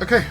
Okay.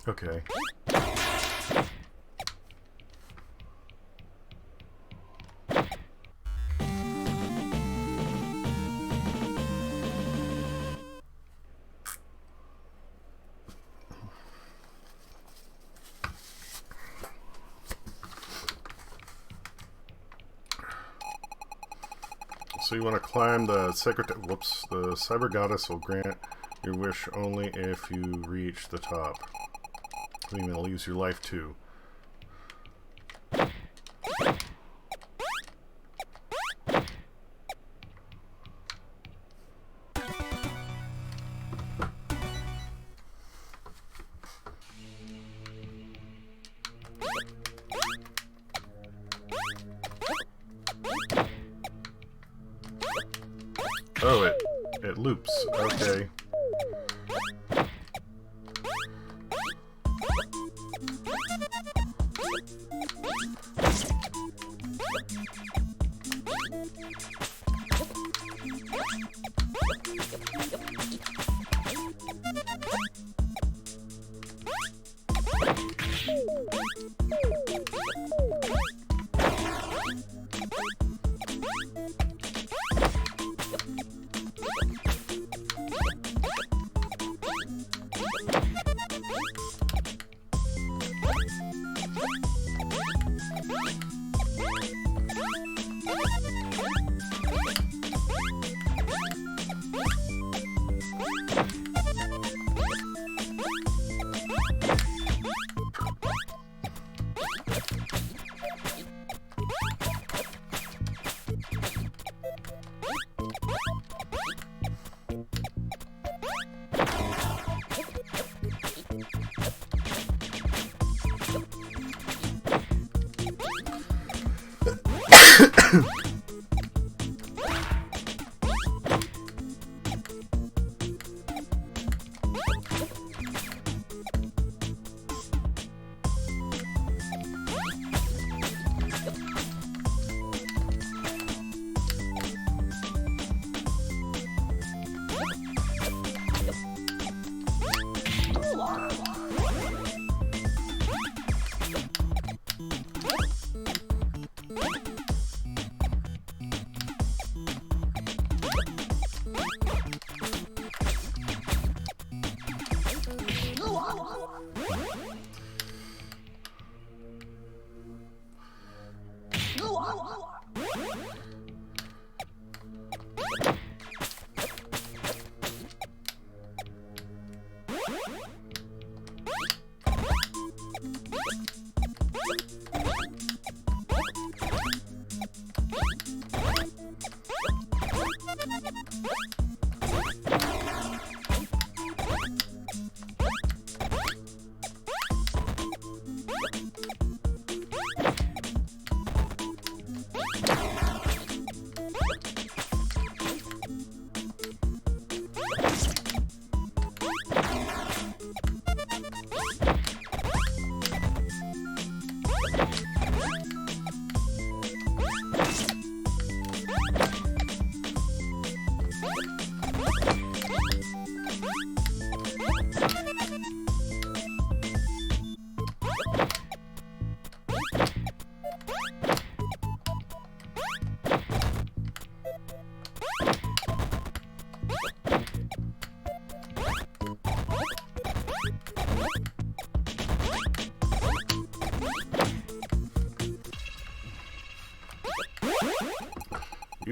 Okay. So you want to climb the Whoops. The Cyber Goddess will grant your wish only if you reach the top. I mean, it'll use your life too. Oh, it loops. Okay.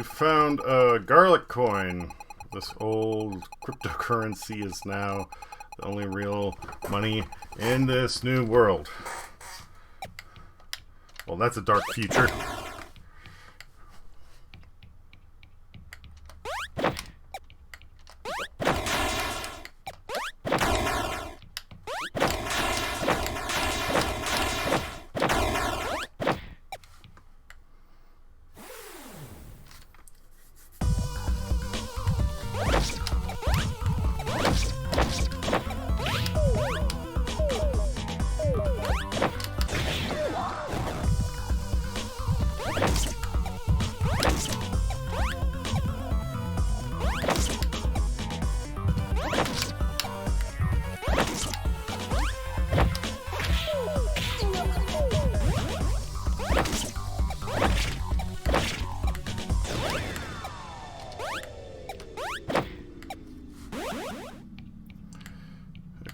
You found a garlic coin. This old cryptocurrency is now the only real money in this new world. Well, that's a dark future.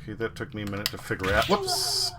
Okay, that took me a minute to figure out. Whoops!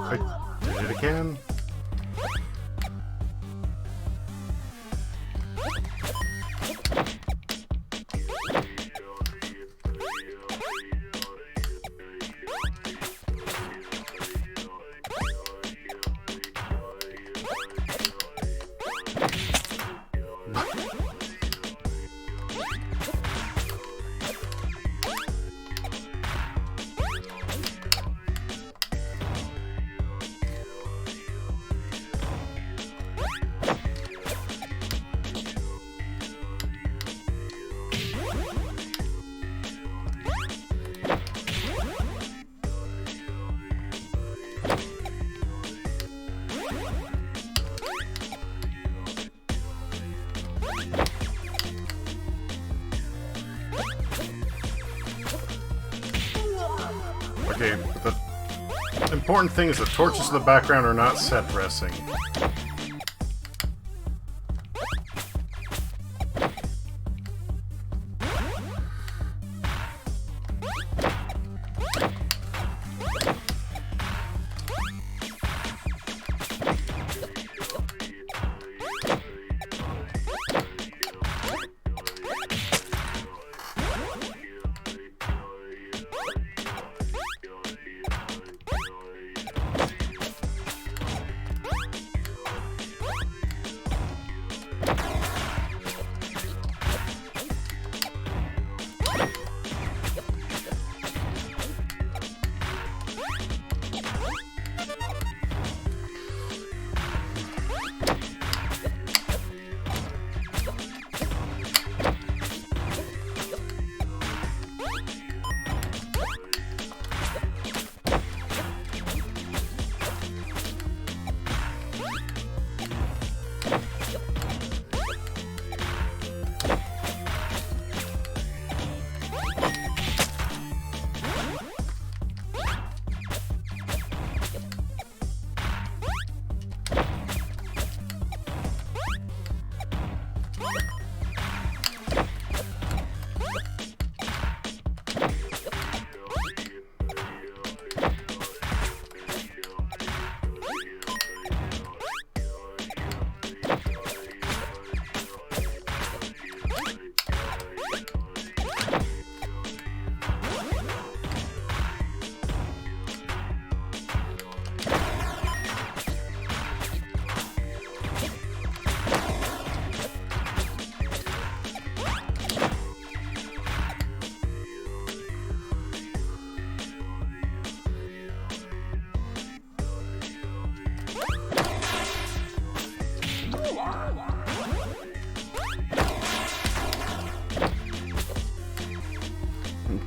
I did it again. Important thing is the torches in the background are not set dressing.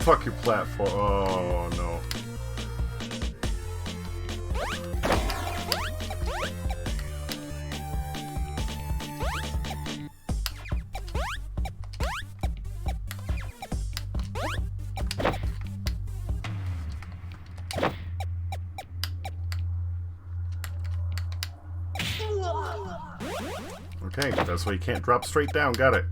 Fuck your platform. Oh no. Okay, that's why you can't drop straight down. Got it.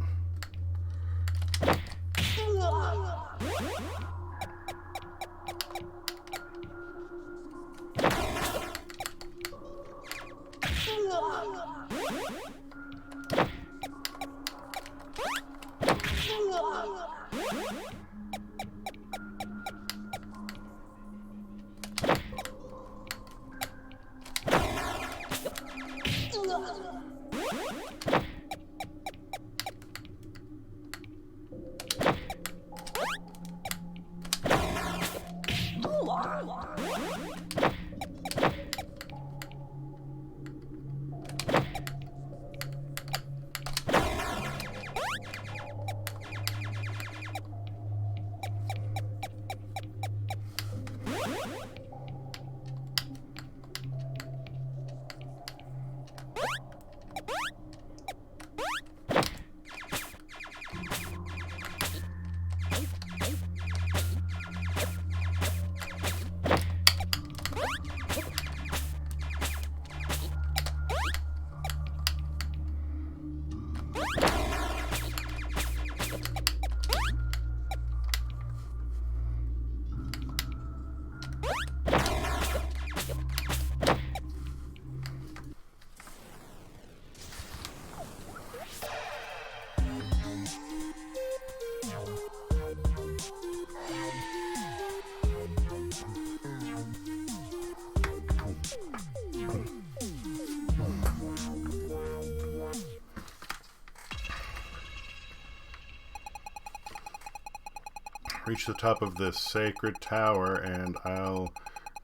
Reach the top of this sacred tower and I'll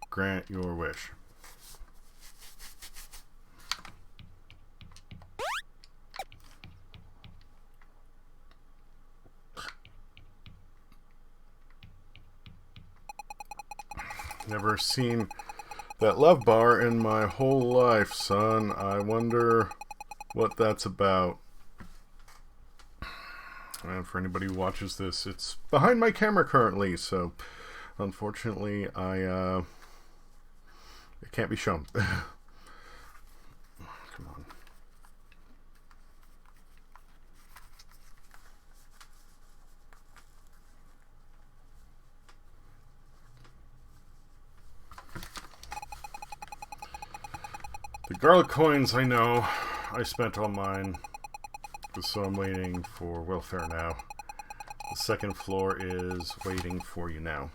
grant your wish. Never seen that love bar in my whole life, son. I wonder what that's about. And for anybody who watches this, it's behind my camera currently, so unfortunately I Can't be shown. Come on. The garlic coins, I know. I spent all mine. So I'm waiting for welfare now. The second floor is waiting for you now.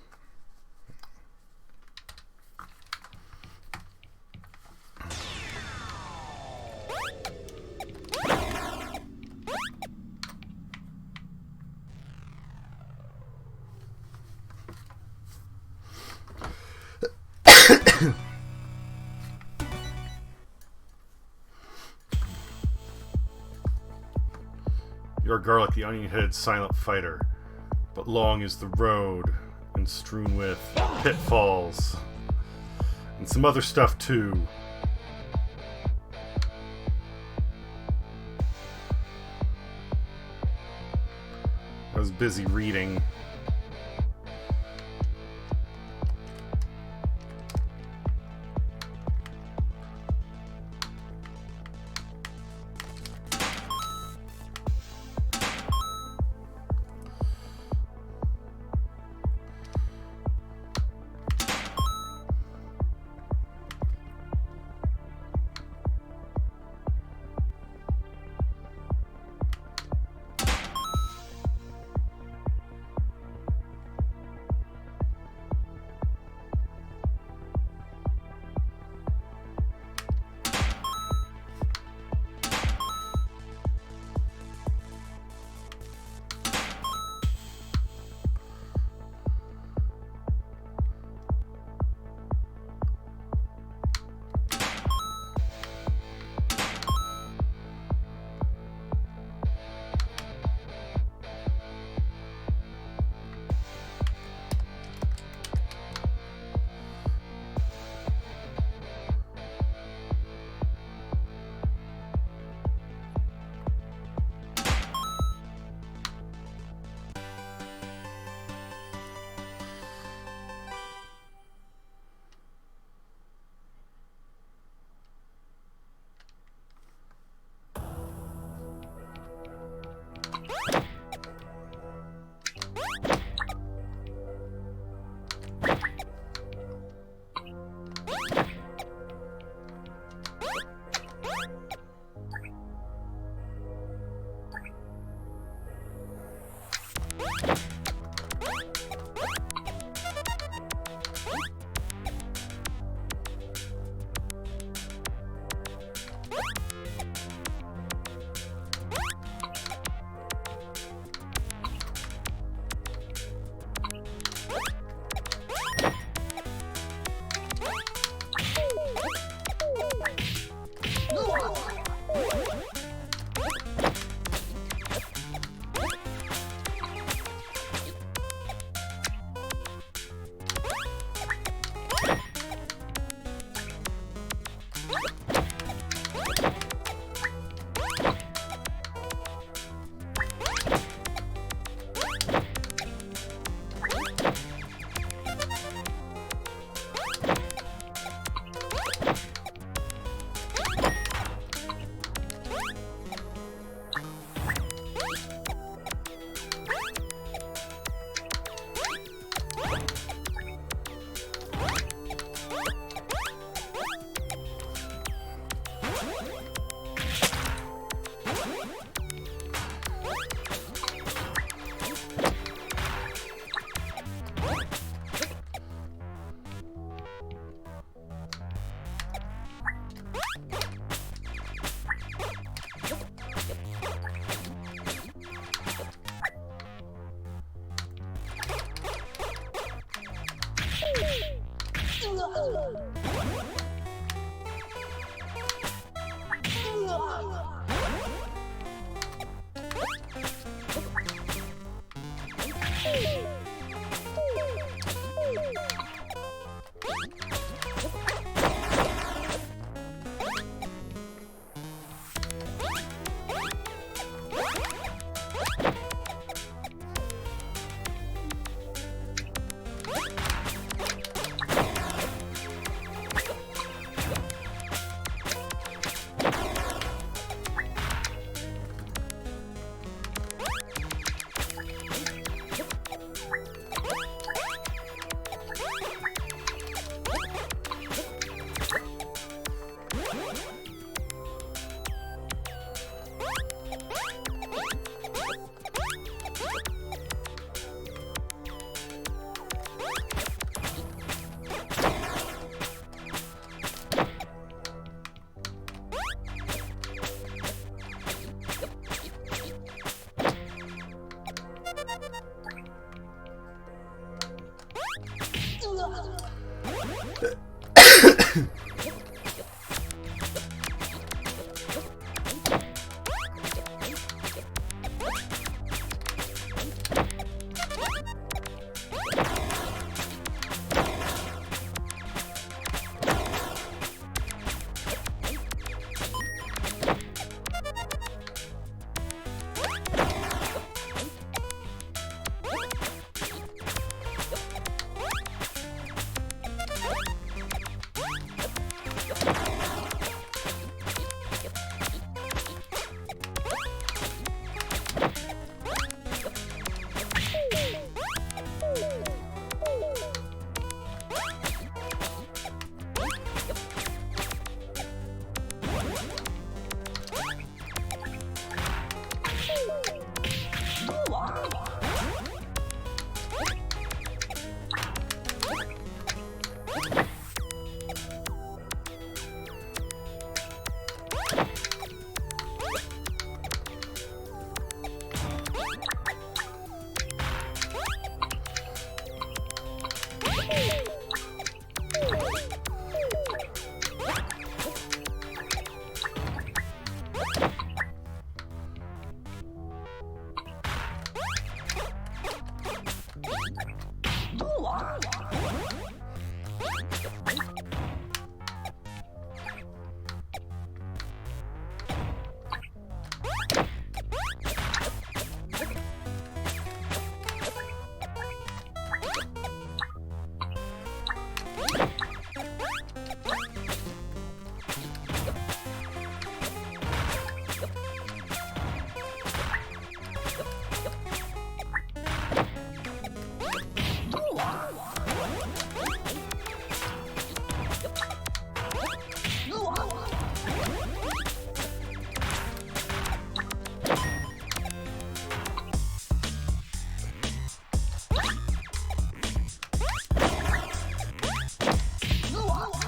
You're Garlic, the onion-headed silent fighter, but long is the road and strewn with pitfalls and some other stuff too. I was busy reading.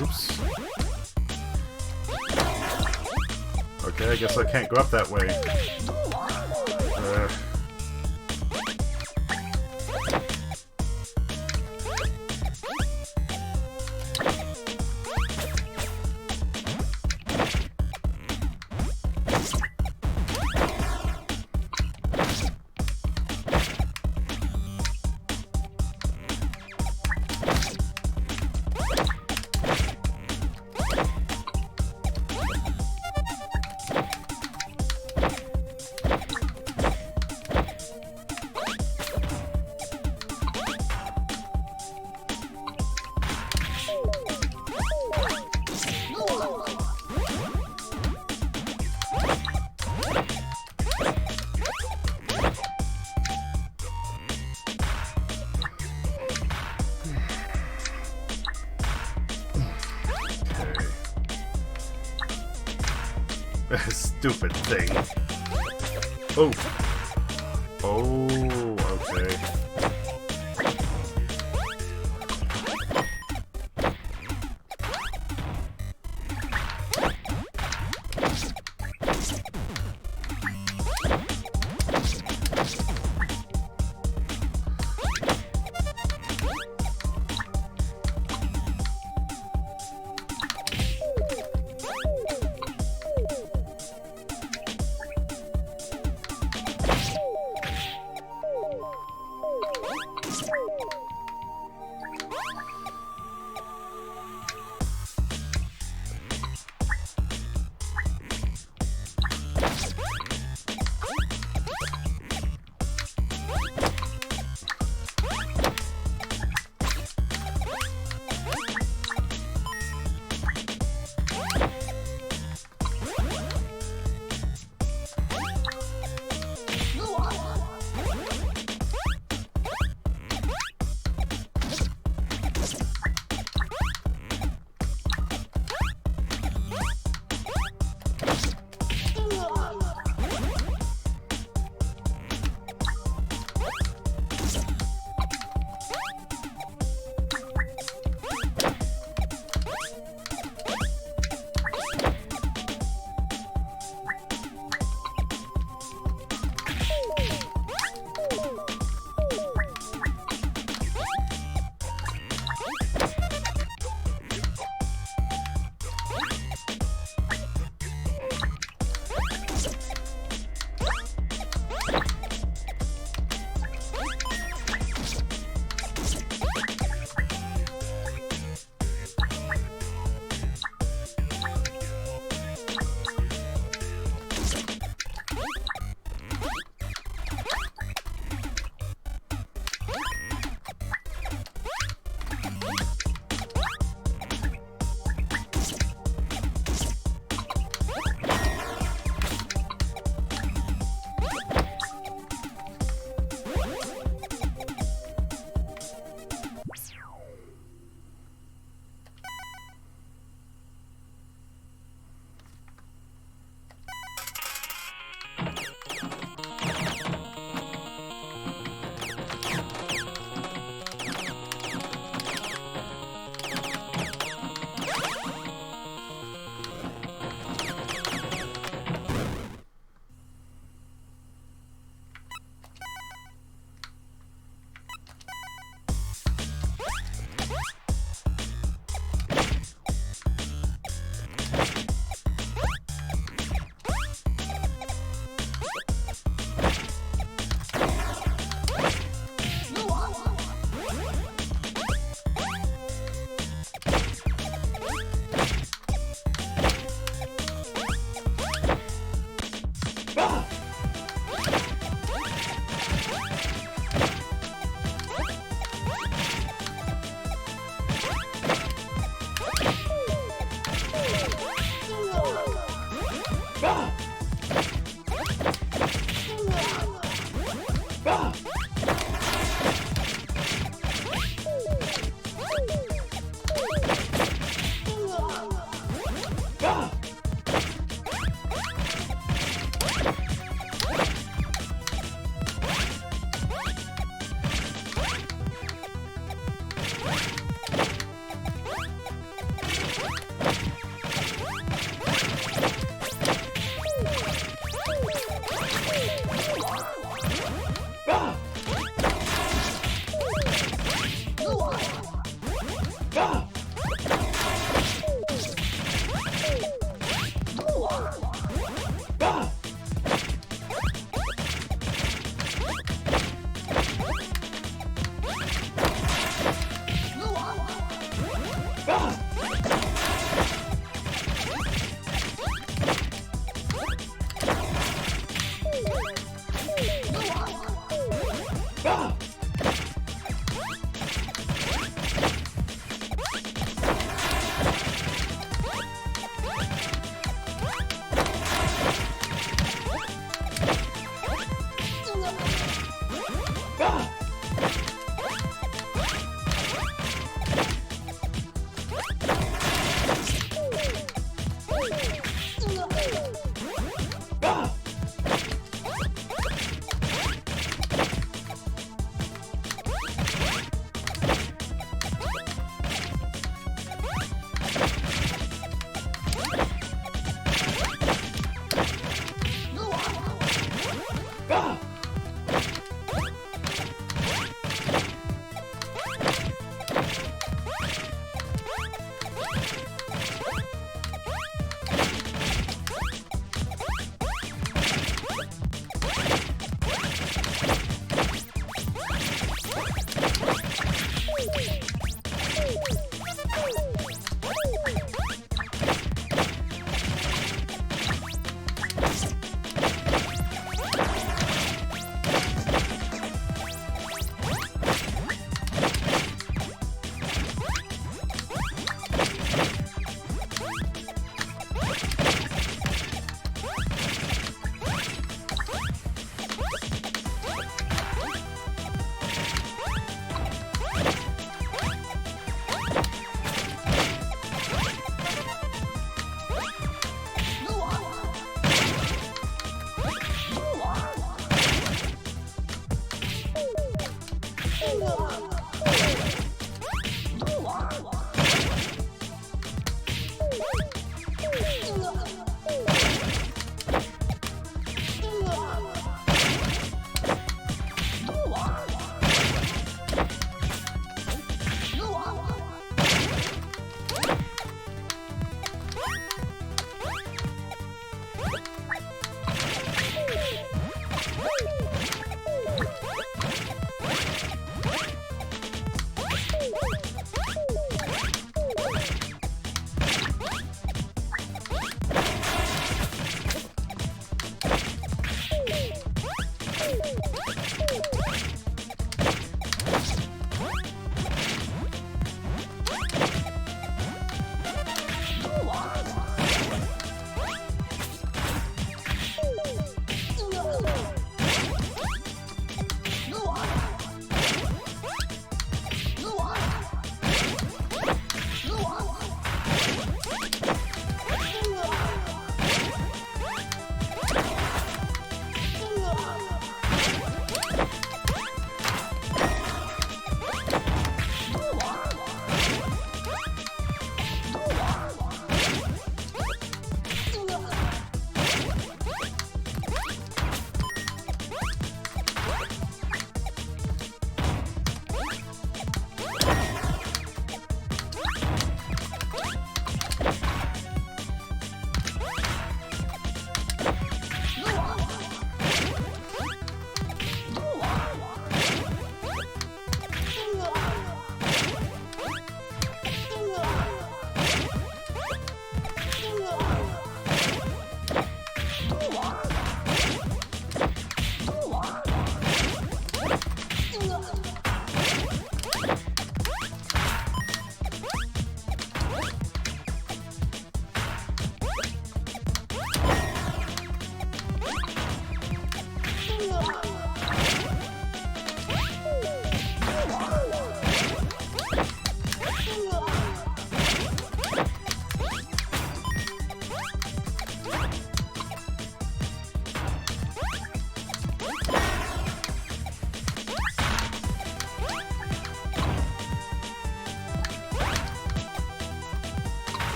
Oops. Okay, I guess I can't go up that way. Stupid thing. Oh. Oh, okay.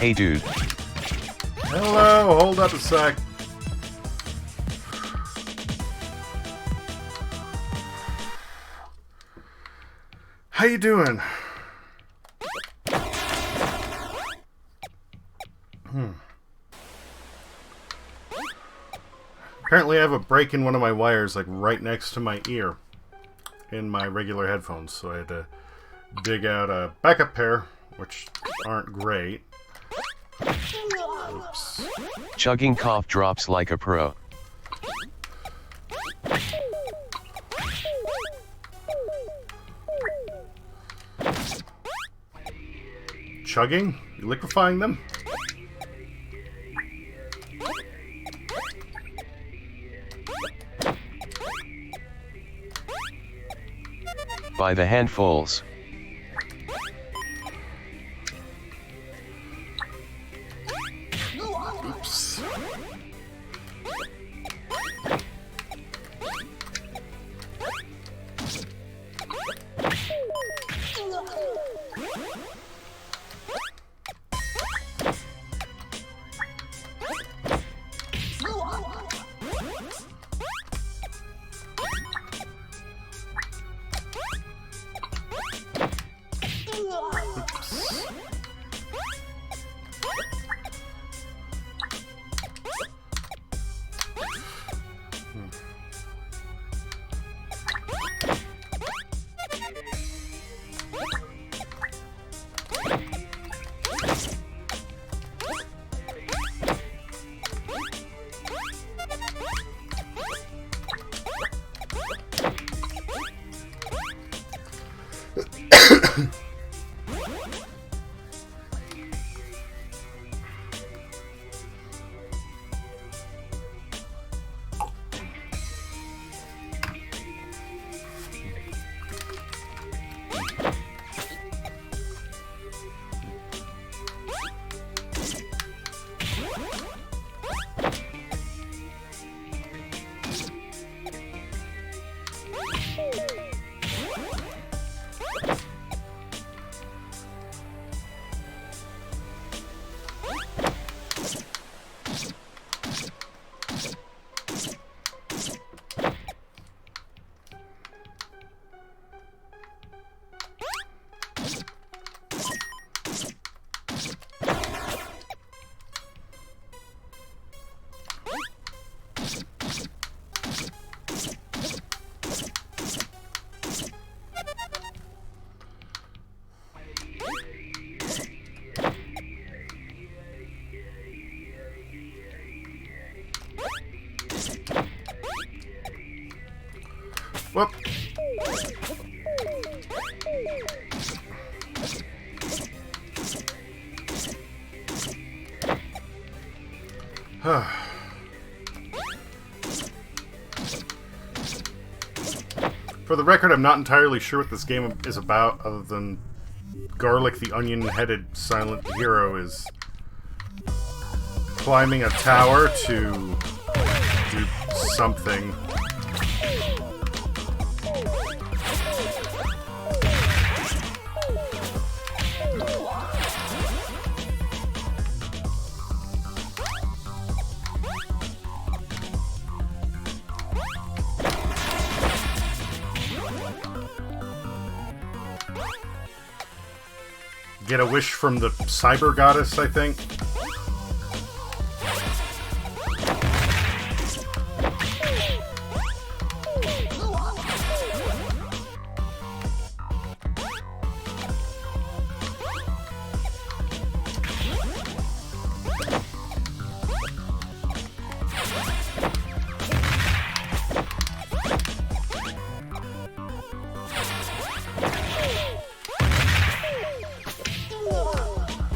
Hey dude. Hello, hold up a sec. How you doing? Apparently I have a break in one of my wires, like right next to my ear in my regular headphones, so I had to dig out a backup pair, which aren't great. Oops. Chugging cough drops like a pro. Chugging? You liquefying them? By the handfuls. Oops. Whoop. For the record, I'm not entirely sure what this game is about, other than Garlic the onion-headed silent hero is climbing a tower to do something. Get a wish from the cyber goddess, I think.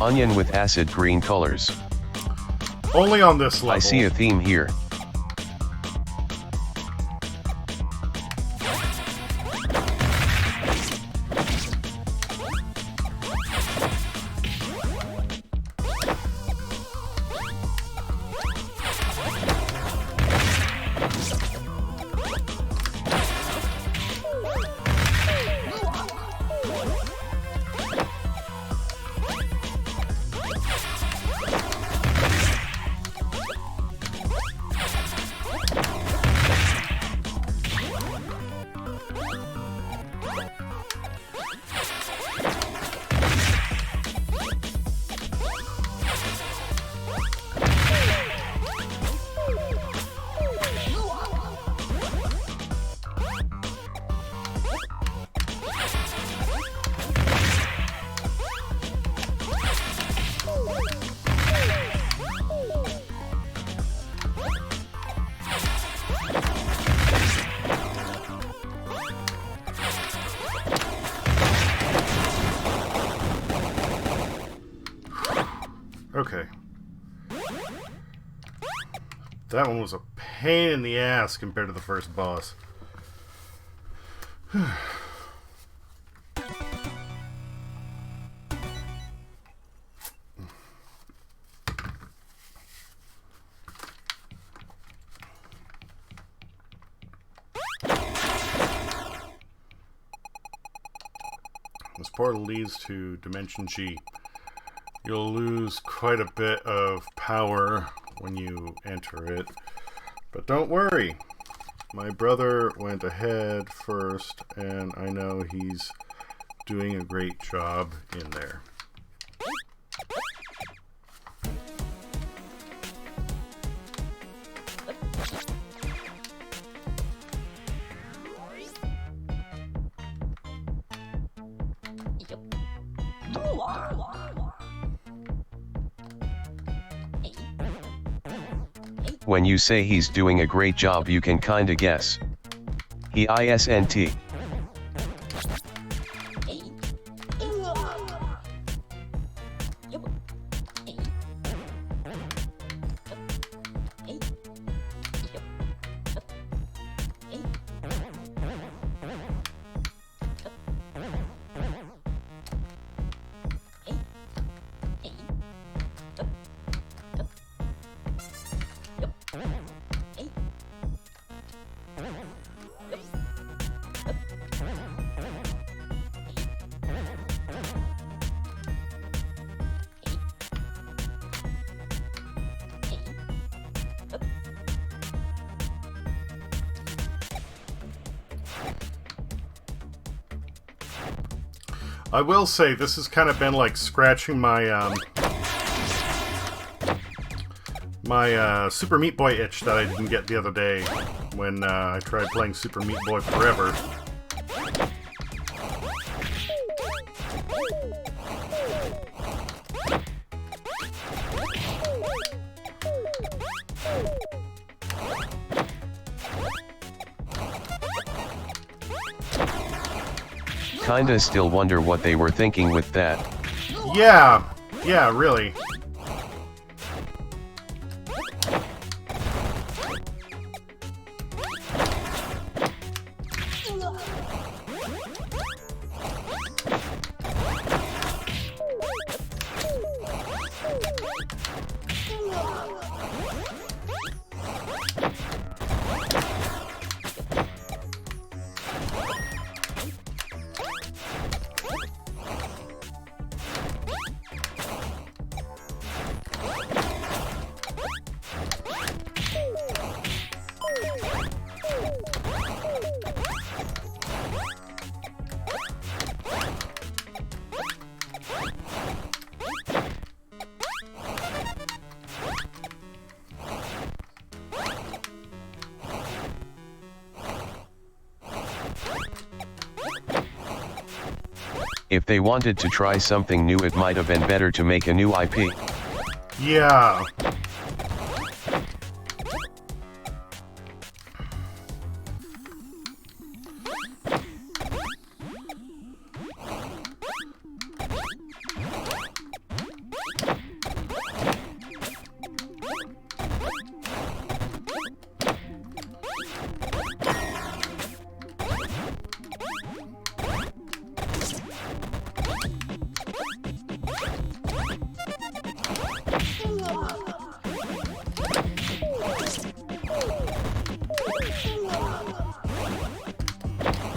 Onion with acid green colors. Only on this level. I see a theme here. That one was a pain in the ass compared to the first boss. This portal leads to Dimension G. You'll lose quite a bit of power when you enter it, but don't worry. My brother went ahead first, and I know he's doing a great job in there. When you say he's doing a great job, you can kinda guess. He isn't. I will say this has kind of been like scratching my Super Meat Boy itch that I didn't get the other day when I tried playing Super Meat Boy Forever. Kinda still wonder what they were thinking with that. Yeah, really. If they wanted to try something new, it might have been better to make a new IP. Yeah.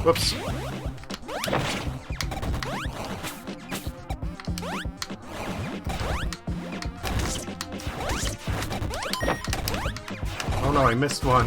Whoops. Oh no, I missed one.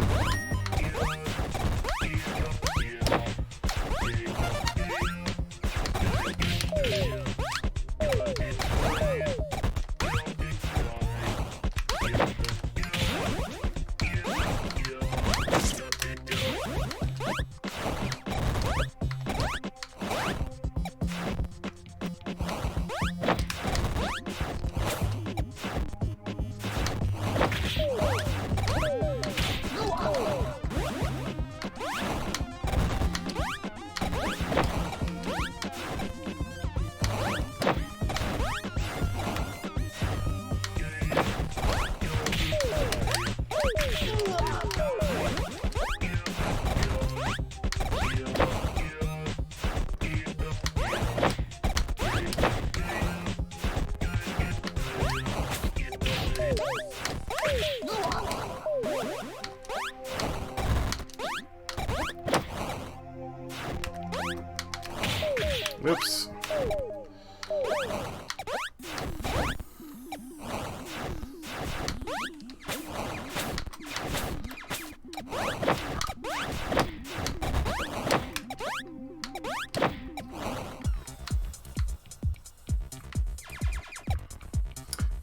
Oops.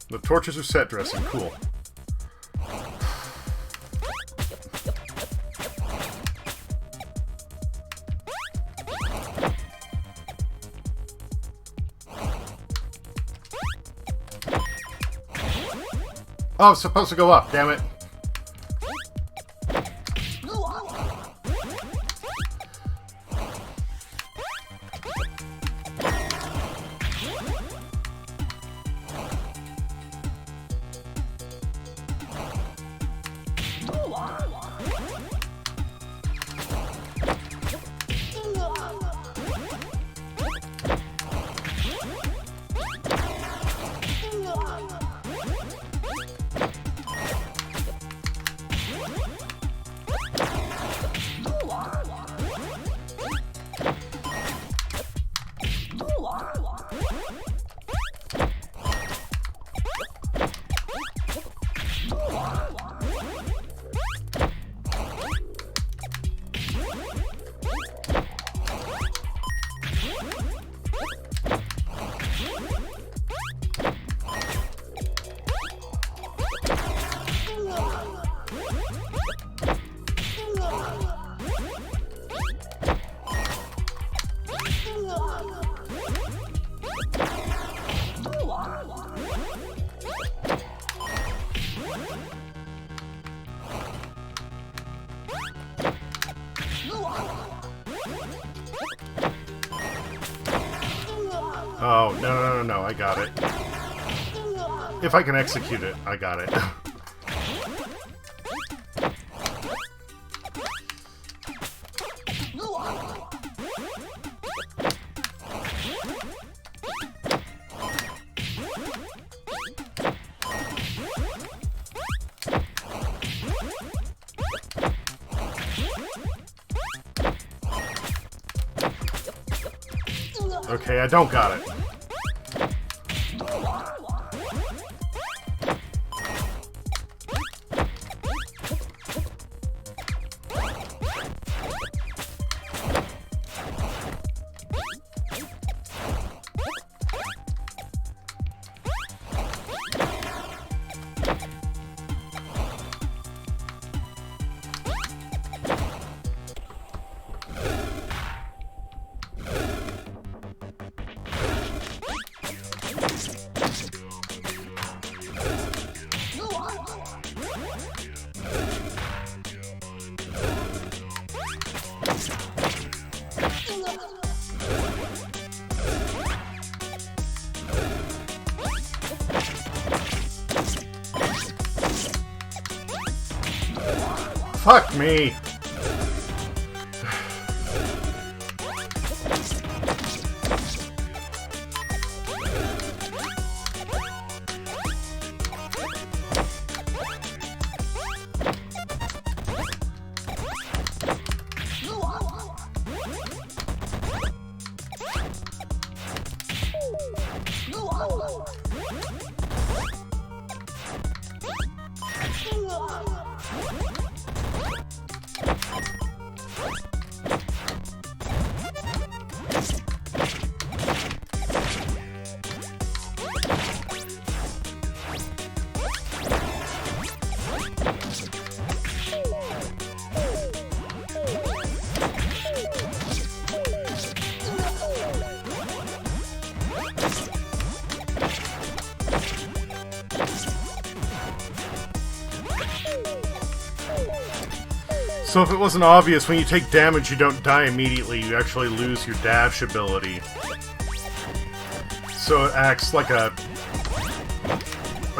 The torches are set dressing. Cool. Oh, it's supposed to go up, damn it. Oh, no, I got it. If I can execute it, I got it. Okay, I don't got it. Fuck me! So if it wasn't obvious, when you take damage you don't die immediately, you actually lose your dash ability. So it acts like a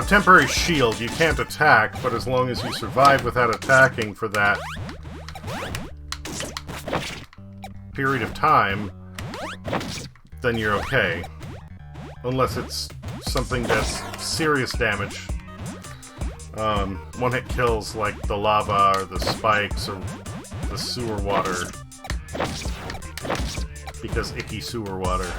temporary shield. You can't attack, but as long as you survive without attacking for that period of time, then you're okay. Unless it's something that's serious damage. One-hit kills like the lava or the spikes or the sewer water. because icky sewer water.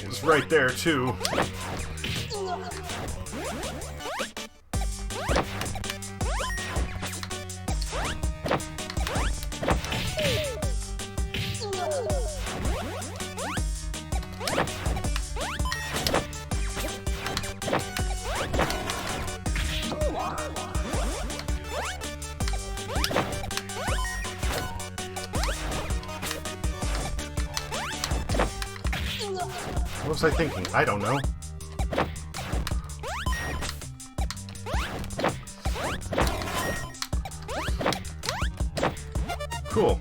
It's right there, too. What was I thinking? I don't know. Cool.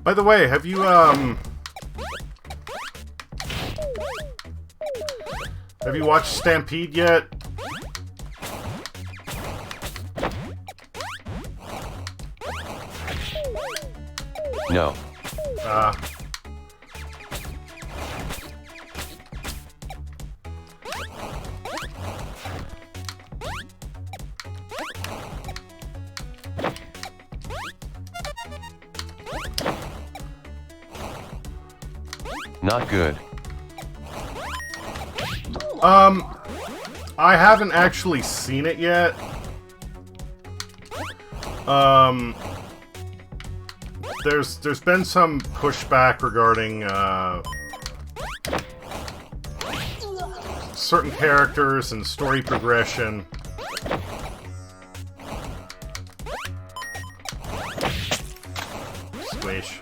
By the way, have you watched Stampede yet? No. Not good. I haven't actually seen it yet. There's been some pushback regarding certain characters and story progression. Squish.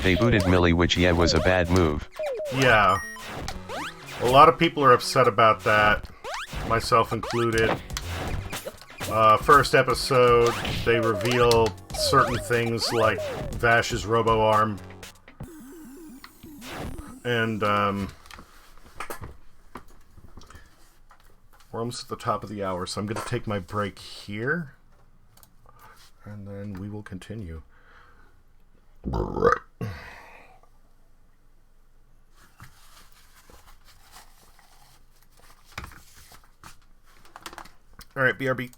They booted Millie, which yeah was a bad move. Yeah. A lot of people are upset about that, myself included. First episode, they reveal certain things like Vash's robo-arm. And, we're almost at the top of the hour, so I'm going to take my break here. And then we will continue. Alright, BRB.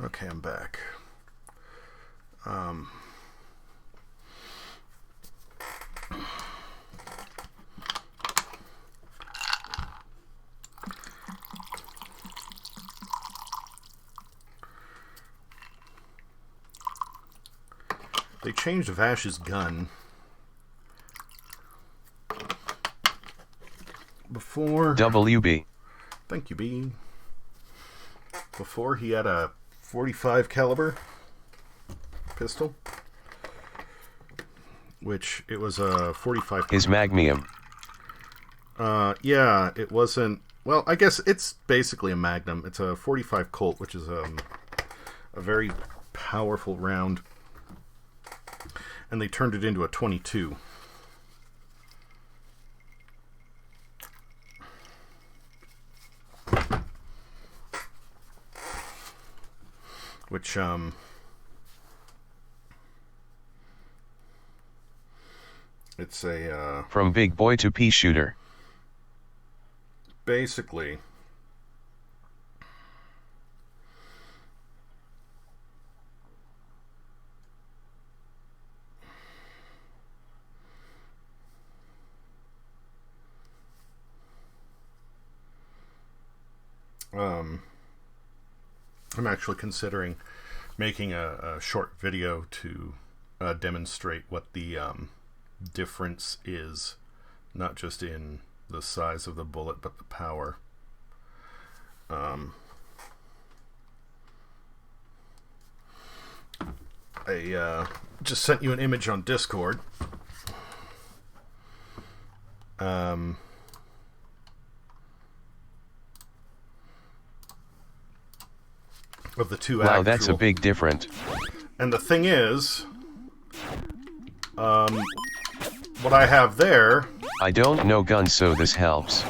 Okay, I'm back. They changed Vash's gun. Before... WB. Thank you, B. Before, he had a .45 caliber pistol, which it was a 45. His Magnium. Yeah, it wasn't. Well, I guess it's basically a Magnum. It's a .45 Colt, which is a very powerful round, and they turned it into a .22. Which, it's a, From big boy to pea shooter. basically, I'm actually considering making a short video to demonstrate what the difference is, not just in the size of the bullet, but the power. I just sent you an image on Discord. Of the two Wow, that's a big difference. And the thing is, what I have there... I don't know guns, so this helps.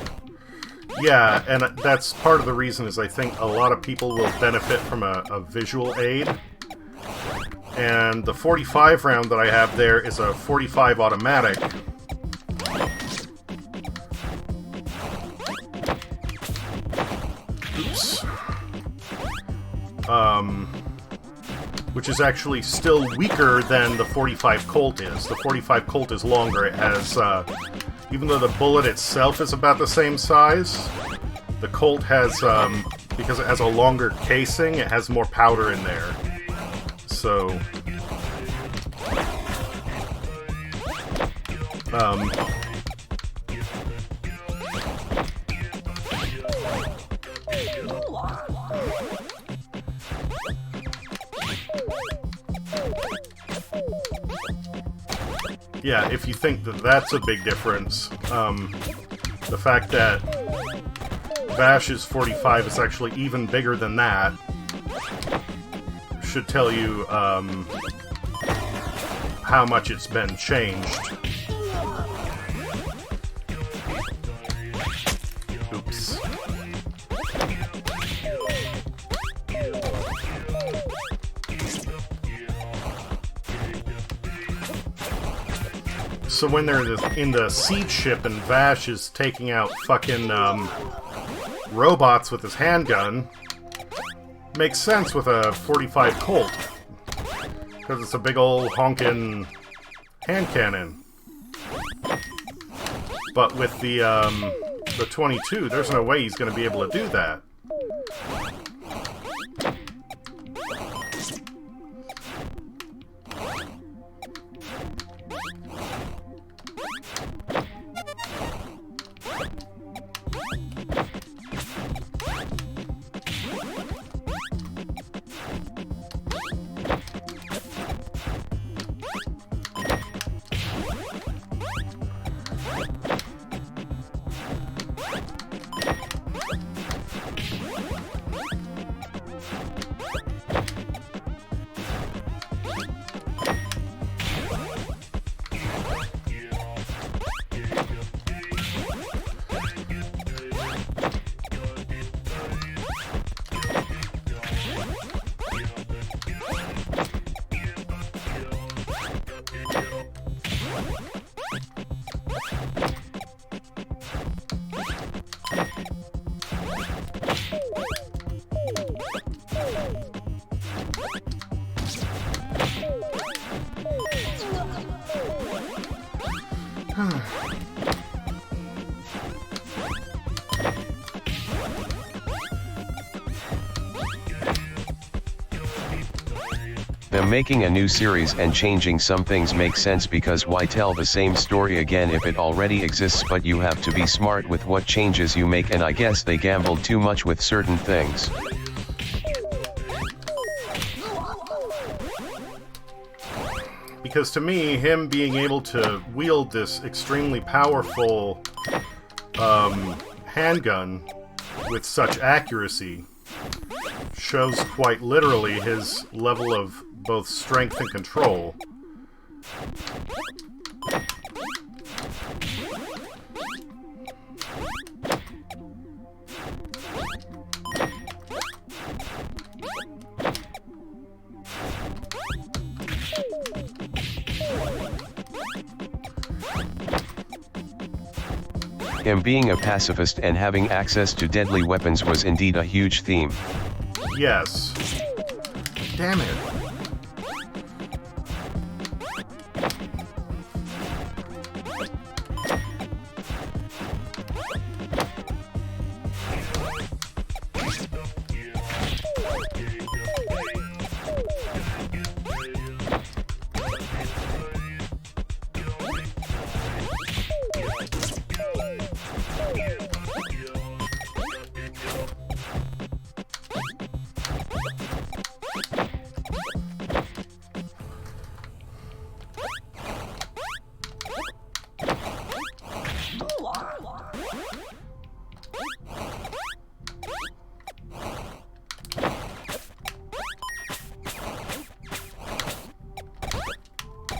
Yeah, and that's part of the reason is I think a lot of people will benefit from a visual aid. And the .45 round that I have there is a .45 automatic. Oops. Which is actually still weaker than the .45 Colt is. The .45 Colt is longer. It has, even though the bullet itself is about the same size, the Colt has, because it has a longer casing, it has more powder in there. So, yeah, if you think that that's a big difference, the fact that Vash's .45 is actually even bigger than that should tell you how much it's been changed. Oops. So when they're in the siege ship and Vash is taking out fucking robots with his handgun, makes sense with a .45 Colt, because it's a big old honkin' hand cannon. But with the 22, there's no way he's going to be able to do that. Them making a new series and changing some things makes sense, because why tell the same story again if it already exists? But you have to be smart with what changes you make, and I guess they gambled too much with certain things. Because to me, him being able to wield this extremely powerful handgun with such accuracy shows quite literally his level of both strength and control. Him being a pacifist and having access to deadly weapons was indeed a huge theme. Yes. Damn it.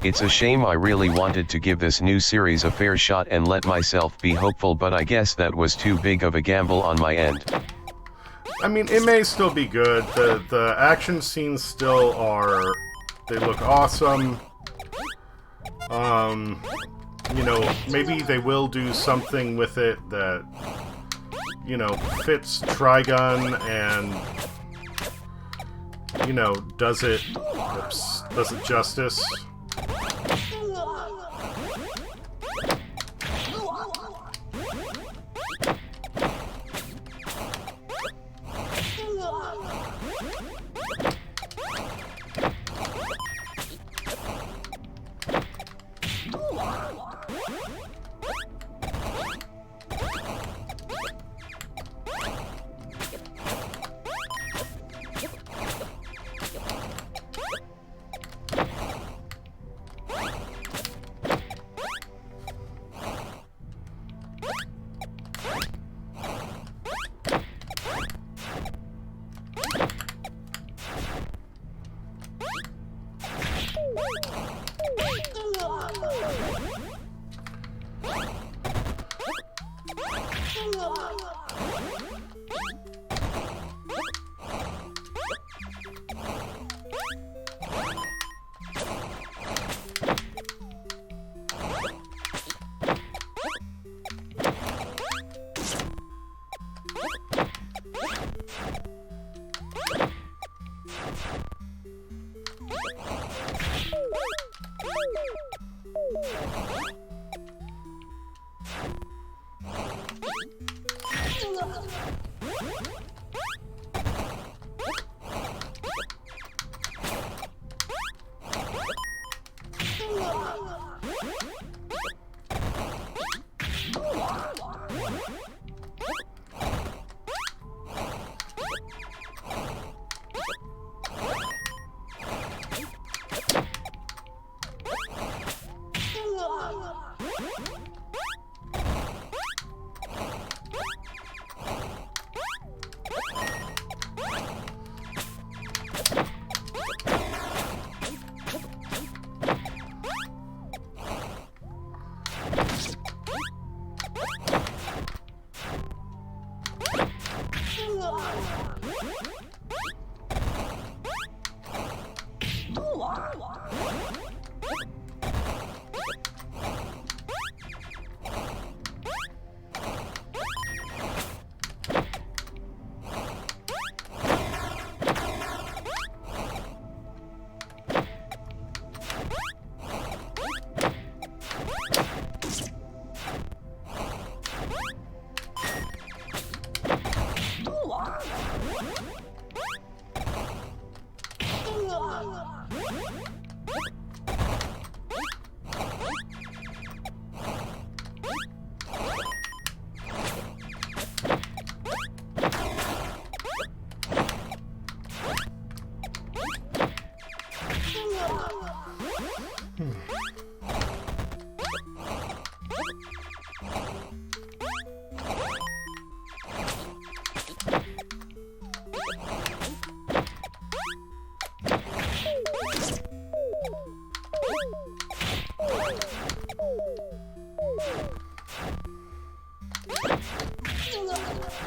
It's a shame. I really wanted to give this new series a fair shot and let myself be hopeful, but I guess that was too big of a gamble on my end. I mean, it may still be good. The action scenes still are... they look awesome. You know, maybe they will do something with it that, you know, fits Trigun and, you know, does it justice.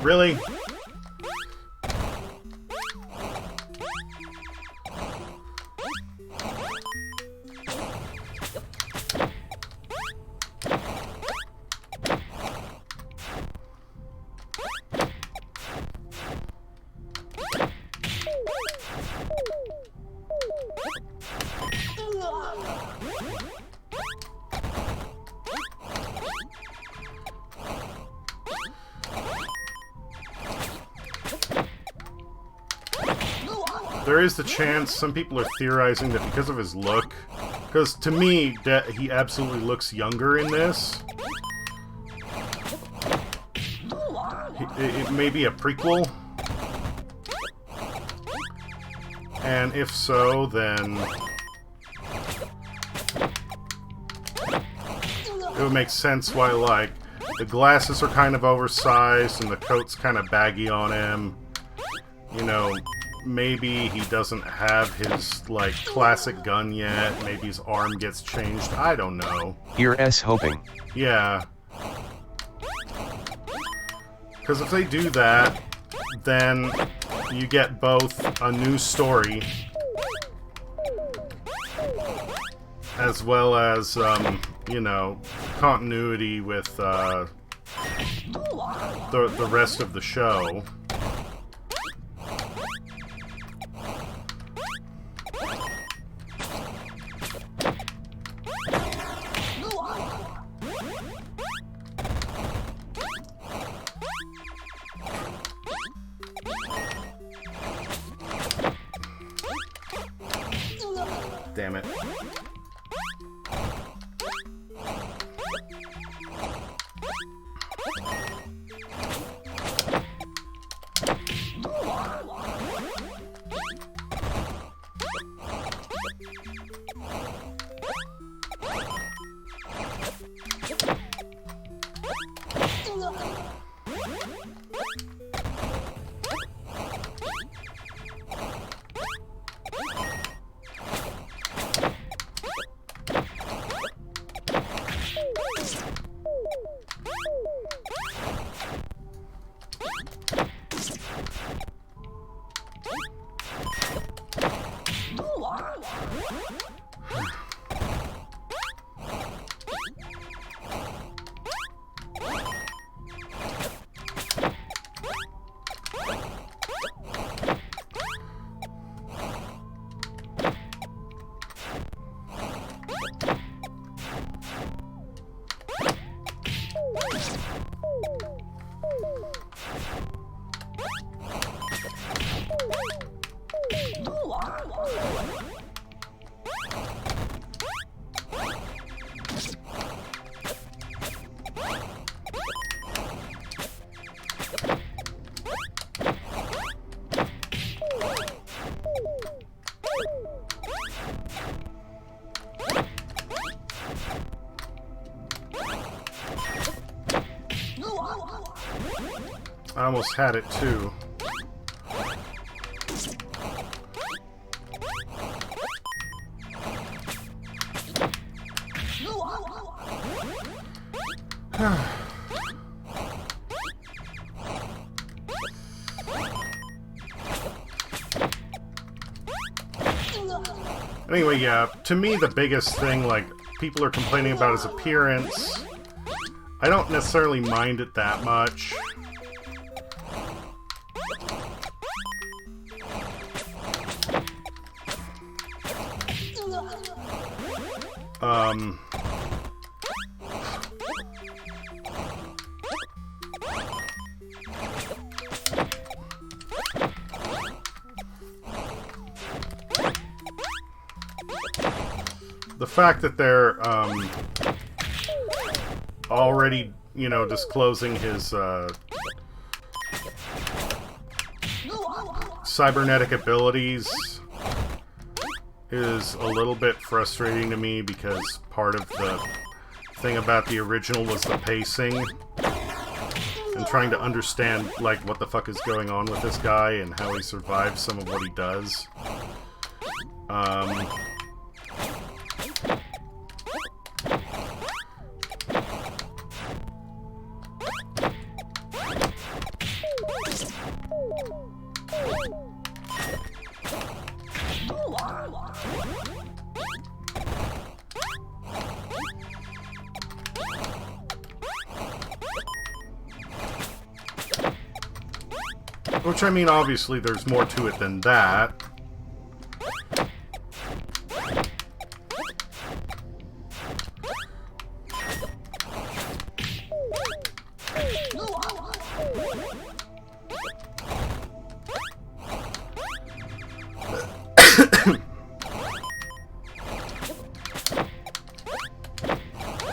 Really? There is the chance, some people are theorizing that because of his look, because to me, that he absolutely looks younger in this. It may be a prequel. And if so, then it would make sense why, like, the glasses are kind of oversized and the coat's kind of baggy on him. You know, maybe he doesn't have his, like, classic gun yet. Maybe his arm gets changed. I don't know. Here's hoping. Yeah. Because if they do that, then you get both a new story as well as, you know, continuity with the rest of the show. Damn it. I almost had it too. Anyway, yeah, to me the biggest thing, like, people are complaining about his appearance. I don't necessarily mind it that much. The fact that they're already, you know, disclosing his cybernetic abilities is a little bit frustrating to me because part of the thing about the original was the pacing and trying to understand, like, what the fuck is going on with this guy and how he survives some of what he does. Which, I mean, obviously there's more to it than that.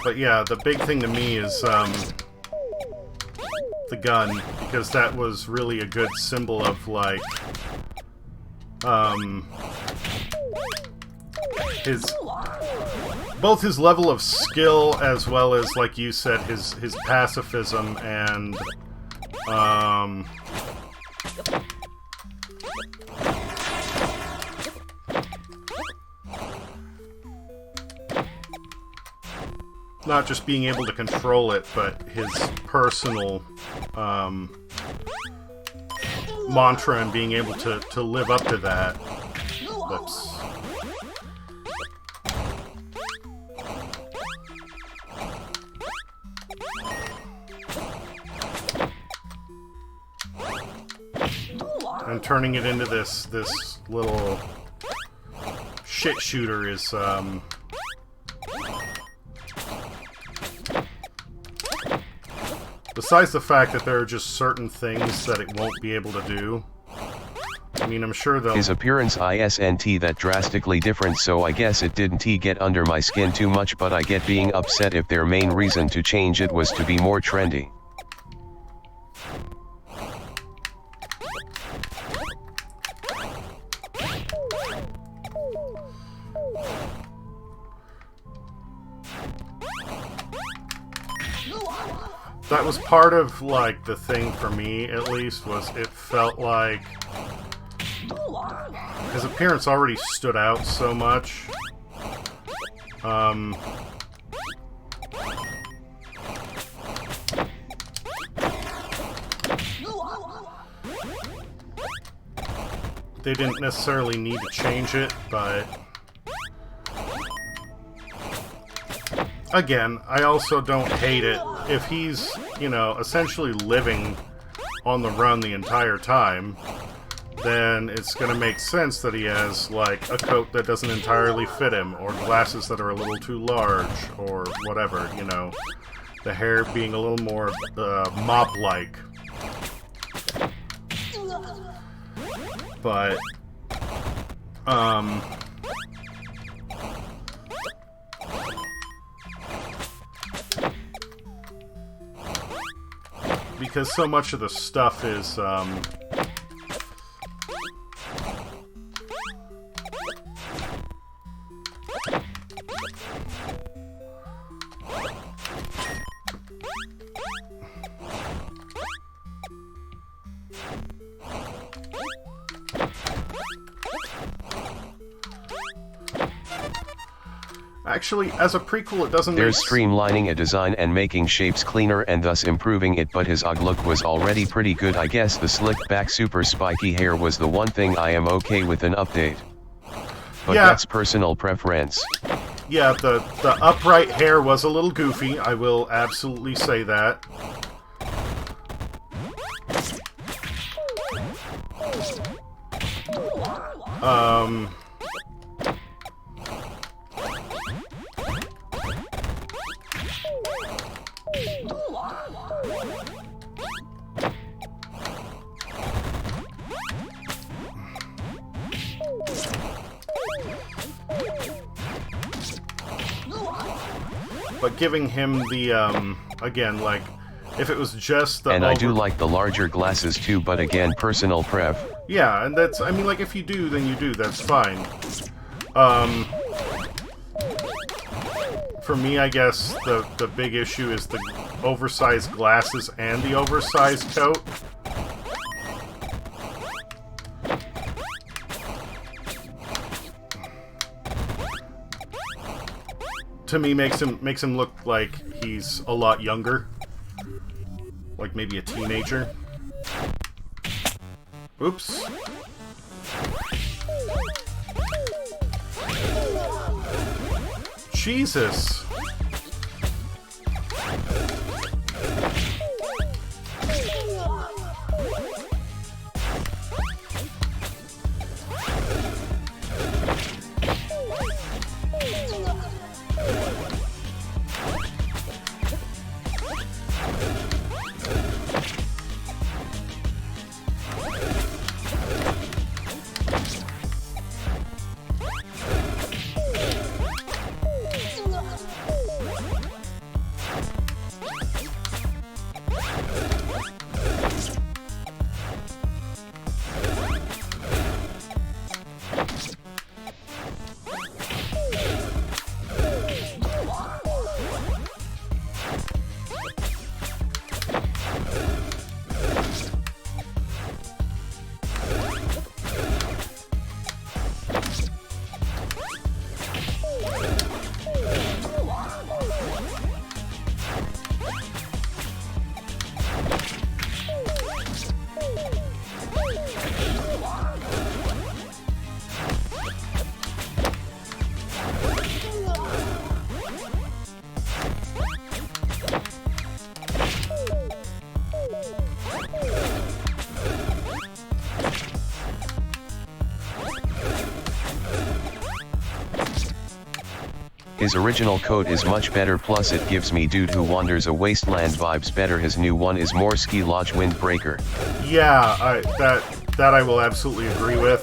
But yeah, the big thing to me is the gun, because that was really a good symbol of, like, both his level of skill as well as, like you said, his pacifism and not just being able to control it, but his personal mantra and being able to live up to that. Whoops. And turning it into this little shit shooter is besides the fact that there are just certain things that it won't be able to do. I mean, I'm sure they'll... His appearance isn't that drastically different, so I guess it didn't get under my skin too much, but I get being upset if their main reason to change it was to be more trendy. That was part of, like, the thing for me, at least, was it felt like his appearance already stood out so much. They didn't necessarily need to change it, but... Again, I also don't hate it. If he's, you know, essentially living on the run the entire time, then it's going to make sense that he has, like, a coat that doesn't entirely fit him, or glasses that are a little too large, or whatever, you know. The hair being a little more mob-like. But, because so much of the stuff is, actually, as a prequel, it doesn't There's streamlining a design and making shapes cleaner and thus improving it, but his UGG look was already pretty good. I guess the slicked back super spiky hair was the one thing I am okay with an update. But yeah, that's personal preference. Yeah, the upright hair was a little goofy, I will absolutely say that. But giving him the, again, like, if it was just the... And I do like the larger glasses too, but again, personal pref. Yeah, and that's, I mean, like, if you do, then you do, that's fine. For me, I guess the big issue is the oversized glasses and the oversized coat. To me, makes him look like he's a lot younger. Like maybe a teenager. Oops. Jesus. His original coat is much better, plus it gives me Dude Who Wanders a Wasteland vibes better. His new one is more Ski Lodge Windbreaker. Yeah, that I will absolutely agree with.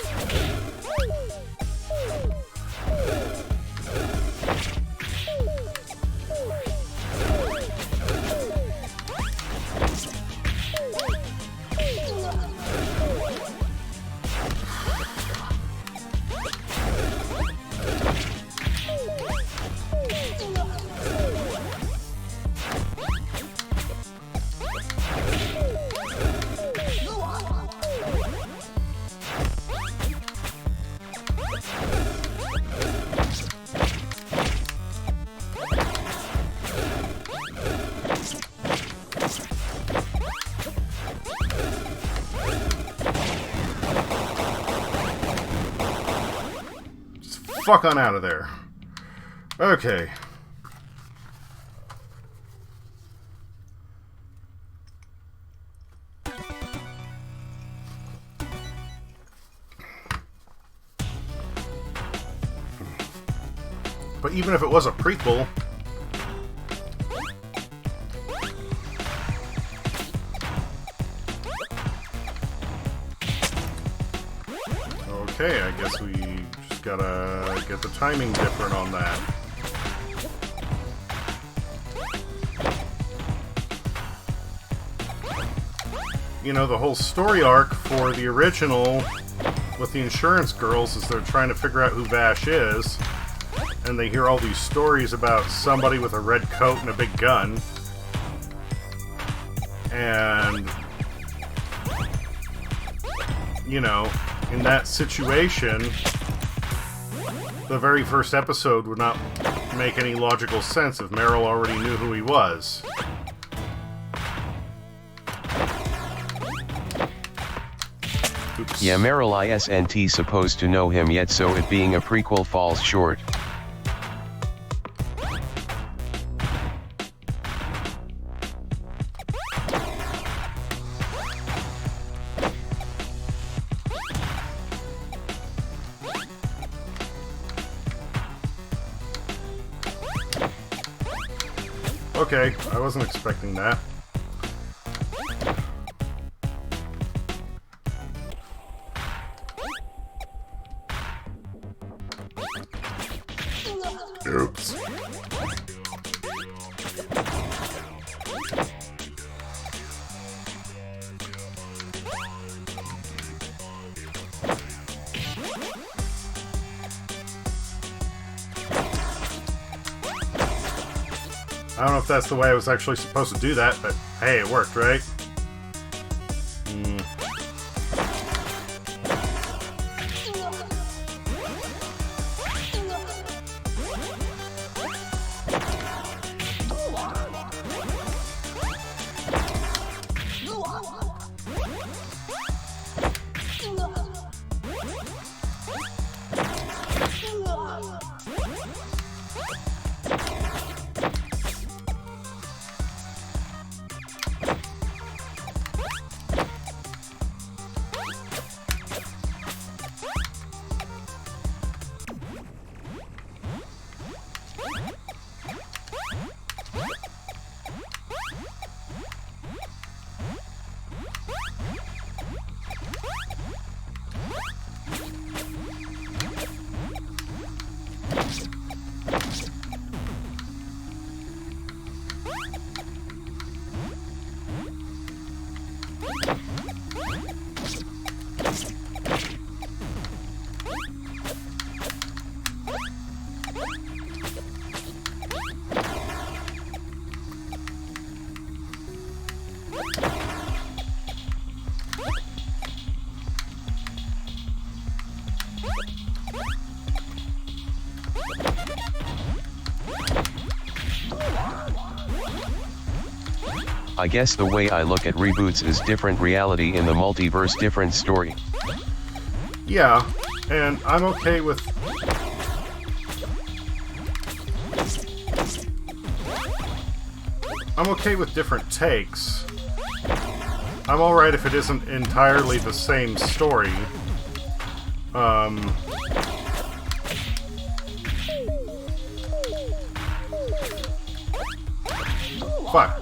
Fuck on out of there. Okay. But even if it was a prequel, okay, I guess we just gotta get the timing different on that. You know, the whole story arc for the original with the insurance girls is they're trying to figure out who Vash is, and they hear all these stories about somebody with a red coat and a big gun. And, you know, in that situation, the very first episode would not make any logical sense if Meryl already knew who he was. Oops. Yeah, Meryl isn't supposed to know him yet, so it being a prequel falls short. Okay, I wasn't expecting that. Oops. I don't know if that's the way I was actually supposed to do that, but hey, it worked, right? I guess the way I look at reboots is different reality in the multiverse, different story. Yeah, and I'm okay with... I'm okay with different takes. I'm alright if it isn't entirely the same story. Fuck.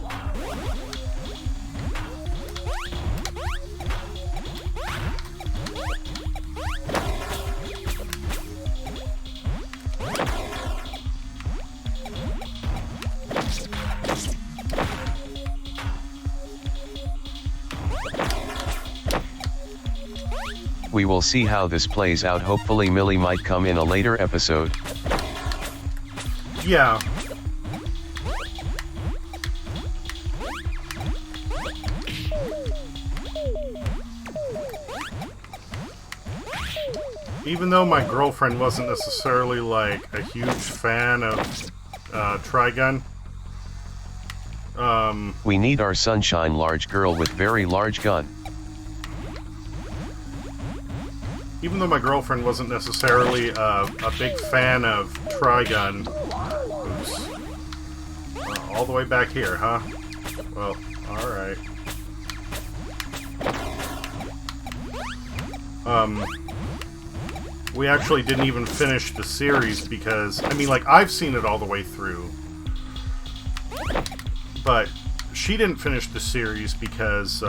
We will see how this plays out. Hopefully Millie might come in a later episode. Yeah. Even though my girlfriend wasn't necessarily, like, a huge fan of Trigun. We need our sunshine large girl with very large gun. Even though my girlfriend wasn't necessarily a big fan of Trigun. Oops. All the way back here, huh? Well, alright. We actually didn't even finish the series because, I mean, like, I've seen it all the way through. But she didn't finish the series because,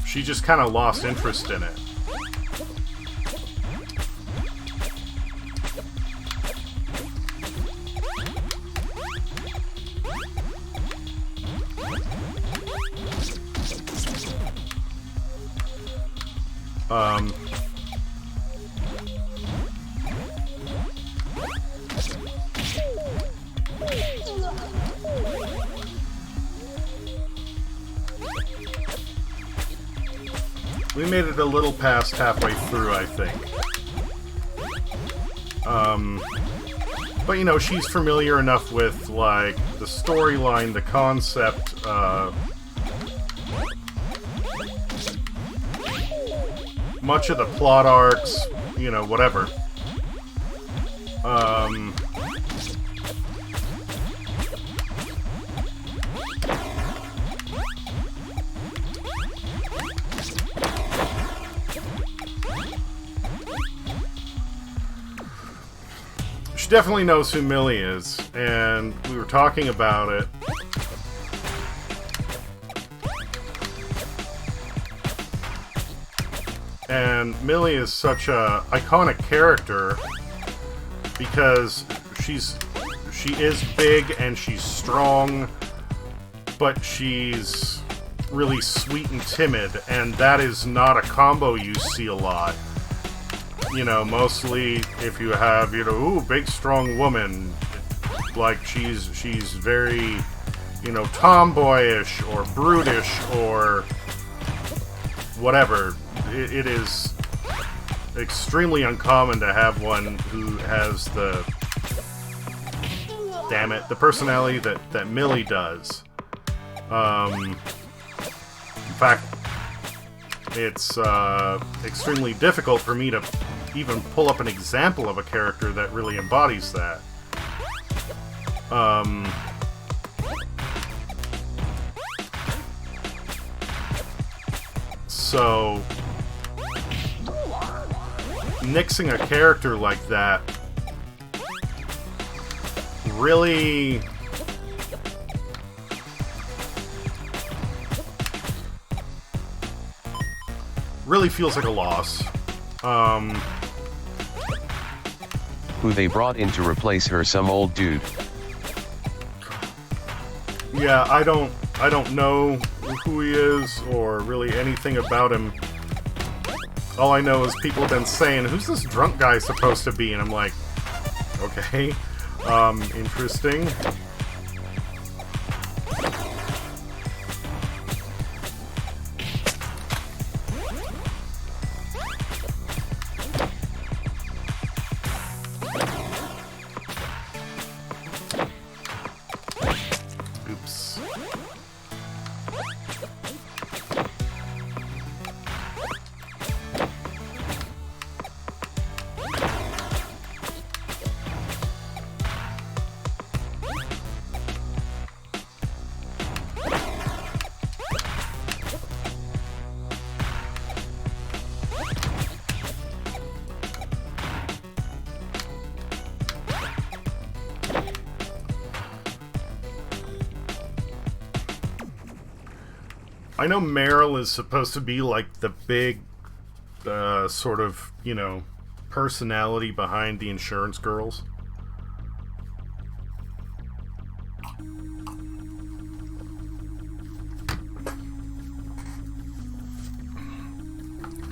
she just kind of lost interest in it. We made it a little past halfway through, I think. But, you know, she's familiar enough with, like, the storyline, the concept, much of the plot arcs, you know, whatever. She definitely knows who Millie is, and we were talking about it. And Millie is such a iconic character because she is big and she's strong, but she's really sweet and timid, and that is not a combo you see a lot. you know, mostly if you have, you know, ooh, big strong woman, like she's very, you know, tomboyish or brutish or whatever. It is extremely uncommon to have one who has the, damn it, the personality that Millie does. In fact, it's extremely difficult for me to even pull up an example of a character that really embodies that. So, nixing a character like that really feels like a loss. Who they brought in to replace her, some old dude. Yeah, I don't know who he is or really anything about him. All I know is people have been saying, who's this drunk guy supposed to be? And I'm like, okay, interesting. Oops. I know Meryl is supposed to be like the big sort of, you know, personality behind the Insurance Girls.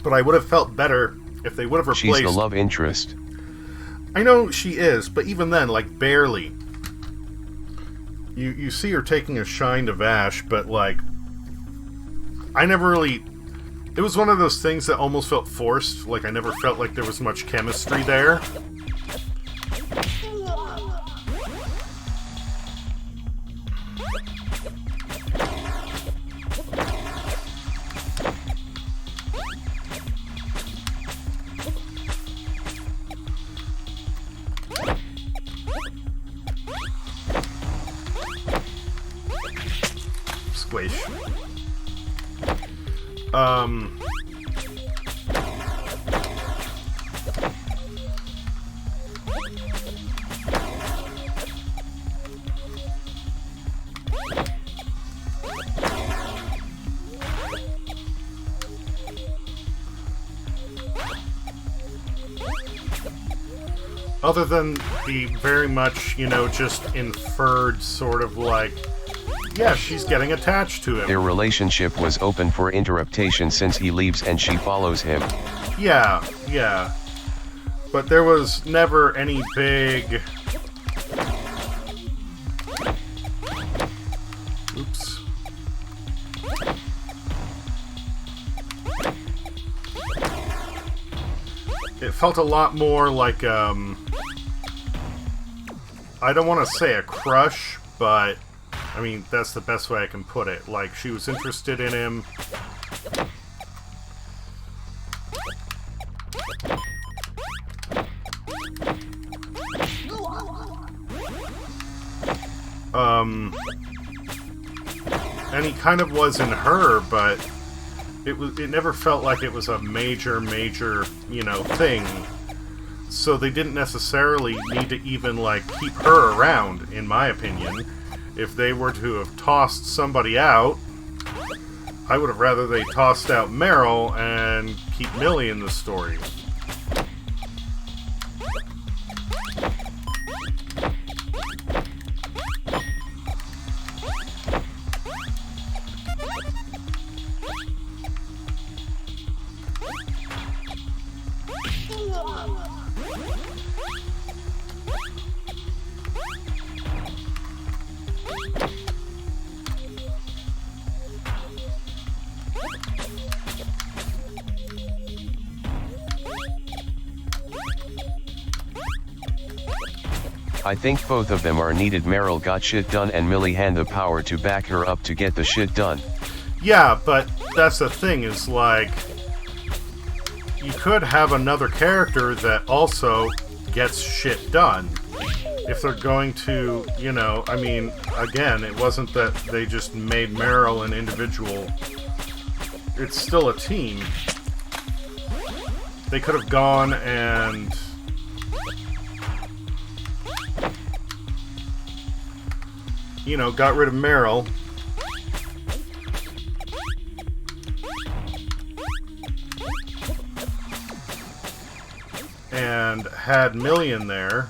But I would have felt better if they would have replaced... She's the love interest. I know she is, but even then, like, barely. You see her taking a shine to Vash, but, like... I never really... It was one of those things that almost felt forced. Like, I never felt like there was much chemistry there. Squish. Other than the very much, you know, just inferred sort of like, yeah, she's getting attached to him. Their relationship was open for interruption since he leaves and she follows him. Yeah, yeah. But there was never any big... Oops. It felt a lot more like, I don't want to say a crush, but... I mean, that's the best way I can put it. Like, she was interested in him. And he kind of was in her, but it never felt like it was a major, you know, thing. So they didn't necessarily need to even, like, keep her around, in my opinion. If they were to have tossed somebody out, I would have rather they tossed out Meryl and keep Millie in the story. I think both of them are needed. Meryl got shit done and Millie had the power to back her up to get the shit done. Yeah, but that's the thing, is like, you could have another character that also gets shit done. If they're going to, you know, I mean, again, it wasn't that they just made Meryl an individual. It's still a team. They could have gone and... you know, got rid of Meryl. And had Millie in there.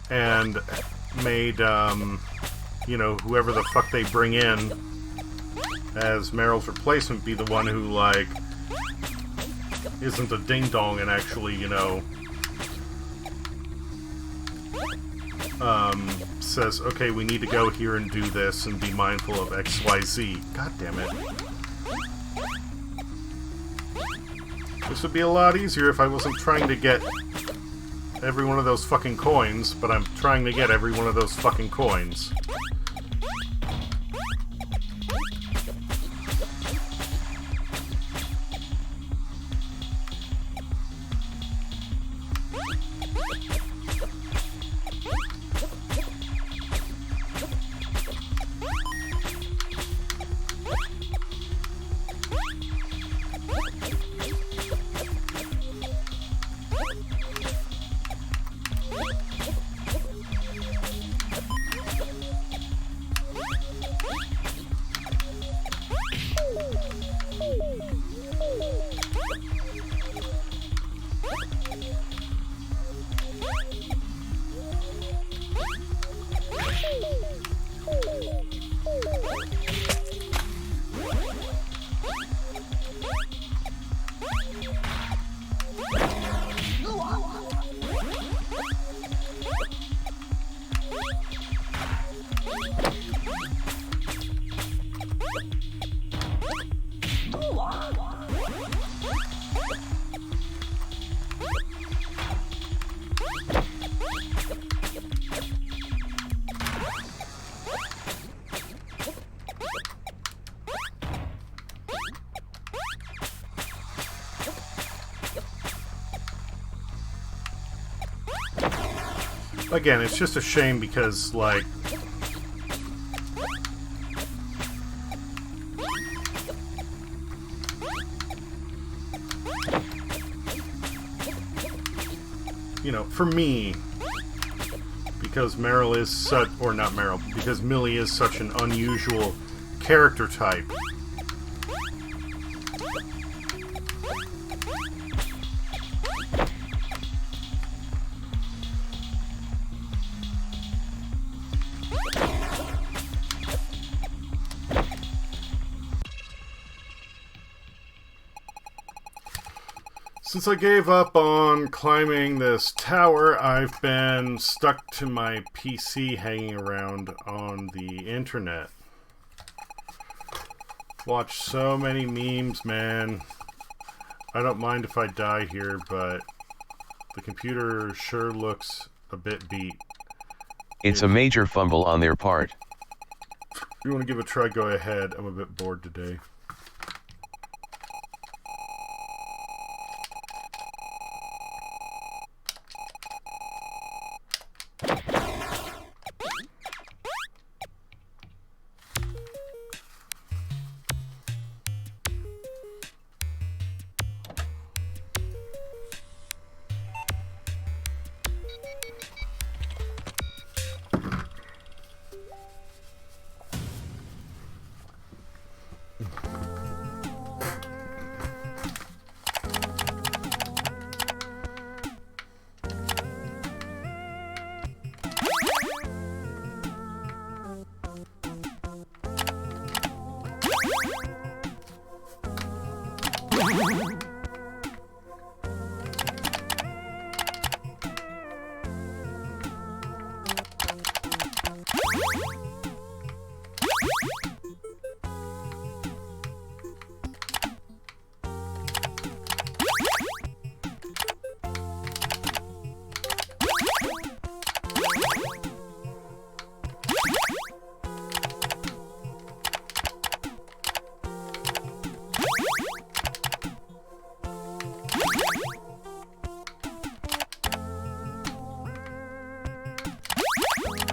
And made, you know, whoever the fuck they bring in as Meryl's replacement be the one who, like, isn't a ding-dong and actually, you know, says, okay, we need to go here and do this and be mindful of XYZ. God damn it. This would be a lot easier if I wasn't trying to get every one of those fucking coins, but I'm trying to get every one of those fucking coins. Again, it's just a shame because, like, you know, for me, because Meryl is such, or not Meryl, because Millie is such an unusual character type. Since I gave up on climbing this tower, I've been stuck to my PC hanging around on the internet. Watch so many memes, man. I don't mind if I die here, but the computer sure looks a bit beat. It's a major fumble on their part. If you want to give it a try, go ahead. I'm a bit bored today.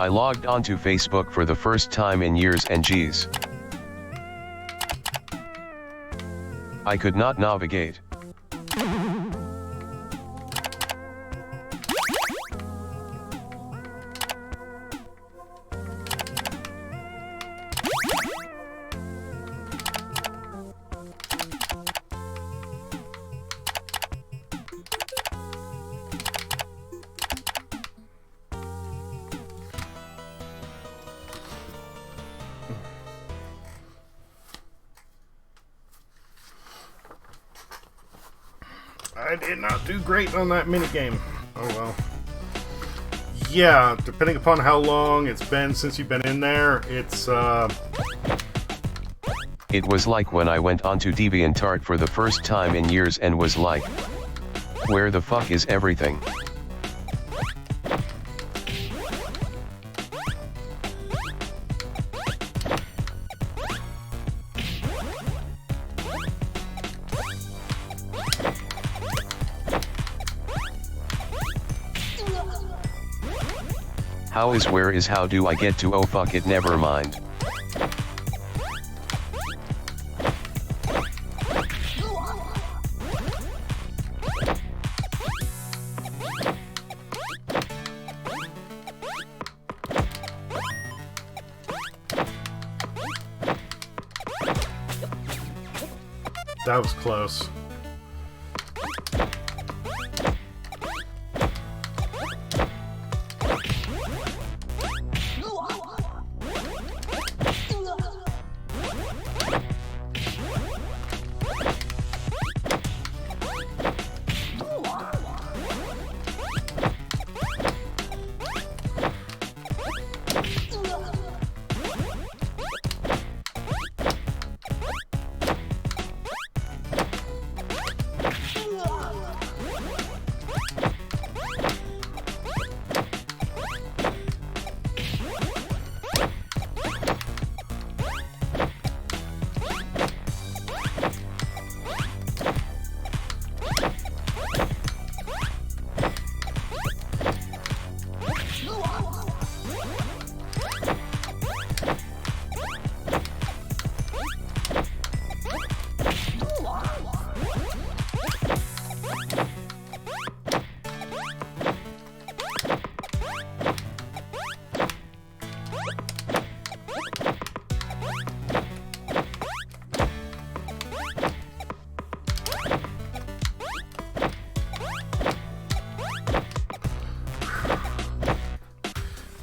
I logged onto Facebook for the first time in years and geez. I could not navigate. I did not do great on that minigame. Oh well. Yeah, depending upon how long it's been since you've been in there, it's, It was like when I went onto DeviantArt for the first time in years and was like, where the fuck is everything? How is where is how do I get to oh fuck it never mind. that was close.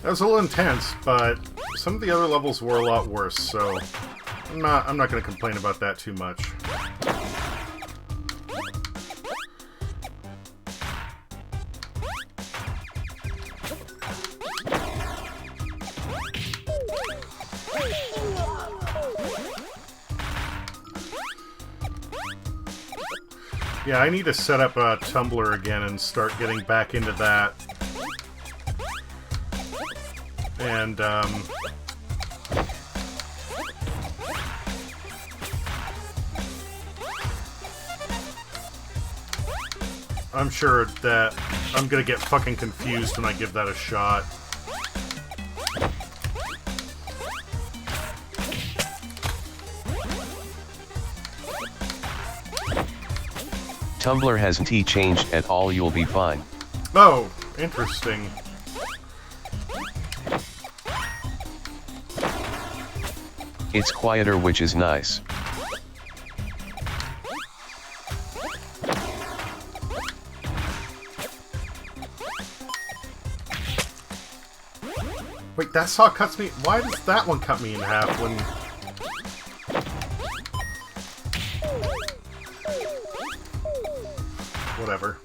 That was a little intense, but some of the other levels were a lot worse, so I'm not going to complain about that too much. Yeah, I need to set up a Tumblr again and start getting back into that. And, I'm sure that I'm gonna get fucking confused when I give that a shot. Tumblr hasn't changed at all, you'll be fine. Oh, interesting. It's quieter, which is nice. Wait, that saw cuts me... Why does that one cut me in half when... Whatever.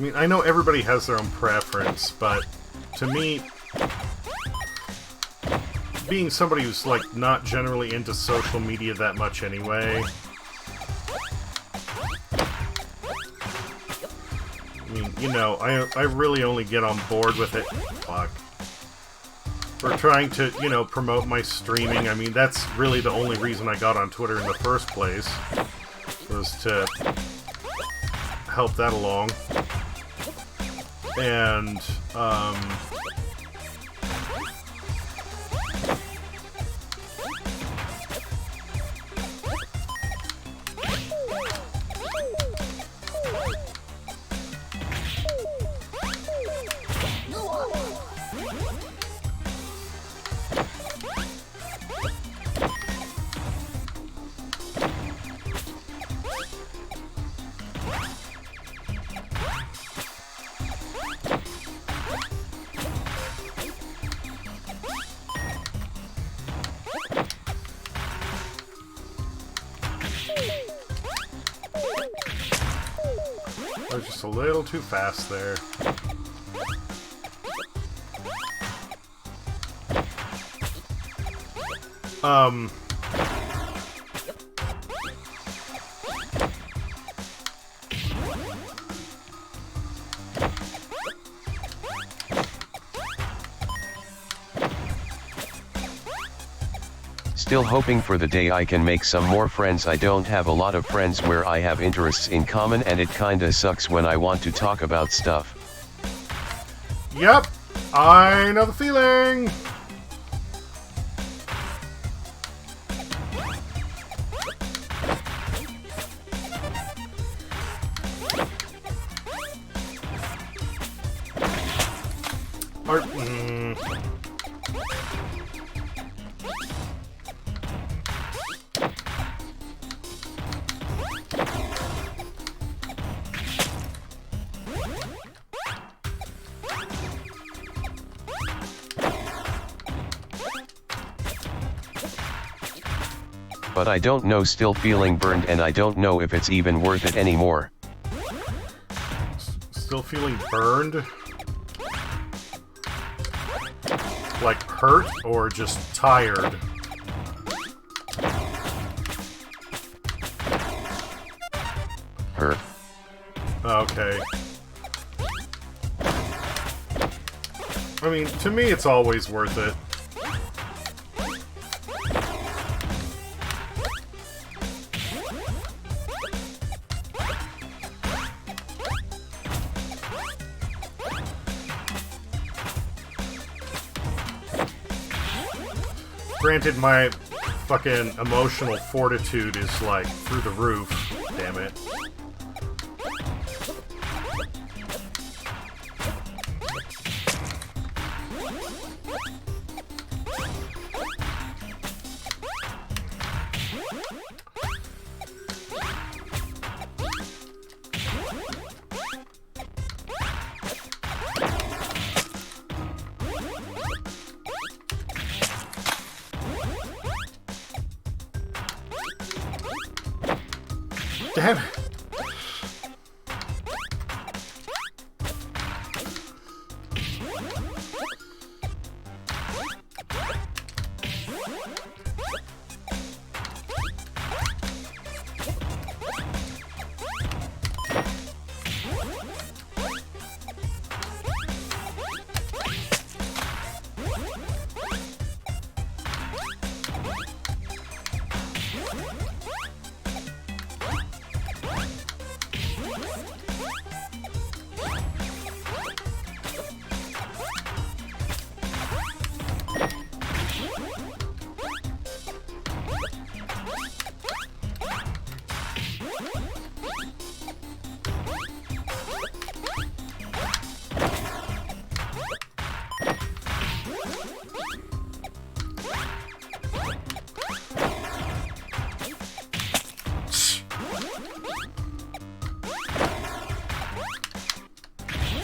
mean, I know everybody has their own preference, but to me, being somebody who's, like, not generally into social media that much anyway, I mean, you know, I really only get on board with it. Fuck. For trying to, you know, promote my streaming. I mean, that's really the only reason I got on Twitter in the first place, was to help that along. And, I was just a little too fast there. Still hoping for the day I can make some more friends. I don't have a lot of friends where I have interests in common, and it kinda sucks when I want to talk about stuff. Yep, I know the feeling! But I don't know, still feeling burned, and I don't know if it's even worth it anymore. Still feeling burned? Like hurt or just tired? Hurt. Okay. I mean, to me it's always worth it. Granted, my fucking emotional fortitude is, like, through the roof. Damn it. Damn it.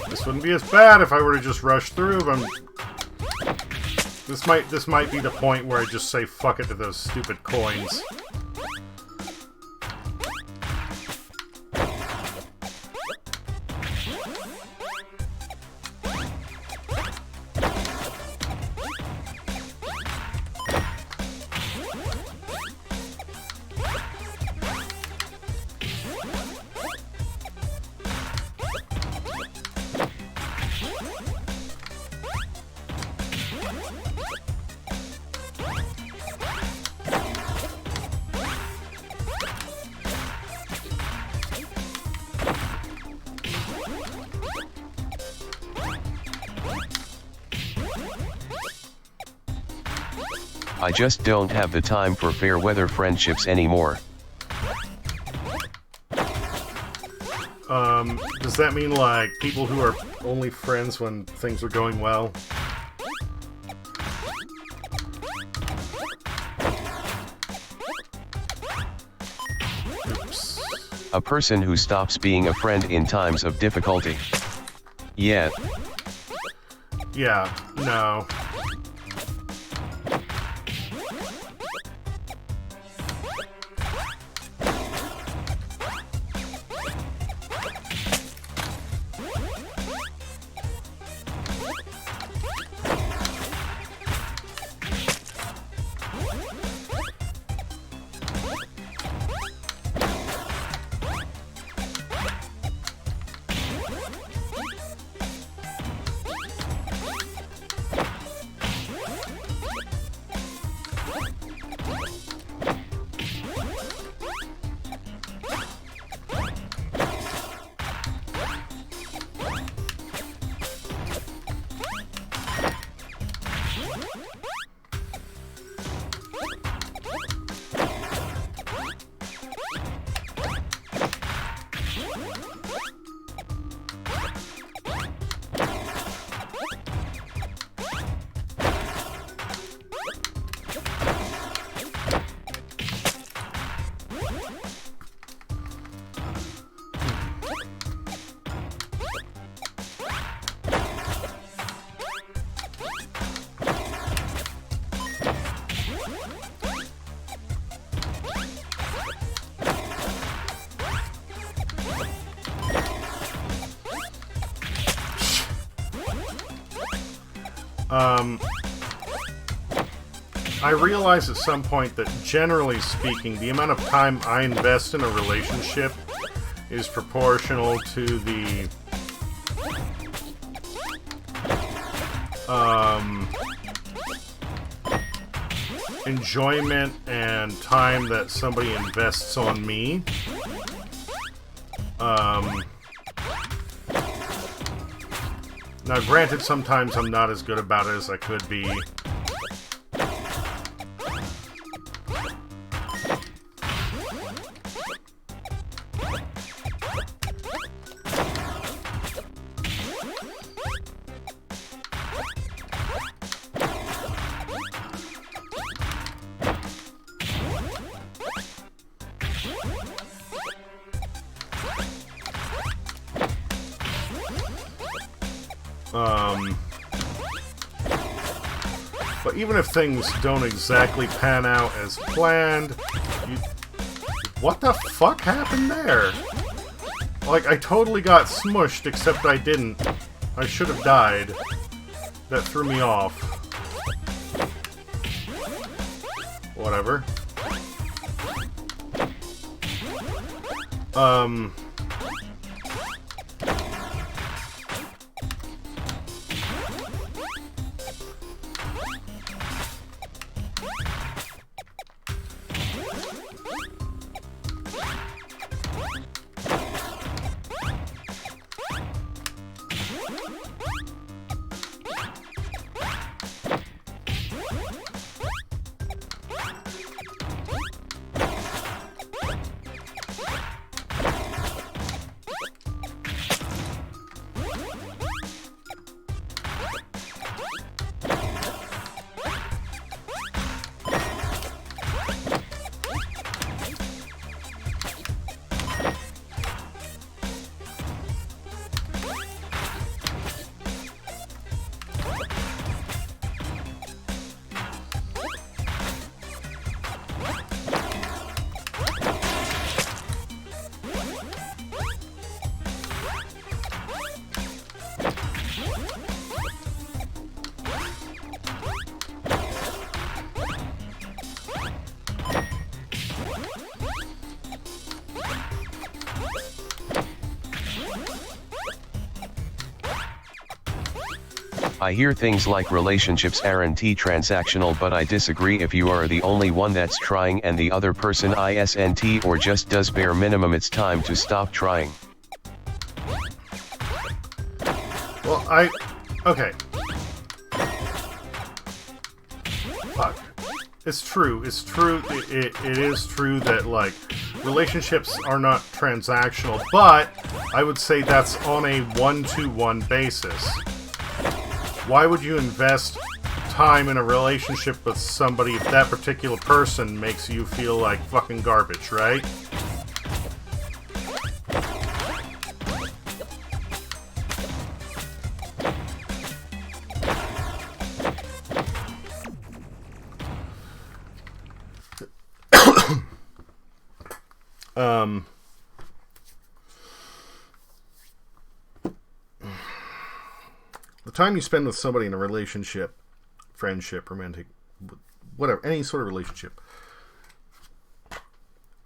This wouldn't be as bad if I were to just rush through, but this might be the point where I just say fuck it to those stupid coins. I just don't have the time for fair weather friendships anymore. Does that mean, like, people who are only friends when things are going well? Oops. A person who stops being a friend in times of difficulty. Yeah. Yeah, no. I realized at some point that, generally speaking, the amount of time I invest in a relationship is proportional to the enjoyment and time that somebody invests on me. Now, granted, sometimes I'm not as good about it as I could be. But even if things don't exactly pan out as planned, what the fuck happened there? Like, I totally got smushed, except I didn't. I should have died. That threw me off. Whatever. I hear things like relationships aren't transactional, but I disagree. If you are the only one that's trying and the other person isn't or just does bare minimum, it's time to stop trying. Well, okay. Fuck. It's true. It's true. It is true that, like, relationships are not transactional, but I would say that's on a one-to-one basis. Why would you invest time in a relationship with somebody if that particular person makes you feel like fucking garbage, right? The time you spend with somebody in a relationship, friendship, romantic, whatever, any sort of relationship,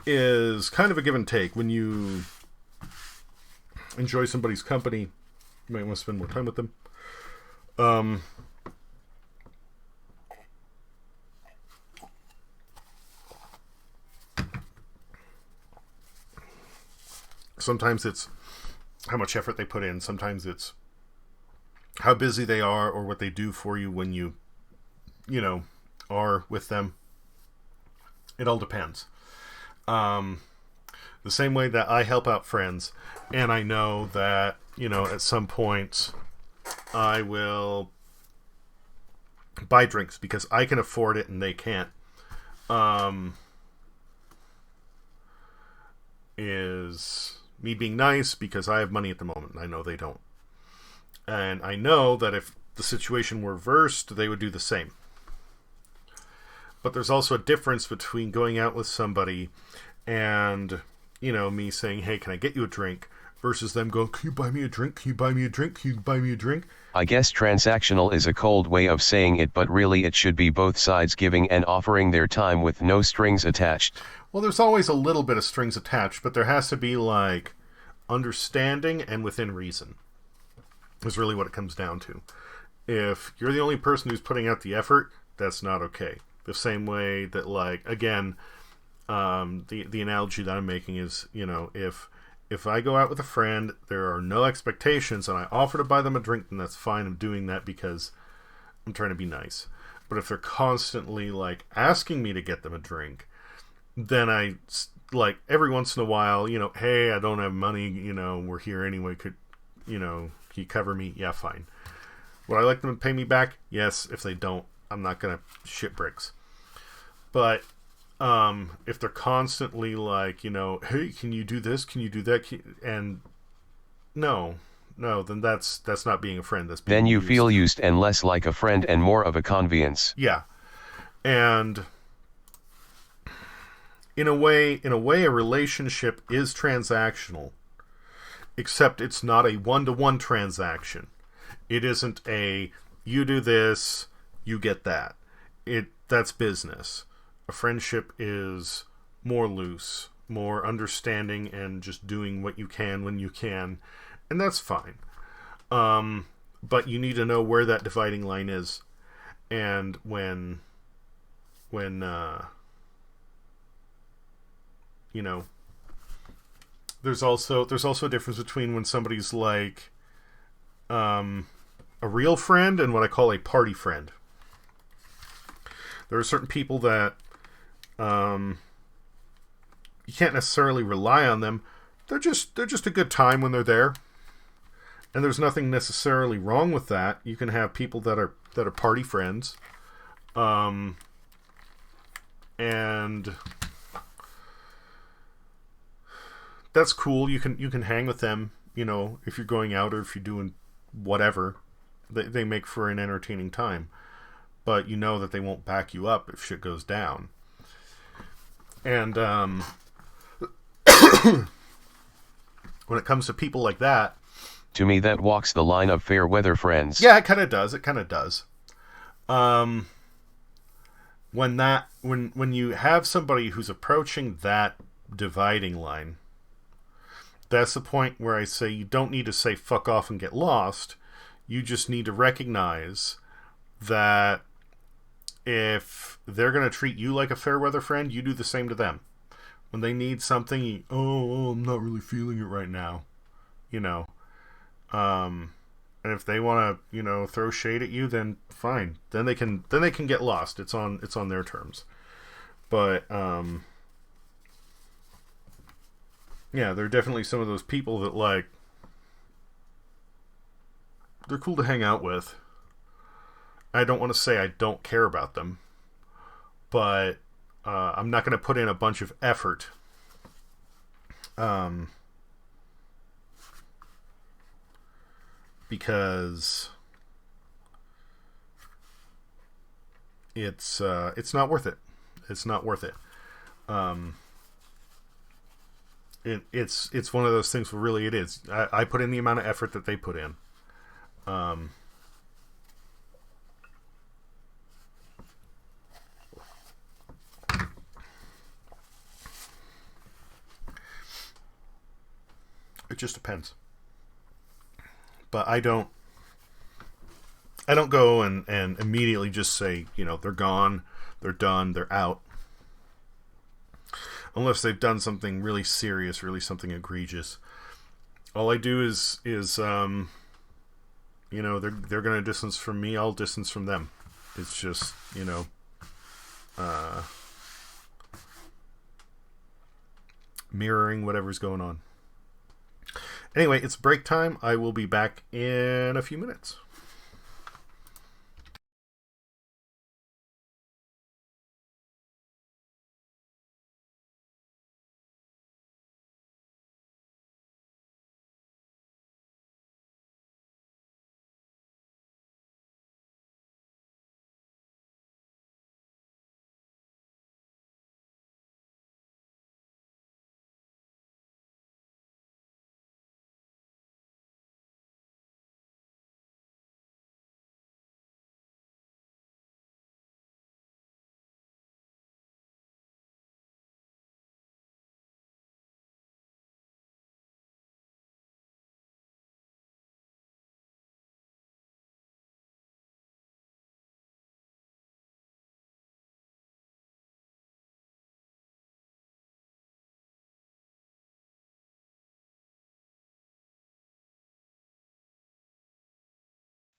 is kind of a give and take. When you enjoy somebody's company, you might want to spend more time with them. Sometimes it's how much effort they put in. Sometimes it's how busy they are or what they do for you when you are with them. It all depends. The same way that I help out friends, and I know that, at some points I will buy drinks because I can afford it and they can't. Is me being nice because I have money at the moment and I know they don't. And I know that if the situation were reversed, they would do the same. But there's also a difference between going out with somebody and, me saying, hey, can I get you a drink? Versus them going, can you buy me a drink? Can you buy me a drink? Can you buy me a drink? I guess transactional is a cold way of saying it, but really it should be both sides giving and offering their time with no strings attached. Well, there's always a little bit of strings attached, but there has to be, like, understanding and within reason. Is really what it comes down to. If you're the only person who's putting out the effort, that's not okay. The same way that, like, again, the analogy that I'm making is, if I go out with a friend, there are no expectations, and I offer to buy them a drink, then that's fine. I'm doing that because I'm trying to be nice. But if they're constantly, like, asking me to get them a drink, then I, like, every once in a while, hey, I don't have money, we're here anyway, could you cover me? Yeah, fine. Would I like them to pay me back? Yes. If they don't, I'm not going to shit bricks. But if they're constantly like, hey, can you do this? Can you do that? And no, then that's not being a friend. That's being then you used. Feel used and less like a friend and more of a convenience. Yeah. And in a way, a relationship is transactional. Except it's not a one-to-one transaction. It isn't a, you do this, you get that. That's business. A friendship is more loose, more understanding, and just doing what you can when you can. And that's fine. But you need to know where that dividing line is. And when there's also a difference between when somebody's like a real friend and what I call a party friend. There are certain people that you can't necessarily rely on them. They're just a good time when they're there. And there's nothing necessarily wrong with that. You can have people that are party friends. And that's cool. You can hang with them, if you're going out or if you're doing whatever. They make for an entertaining time. But you know that they won't back you up if shit goes down. And when it comes to people like that, to me that walks the line of fair weather friends. Yeah, it kind of does. When you have somebody who's approaching that dividing line, that's the point where I say you don't need to say fuck off and get lost. You just need to recognize that if they're going to treat you like a fair weather friend, you do the same to them. When they need something, I'm not really feeling it right now. And if they want to, throw shade at you, then fine. Then they can get lost. It's on their terms. But yeah, there are definitely some of those people that like they're cool to hang out with. I don't want to say I don't care about them, but I'm not going to put in a bunch of effort. Because it's not worth it. It's not worth it. It's one of those things where really it is. I put in the amount of effort that they put in. It just depends. But I don't go and immediately just say, they're gone, they're done, they're out. Unless they've done something really serious, really something egregious. All I do is they're going to distance from me, I'll distance from them. It's just, mirroring whatever's going on. Anyway, it's break time. I will be back in a few minutes.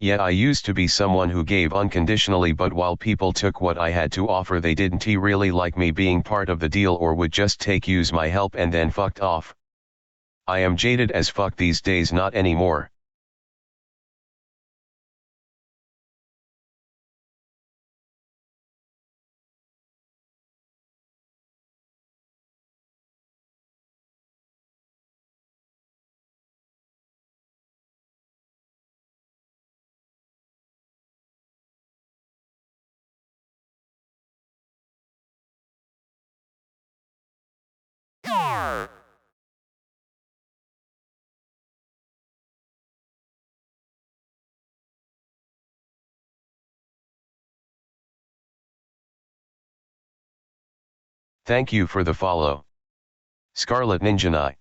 Yeah, I used to be someone who gave unconditionally, but while people took what I had to offer, they didn't really like me being part of the deal, or would just use my help and then fucked off. I am jaded as fuck these days, not anymore. Thank you for the follow. Scarlet Ninja Nai.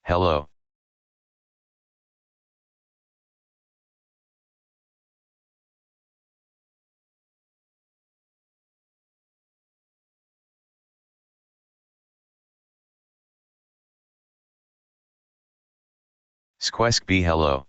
Hello. Squesk B hello.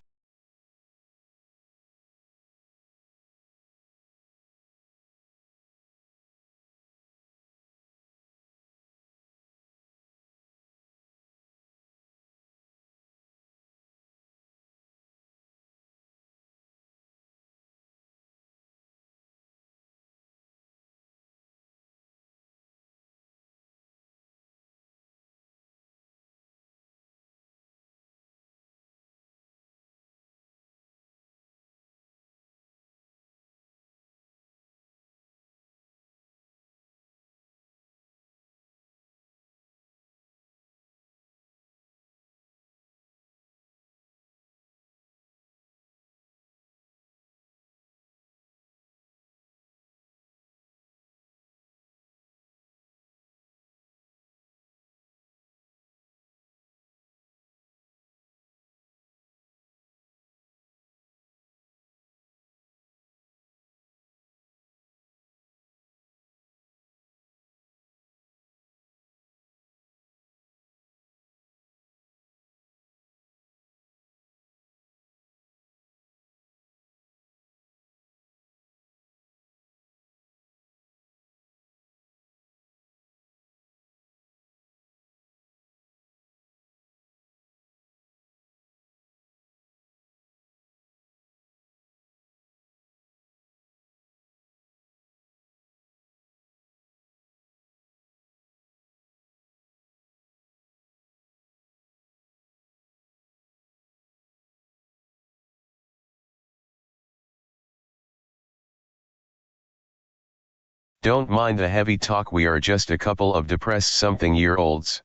Don't mind the heavy talk, we are just a couple of depressed something-year-olds.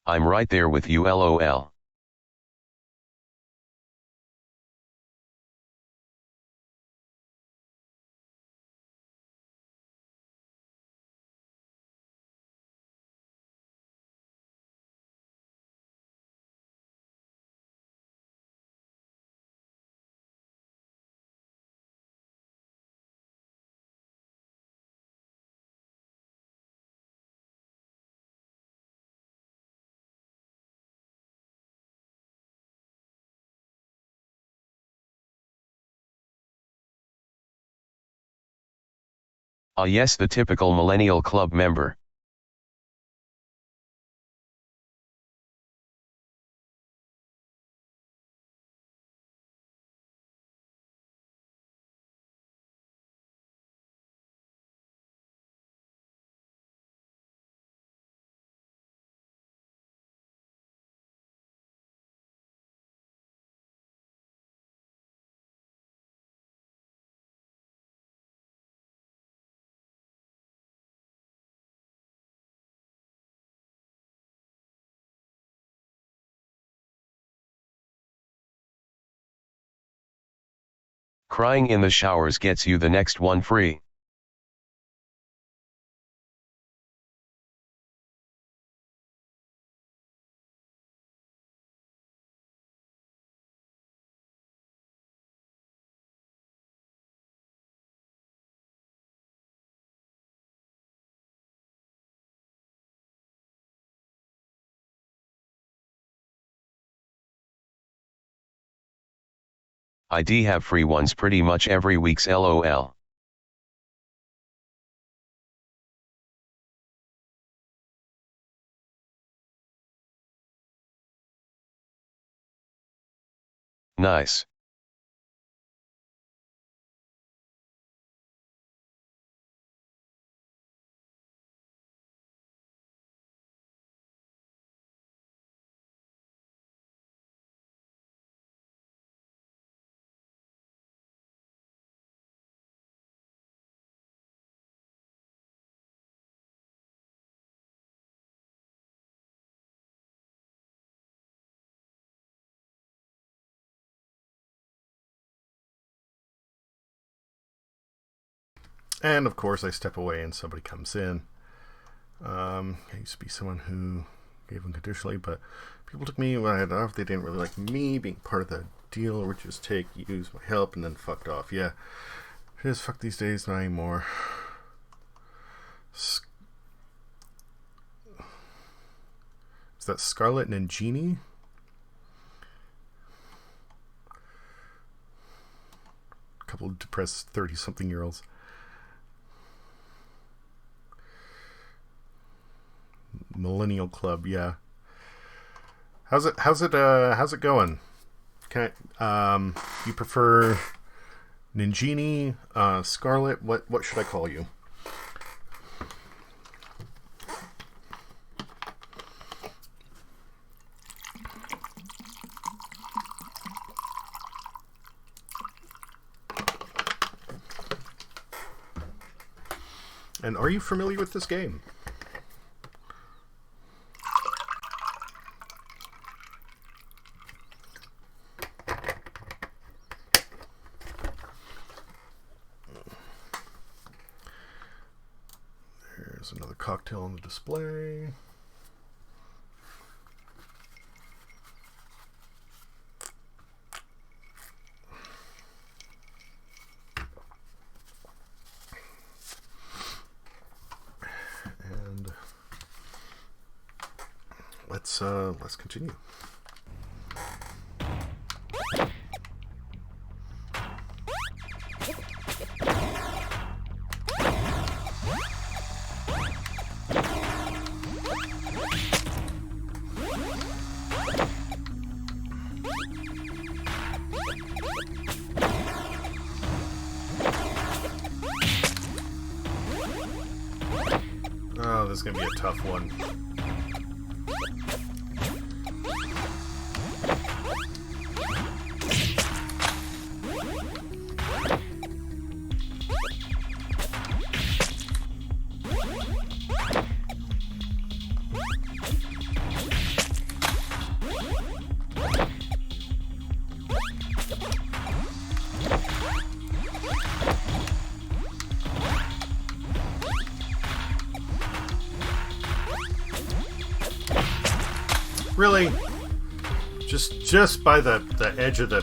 I'm right there with you, lol. Ah yes, the typical millennial club member. Crying in the showers gets you the next one free. I do have free ones pretty much every week's lol. Nice. And of course I step away and somebody comes in. I used to be someone who gave unconditionally, but people took me when I had off. They didn't really like me being part of the deal, or just use my help and then fucked off. Yeah, it is fuck these days, not anymore. Is that Scarlet Ningini? A couple of depressed 30-something-year-olds. Millennial Club, yeah. How's it going? You prefer Ningini, Scarlet? What should I call you? And are you familiar with this game? There's another cocktail on the display. And let's continue. this is going to be a tough one. Really? Just by the edge of the...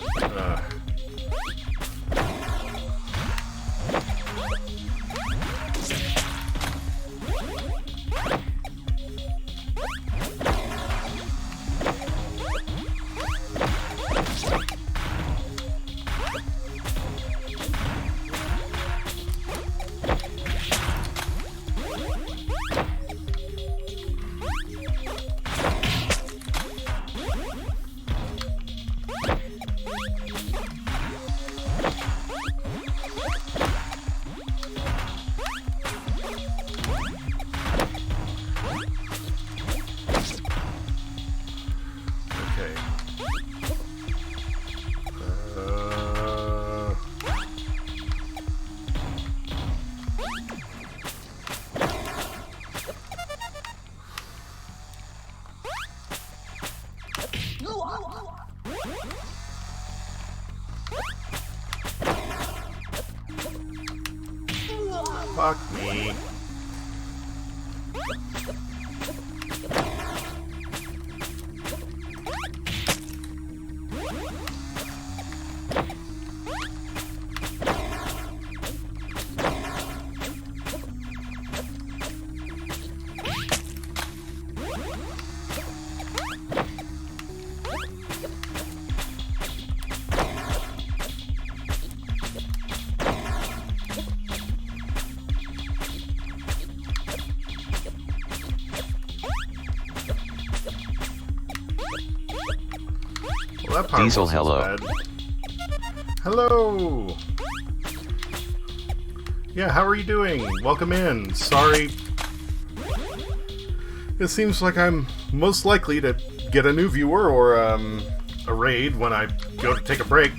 Fuck me. Well, that part Diesel, wasn't hello. bad. Hello. Yeah, how are you doing? Welcome in. Sorry. It seems like I'm most likely to get a new viewer or a raid when I go to take a break.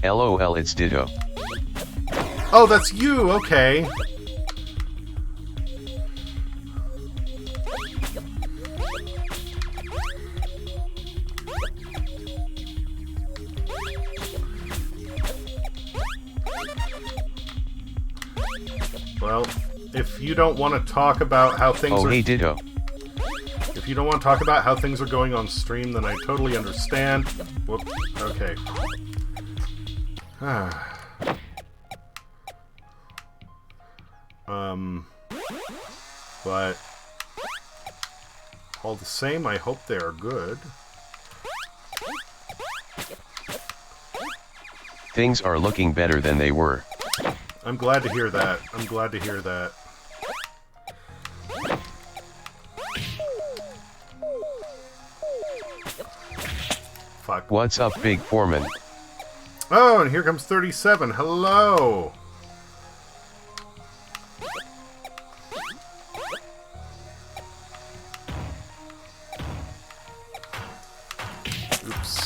LOL, it's Ditto. Oh, that's you. Okay. Well, if you don't want to talk about how things Oh, are... hey, Ditto. If you don't want to talk about how things are going on stream, then I totally understand. Whoop. Okay. But all the same, I hope they are good. Things are looking better than they were. I'm glad to hear that. I'm glad to hear that. Fuck. What's up, Big Foreman? Oh, and here comes 37. Hello. Oops.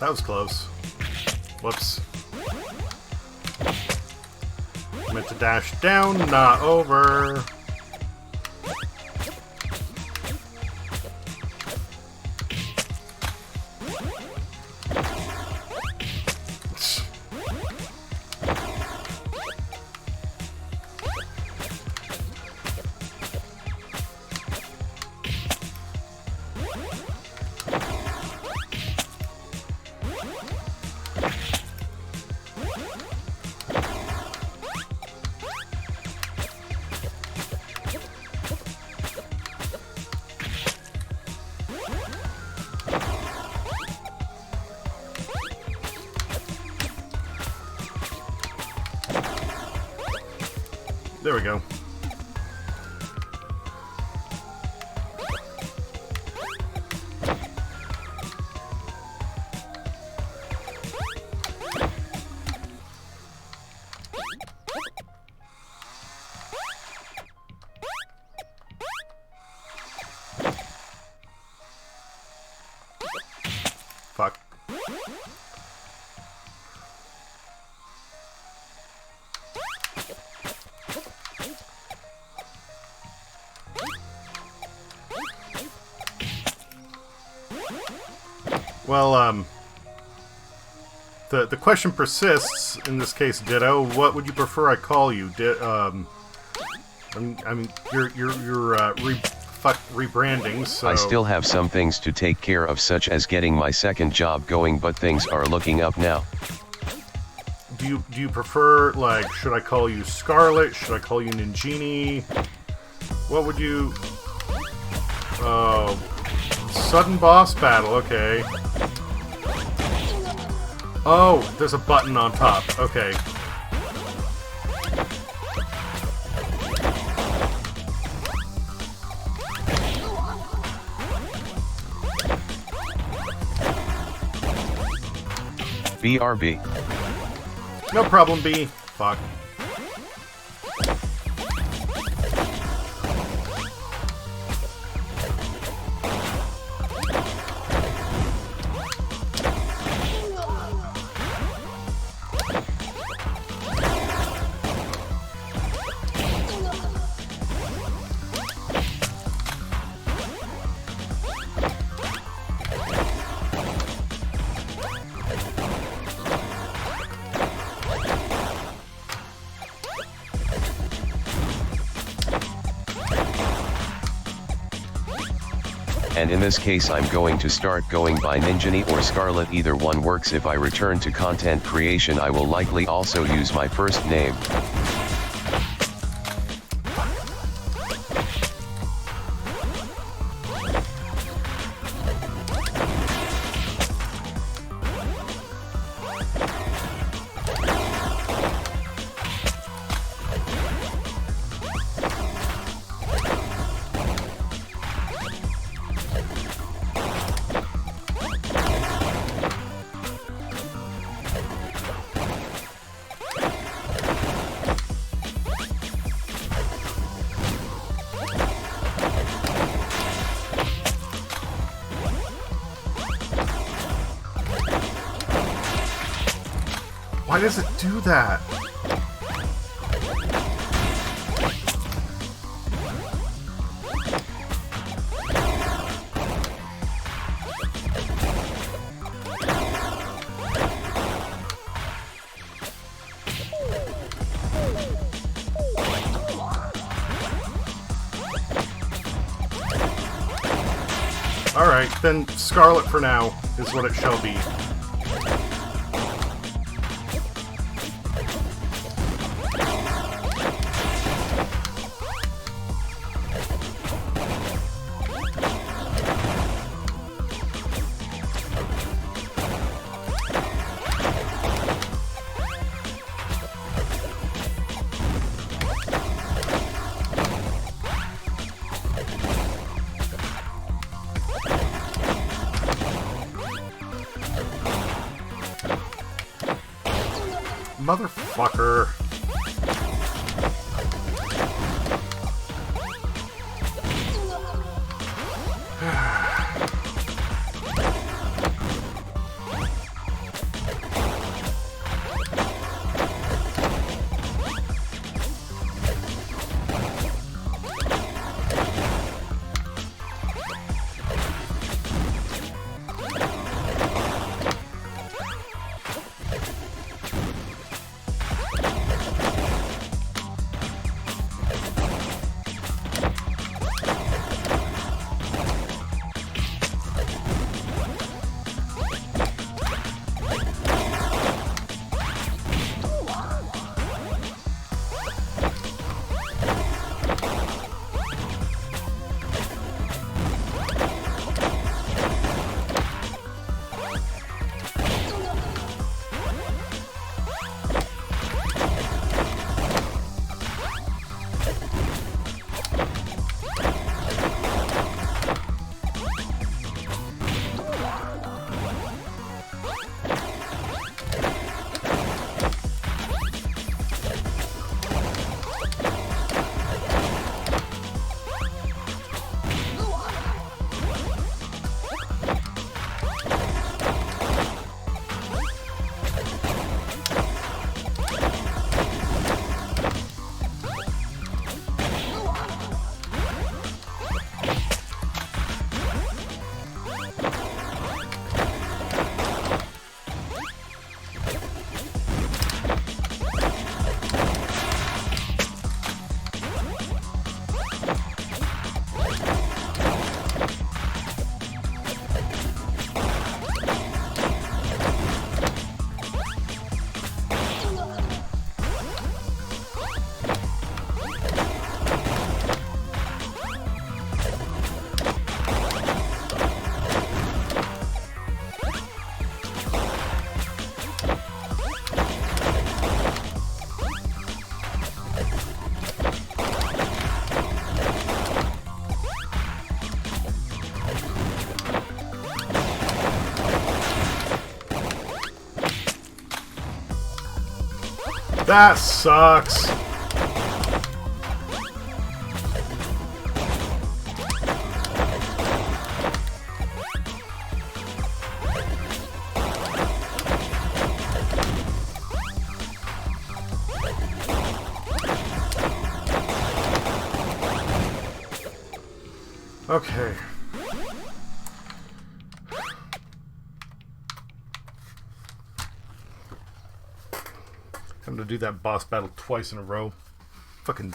That was close. Whoops. Meant to dash down, not over. There we go. Fuck. Well, the question persists, in this case, Ditto. What would you prefer I call you? I mean, you're rebranding, so... I still have some things to take care of, such as getting my second job going, but things are looking up now. Do you prefer, like, should I call you Scarlet? Should I call you Ninjini? What would you... Sudden boss battle, okay. Oh, there's a button on top, okay. BRB. No problem, B. Fuck. And in this case I'm going to start going by Ninjini or Scarlet, either one works. If I return to content creation I will likely also use my first name. Why does it do that? Alright, then Scarlet for now is what it shall be. Motherfucker. That sucks. Okay. Time to do that boss battle twice in a row. Fucking...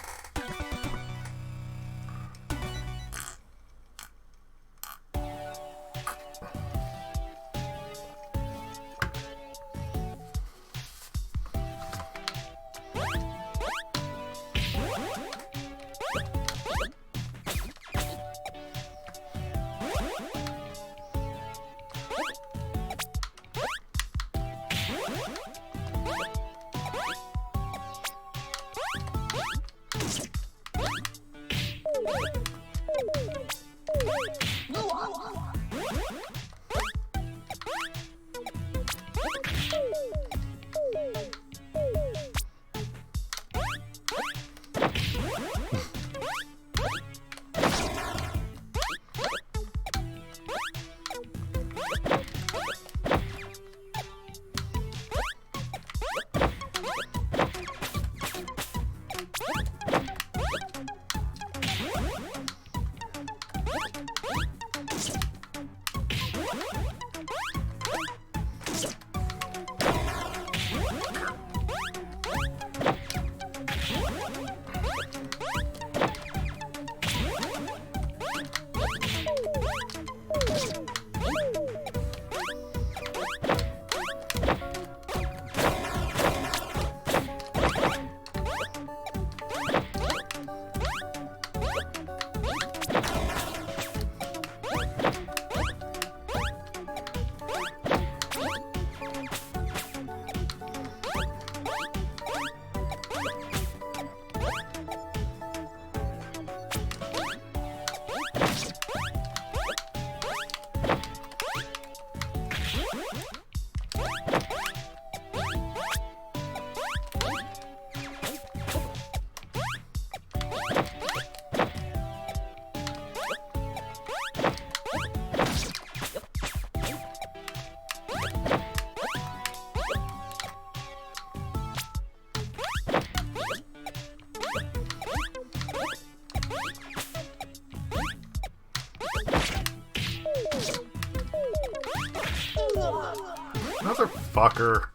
Motherfucker.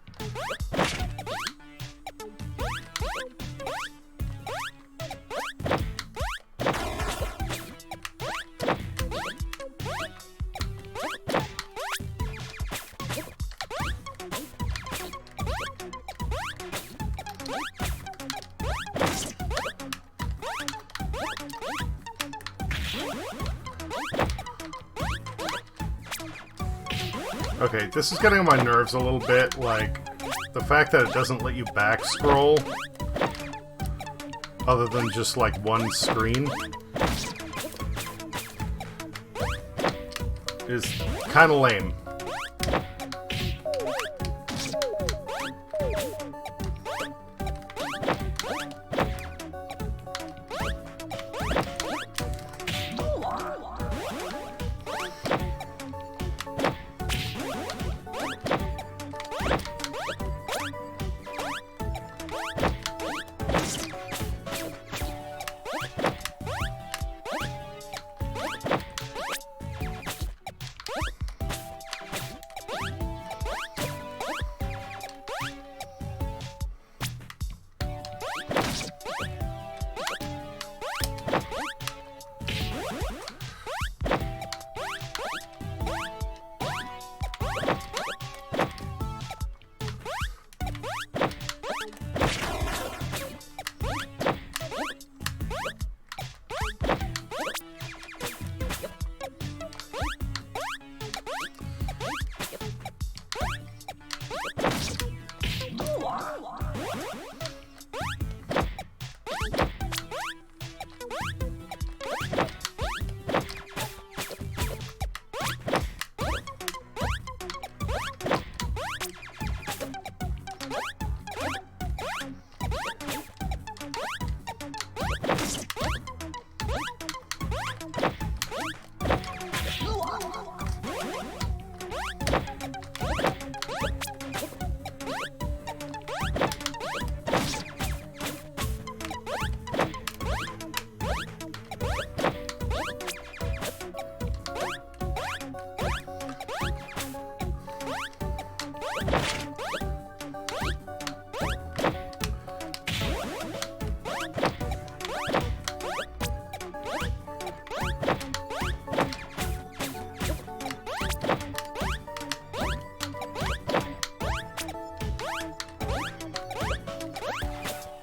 Okay, this is getting on my nerves a little bit, like, the fact that it doesn't let you back scroll, other than just, like, one screen, is kinda lame.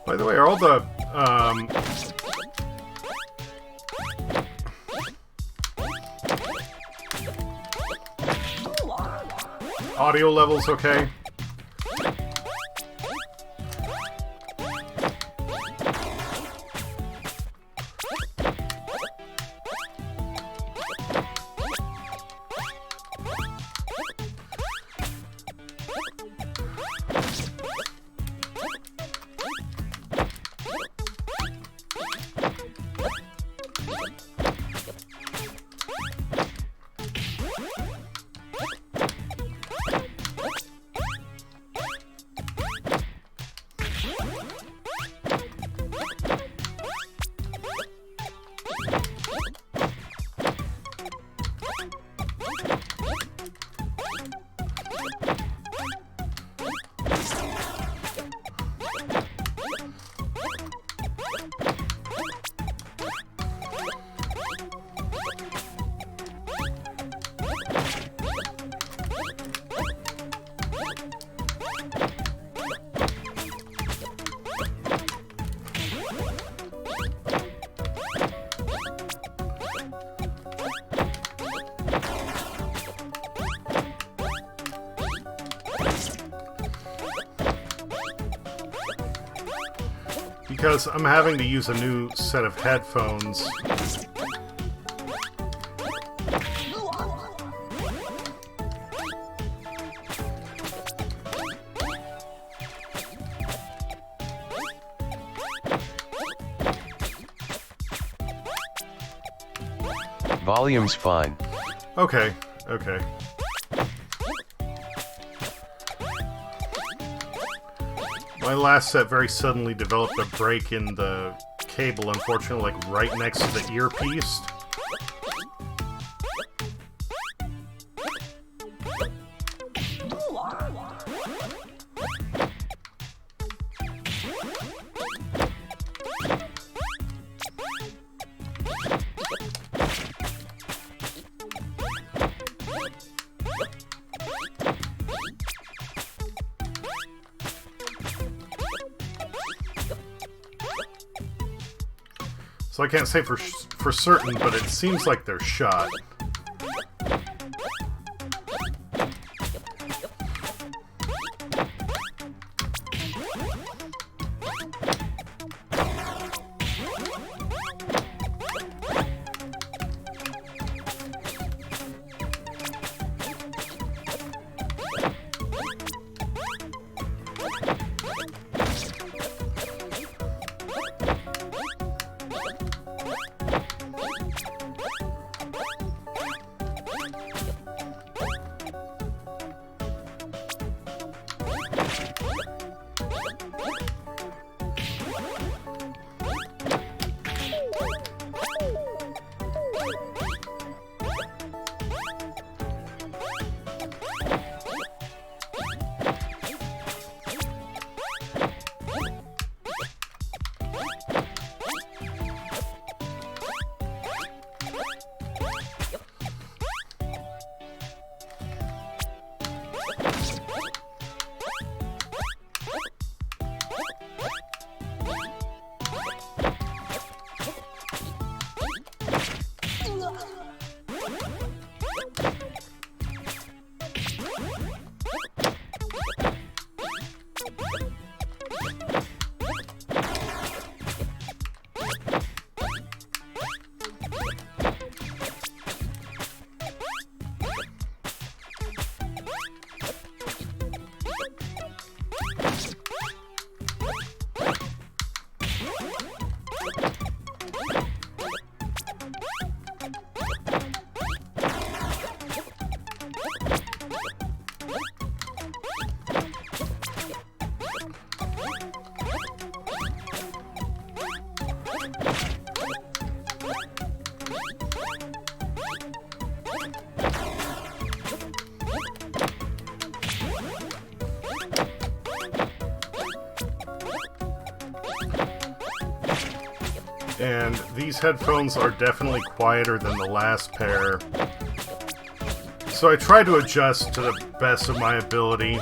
By the way, are all the audio levels okay? Because I'm having to use a new set of headphones. Volume's fine. Okay, okay. My last set very suddenly developed a break in the cable, unfortunately, like right next to the earpiece. So I can't say for certain, but it seems like they're shot. And these headphones are definitely quieter than the last pair. So I try to adjust to the best of my ability.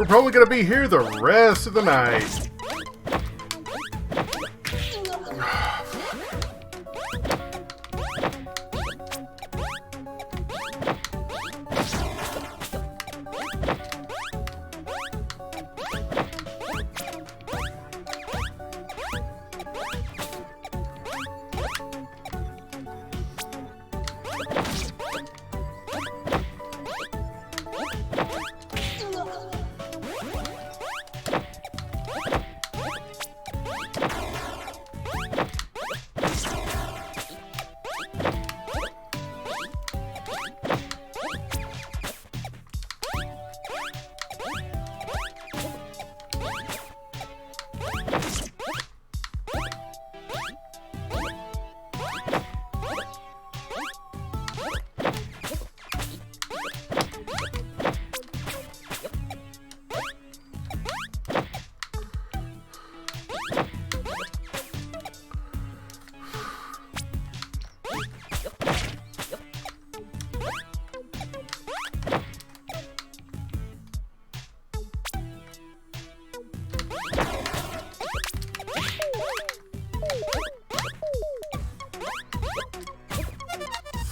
We're probably going to be here the rest of the night.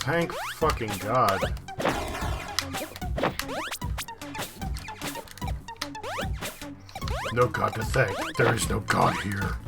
Thank fucking God. No God to thank. There is no God here.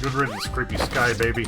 Good riddance, creepy sky, baby.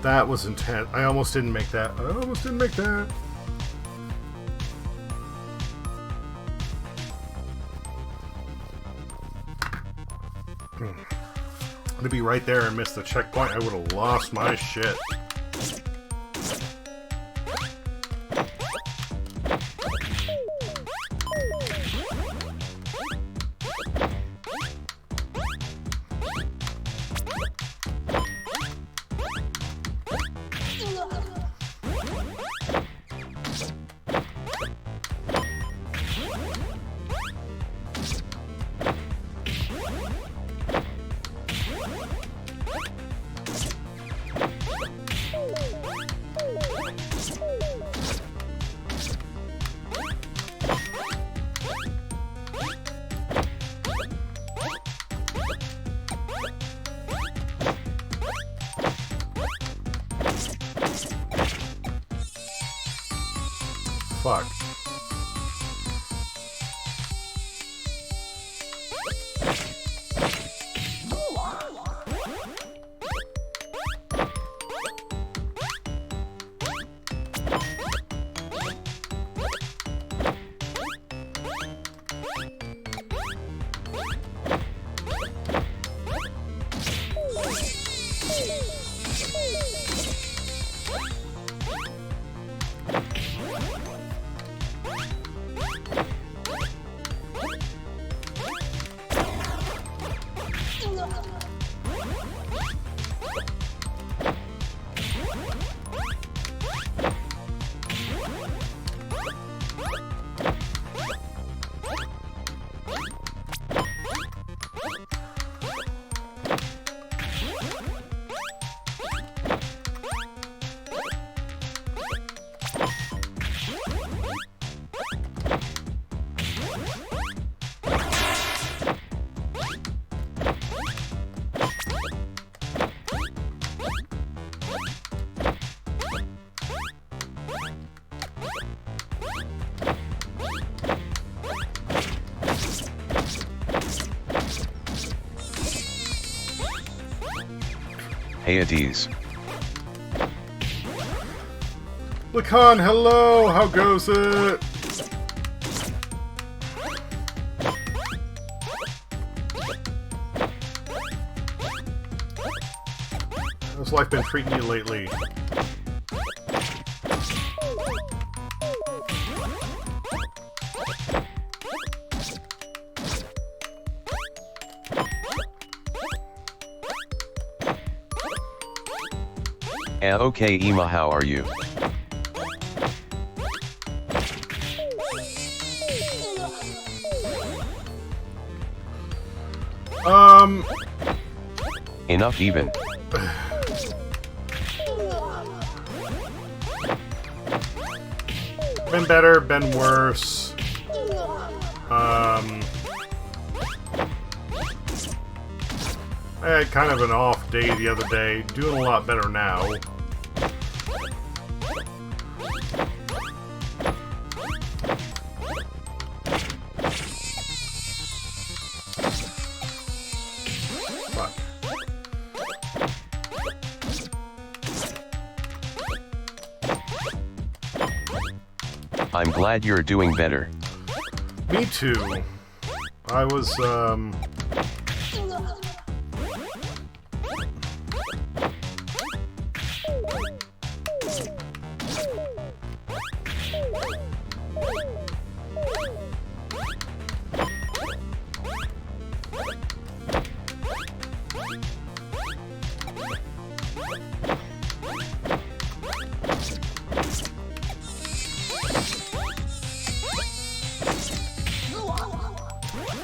That was intense. I almost didn't make that. I almost didn't make that. To be right there and miss the checkpoint, I would have lost my shit. Fuck. Hades. Lacan, hello! How goes it? How's life been treating you lately? Okay, Ema, how are you? Enough even. Been better, been worse. I had kind of an off day the other day. Doing a lot better now. I'm glad you're doing better. Me too. I was,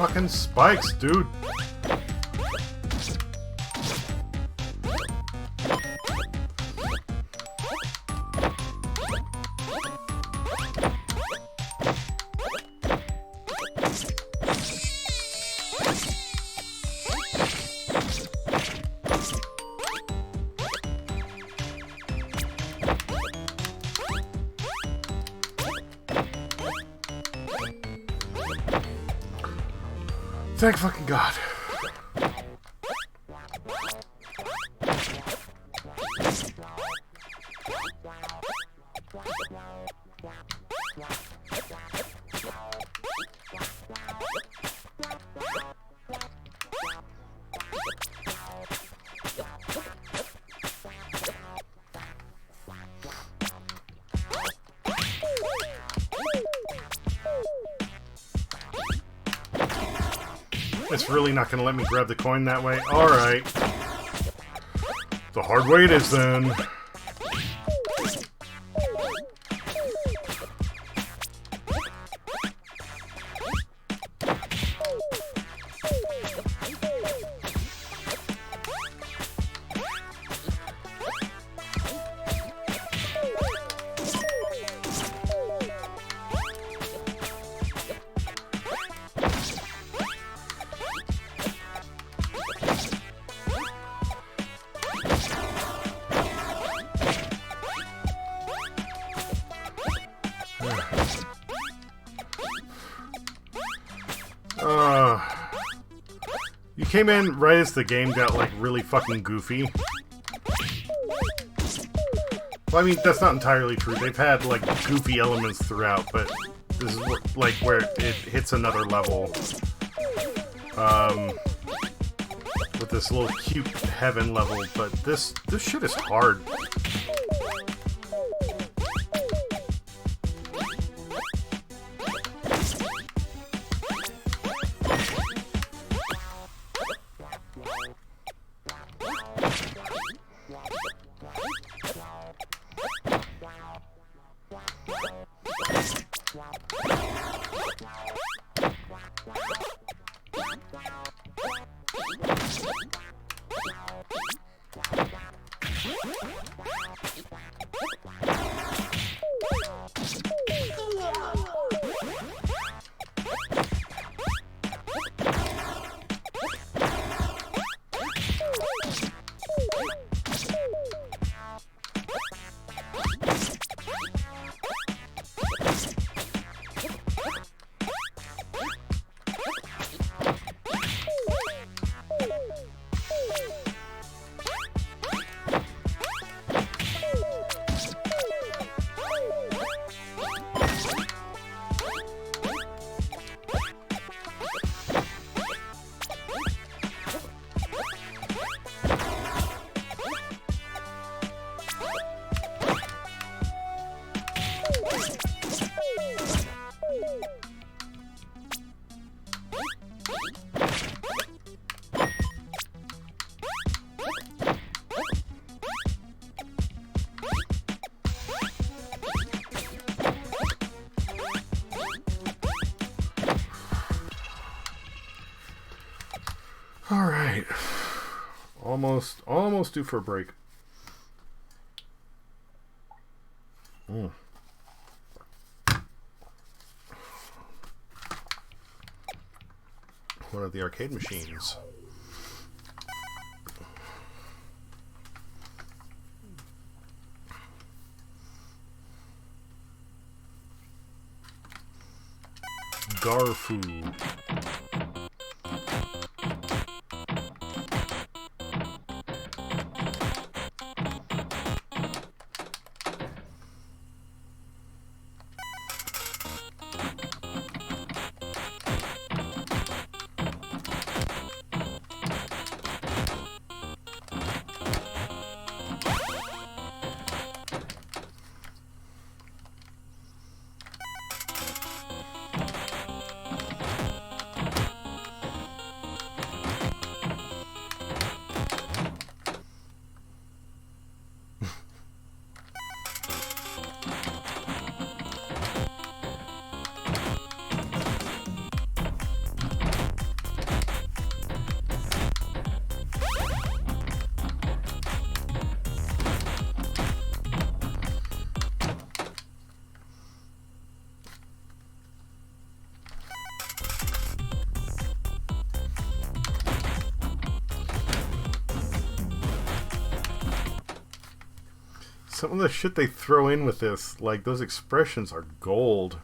fucking spikes, dude. Thank fucking God. It's really not gonna let me grab the coin that way? Alright. The hard way it is, then. You came in right as the game got, like, really fucking goofy. Well, I mean, that's not entirely true. They've had, like, goofy elements throughout, but this is, like, where it hits another level. With this little cute heaven level, but this shit is hard. Alright. Almost due for a break. One of the arcade machines. Garfu. Some of the shit they throw in with this, like, those expressions are gold.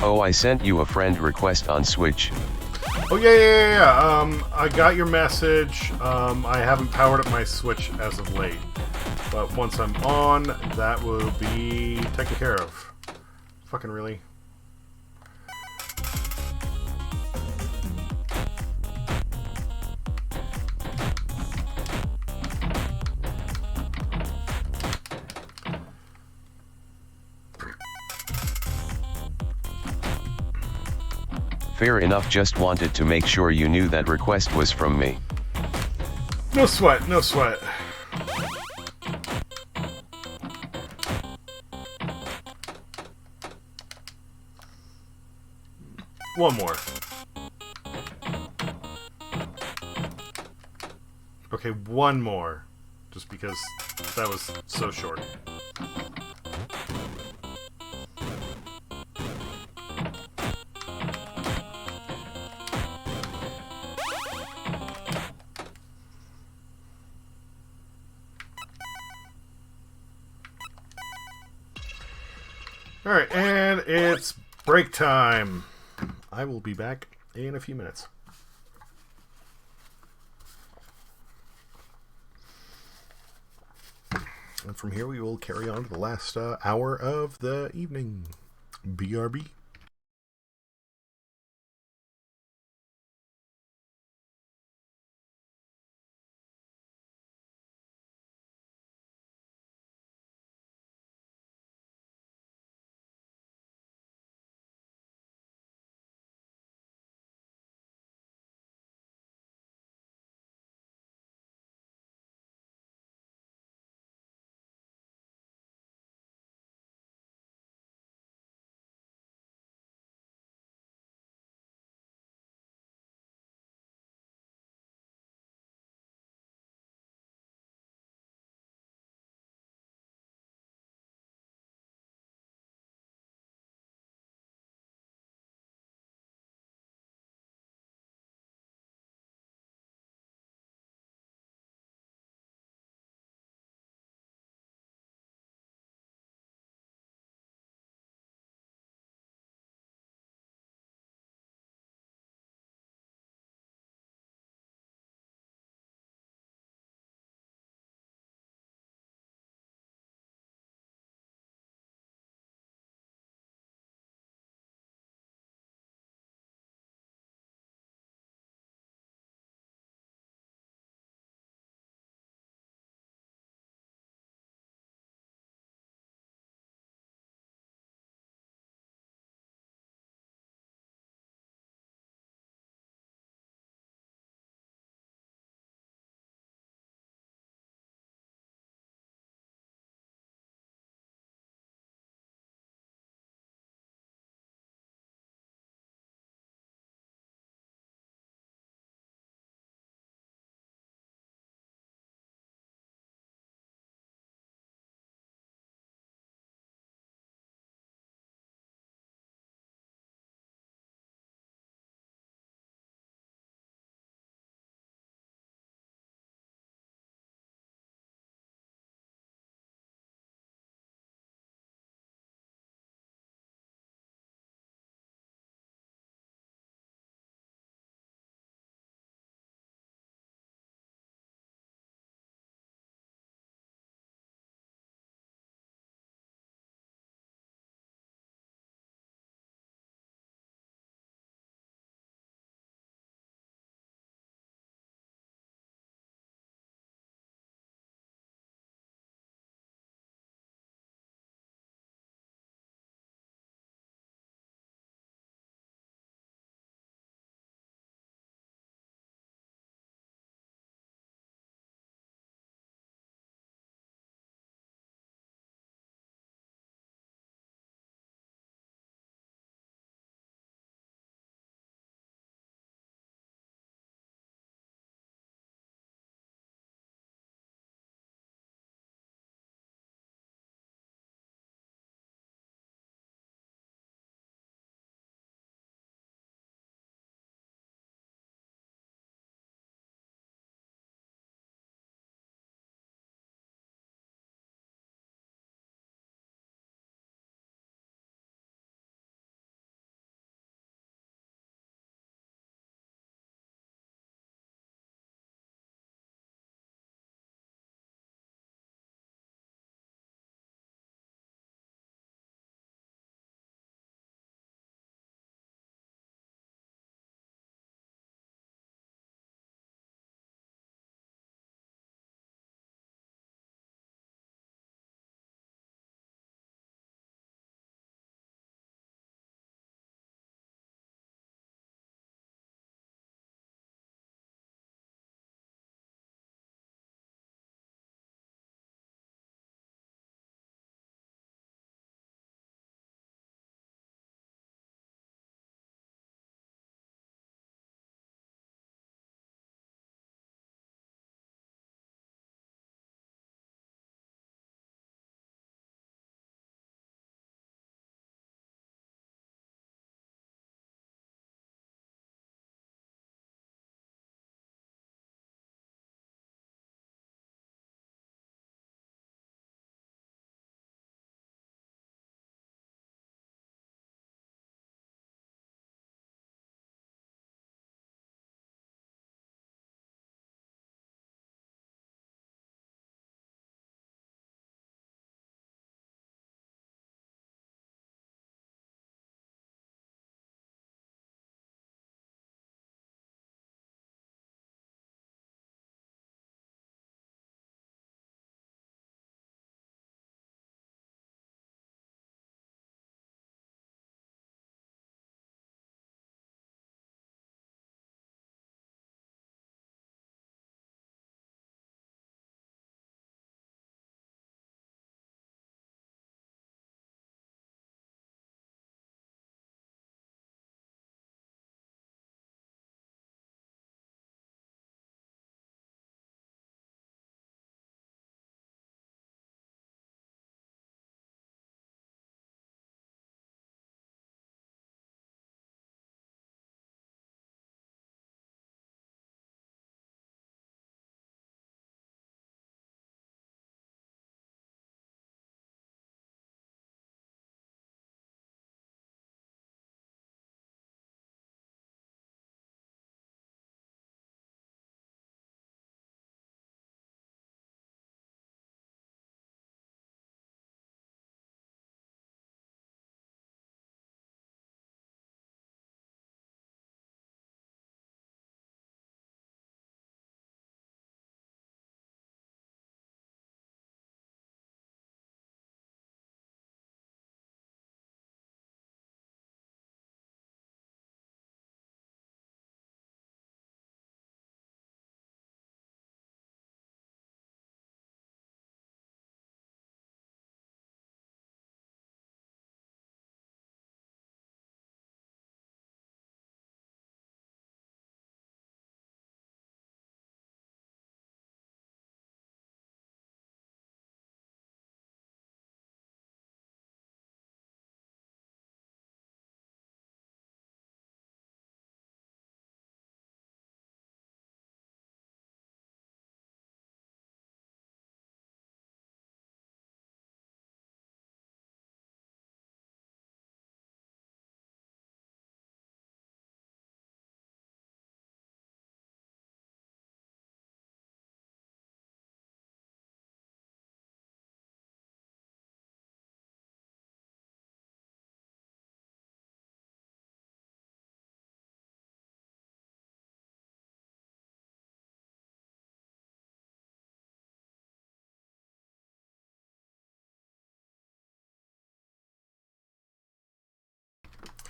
Oh, I sent you a friend request on Switch. Oh, yeah. I got your message. I haven't powered up my Switch as of late. But once I'm on, that will be taken care of. Fucking really. Fair enough, just wanted to make sure you knew that request was from me. No sweat, no sweat. One more. Okay, one more. Just because that was so short. Alright, and it's break time. I will be back in a few minutes. And from here we will carry on to the last hour of the evening. BRB.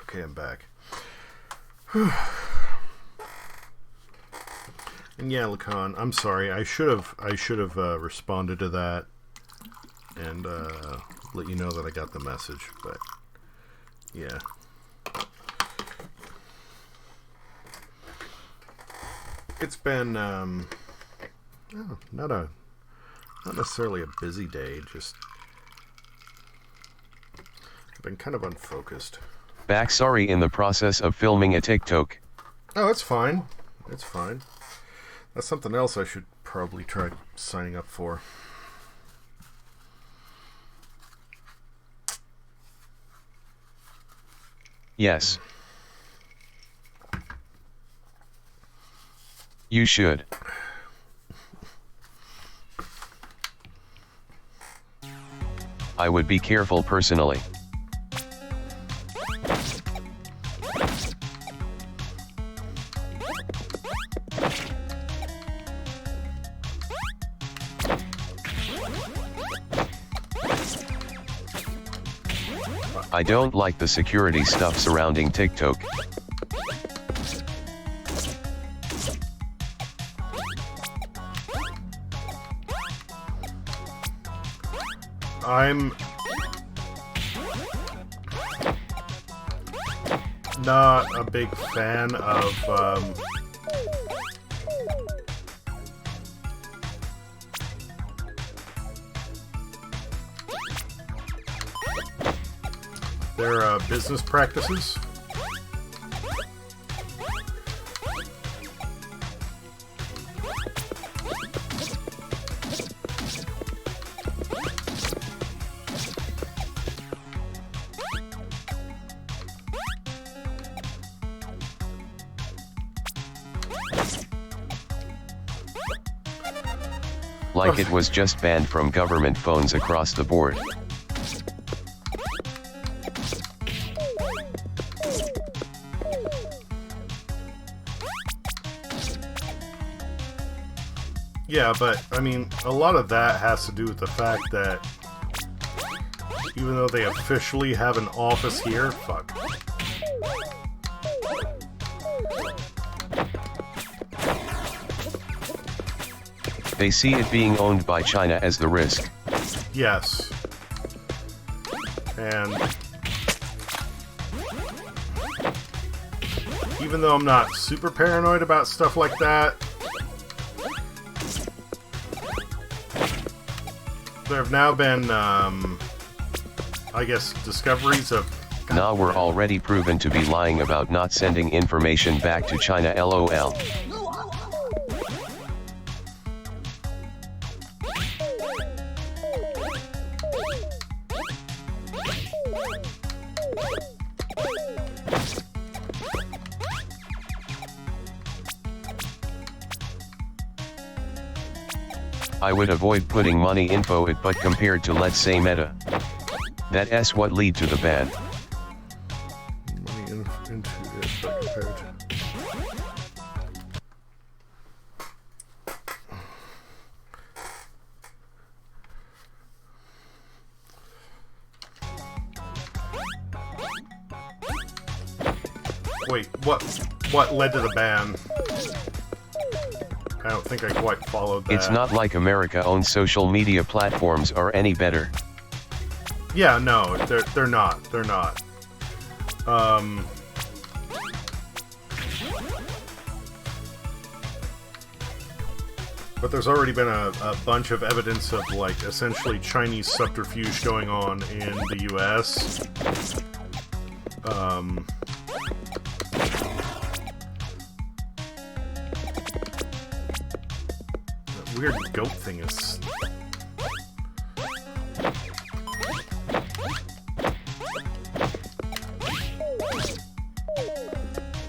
Okay, I'm back. And yeah, Lacan, I'm sorry. I should have responded to that and let you know that I got the message. But yeah, it's been not necessarily a busy day. Just I've been kind of unfocused. Back, sorry, in the process of filming a TikTok. Oh, it's fine. It's fine. That's something else I should probably try signing up for. Yes. You should. I would be careful personally. I don't like the security stuff surrounding TikTok. I'm not a big fan of their business practices. Like it was just banned from government phones across the board. Yeah, but I mean, a lot of that has to do with the fact that even though they officially have an office here, fuck. They see it being owned by China as the risk. Yes. And even though I'm not super paranoid about stuff like that, there have now been, I guess, discoveries of... Now we're already proven to be lying about not sending information back to China, LOL. I would avoid putting money info it, but compared to, let's say, Meta, that's what lead to the ban. Money into it, but compared to... Wait, what led to the ban? I don't think I quite followed that. It's not like America owns social media platforms are any better. Yeah, no, they're not. They're not. But there's already been a bunch of evidence of, like, essentially Chinese subterfuge going on in the US. That weird goat thing is...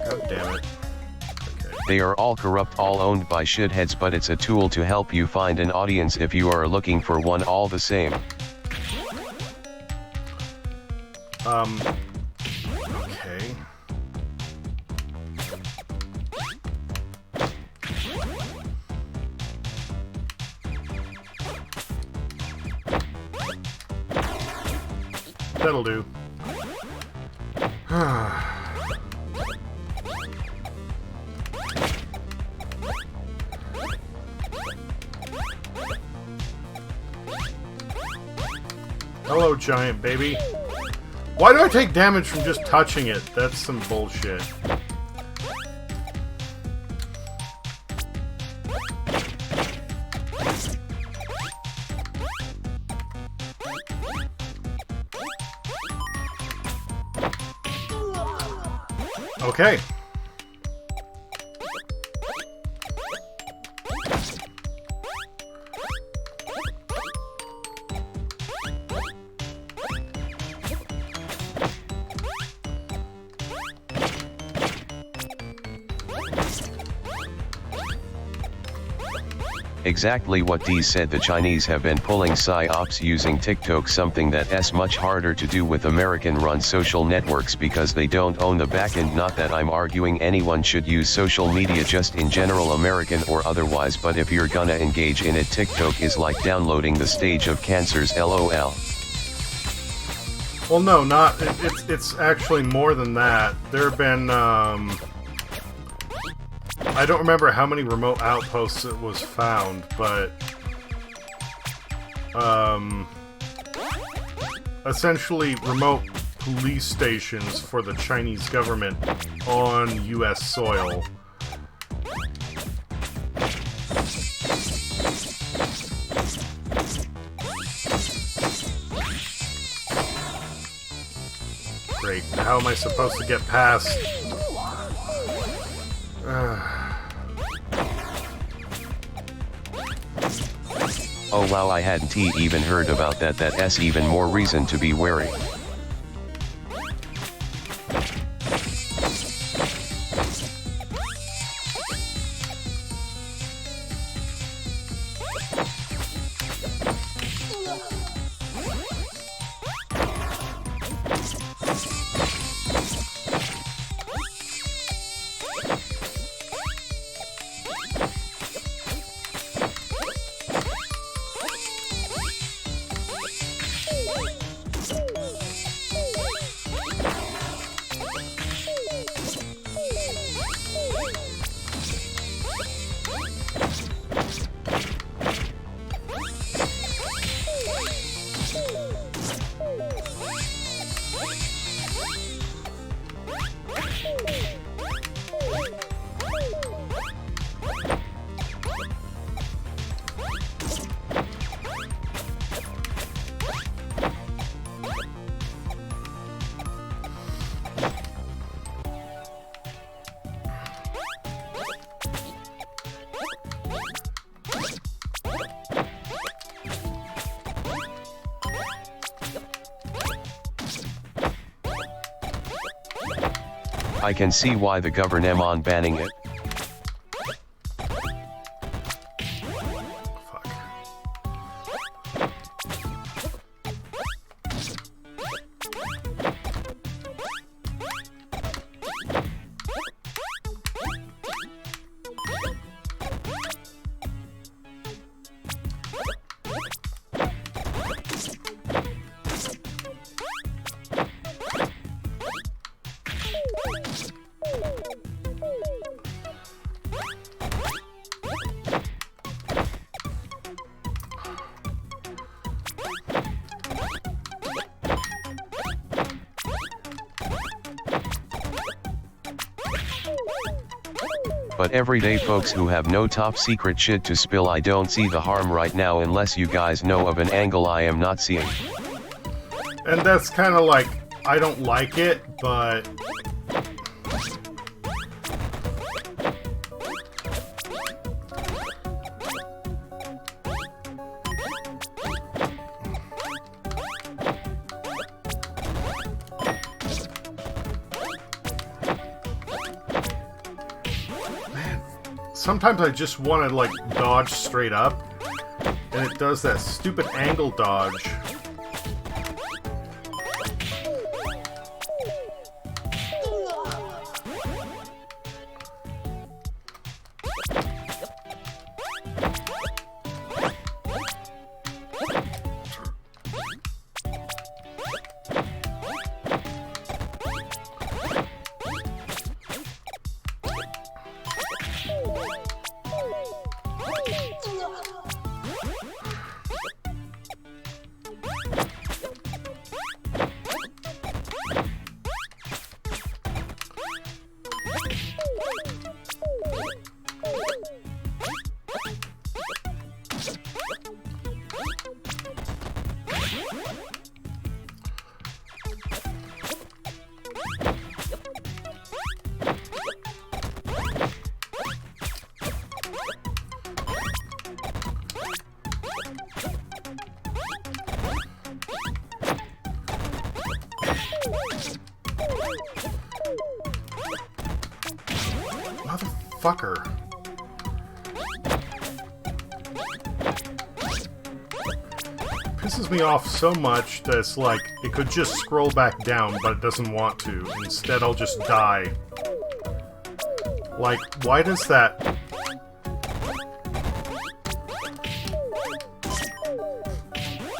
God damn it. Okay. They are all corrupt, all owned by shitheads, but it's a tool to help you find an audience if you are looking for one all the same. Okay. That'll do. Hello, giant baby. Why do I take damage from just touching it? That's some bullshit. Okay. Exactly what Dee said. The Chinese have been pulling PsyOps using TikTok, something that's much harder to do with American-run social networks because they don't own the backend. Not that I'm arguing anyone should use social media just in general, American or otherwise, but if you're gonna engage in it, TikTok is like downloading the stage of cancers, lol. Well, no, not. It's actually more than that. There have been, I don't remember how many remote outposts it was found, but essentially remote police stations for the Chinese government on US soil. Great. How am I supposed to get past? Oh wow, I hadn't even heard about that. That's even more reason to be wary. I can see why the government banning it. But everyday folks who have no top secret shit to spill, I don't see the harm right now unless you guys know of an angle I am not seeing. And that's kind of like, I don't like it, but sometimes I just want to, like, dodge straight up, and it does that stupid angle dodge. Motherfucker. Pisses me off so much that it's like it could just scroll back down, but it doesn't want to. Instead, I'll just die. Like, why does that...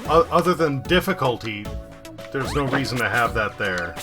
Other than difficulty, there's no reason to have that there.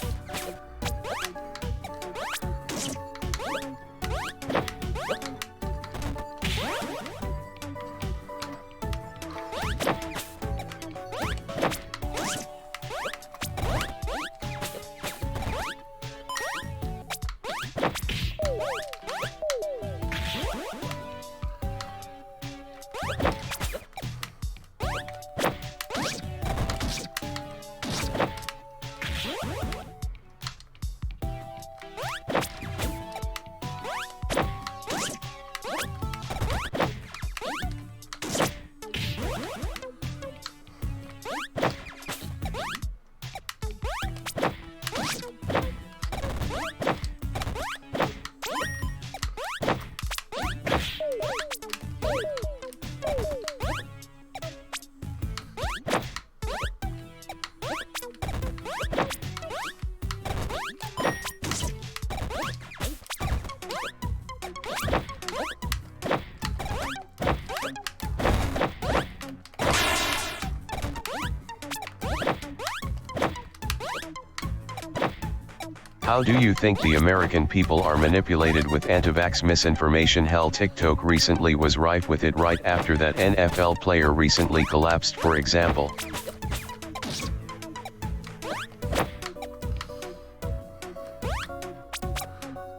How do you think the American people are manipulated with anti-vax misinformation? Hell, TikTok recently was rife with it right after that NFL player recently collapsed, for example.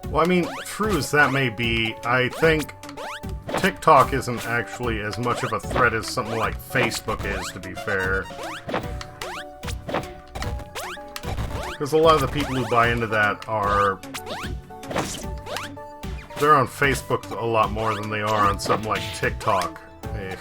Well, I mean, true as that may be, I think TikTok isn't actually as much of a threat as something like Facebook is, to be fair. Because a lot of the people who buy into that are... they're on Facebook a lot more than they are on something like TikTok. Ugh.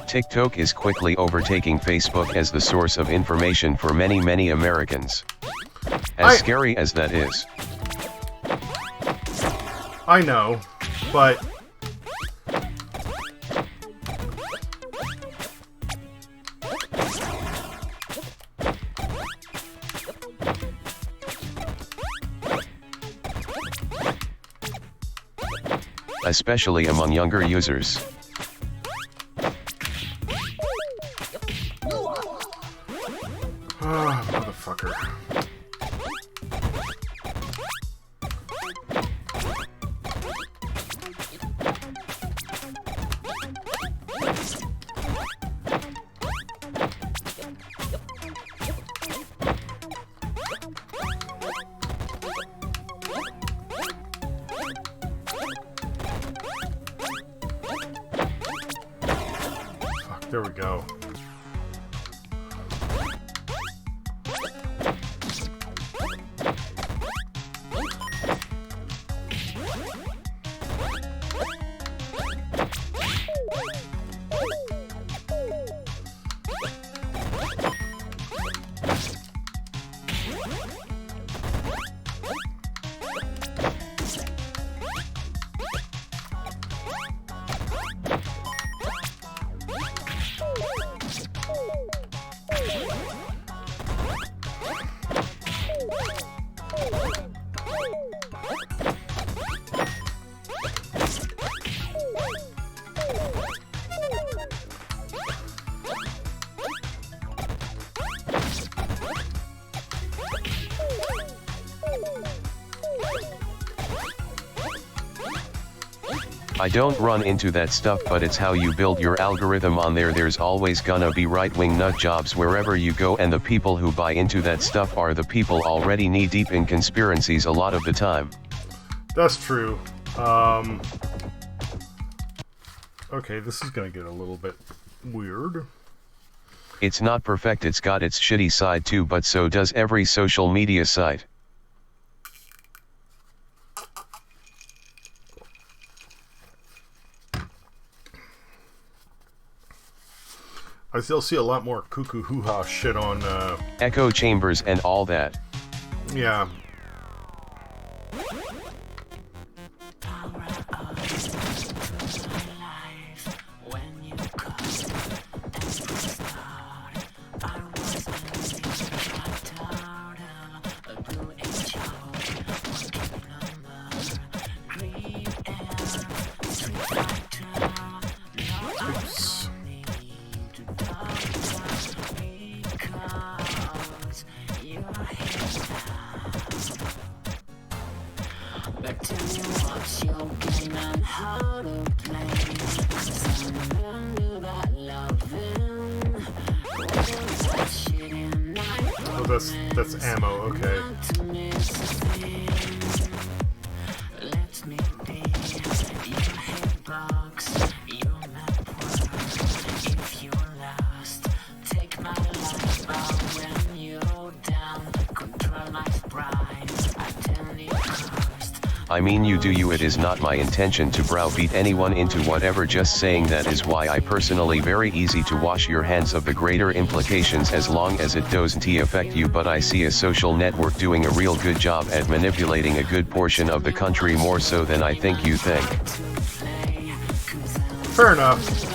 TikTok is quickly overtaking Facebook as the source of information for many Americans. As scary as that is. I know, but... especially among younger users. Ah, motherfucker. Fuck, there we go. I don't run into that stuff, but it's how you build your algorithm on there. There's always gonna be right-wing nut jobs wherever you go, and the people who buy into that stuff are the people already knee-deep in conspiracies a lot of the time. That's true. Okay, this is gonna get a little bit weird. It's not perfect, it's got its shitty side too, but so does every social media site. I still see a lot more cuckoo hoo-ha shit on, Echo chambers and all that. yeah. Oops. But tell me what's your game and how to play, 'cause I'm into that loving. That shit and I Oh, that's ammo, okay. want to miss a thing. Let me be your hitbox, your map world. If you're lost, take my life out when you're down. Control my sprite, I tell you first. I mean, you do you. It is not my intention to browbeat anyone into whatever, just saying that is why I personally very easy to wash your hands of the greater implications as long as it doesn't affect you. But I see a social network doing a real good job at manipulating a good portion of the country, more so than I think you think. Fair enough.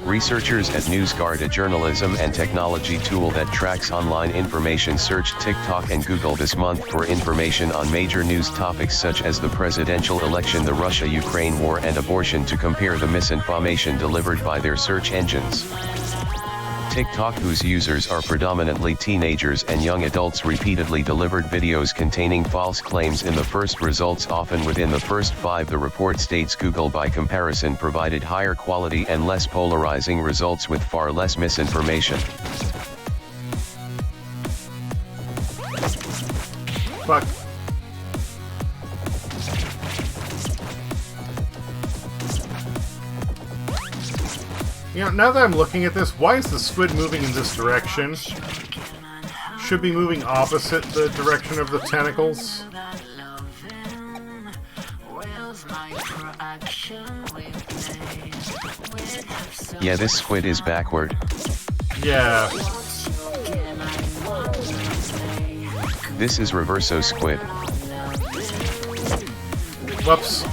Researchers at NewsGuard, a journalism and technology tool that tracks online information, searched TikTok and Google this month for information on major news topics such as the presidential election, the Russia-Ukraine war, and abortion to compare the misinformation delivered by their search engines. TikTok, whose users are predominantly teenagers and young adults, repeatedly delivered videos containing false claims in the first results, often within the first 5. The report states Google, by comparison, provided higher quality and less polarizing results with far less misinformation. Fuck. You know, now that I'm looking at this, why is the squid moving in this direction? Should be moving opposite the direction of the tentacles. Yeah, this squid is backward. Yeah. This is reverso squid. Whoops.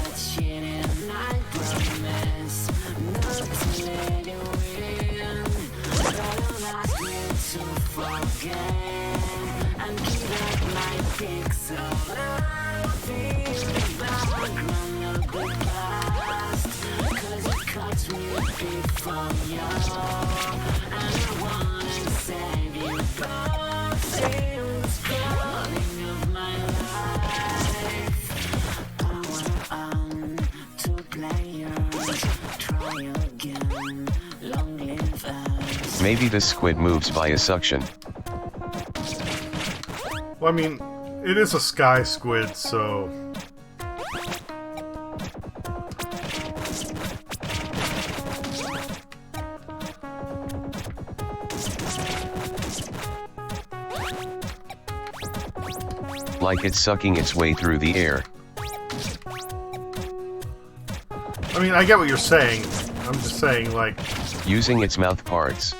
Maybe this squid moves via suction. Well, I mean, it is a sky squid, so... Like it's sucking its way through the air. I mean, I get what you're saying. I'm just saying, like... Using its mouth parts.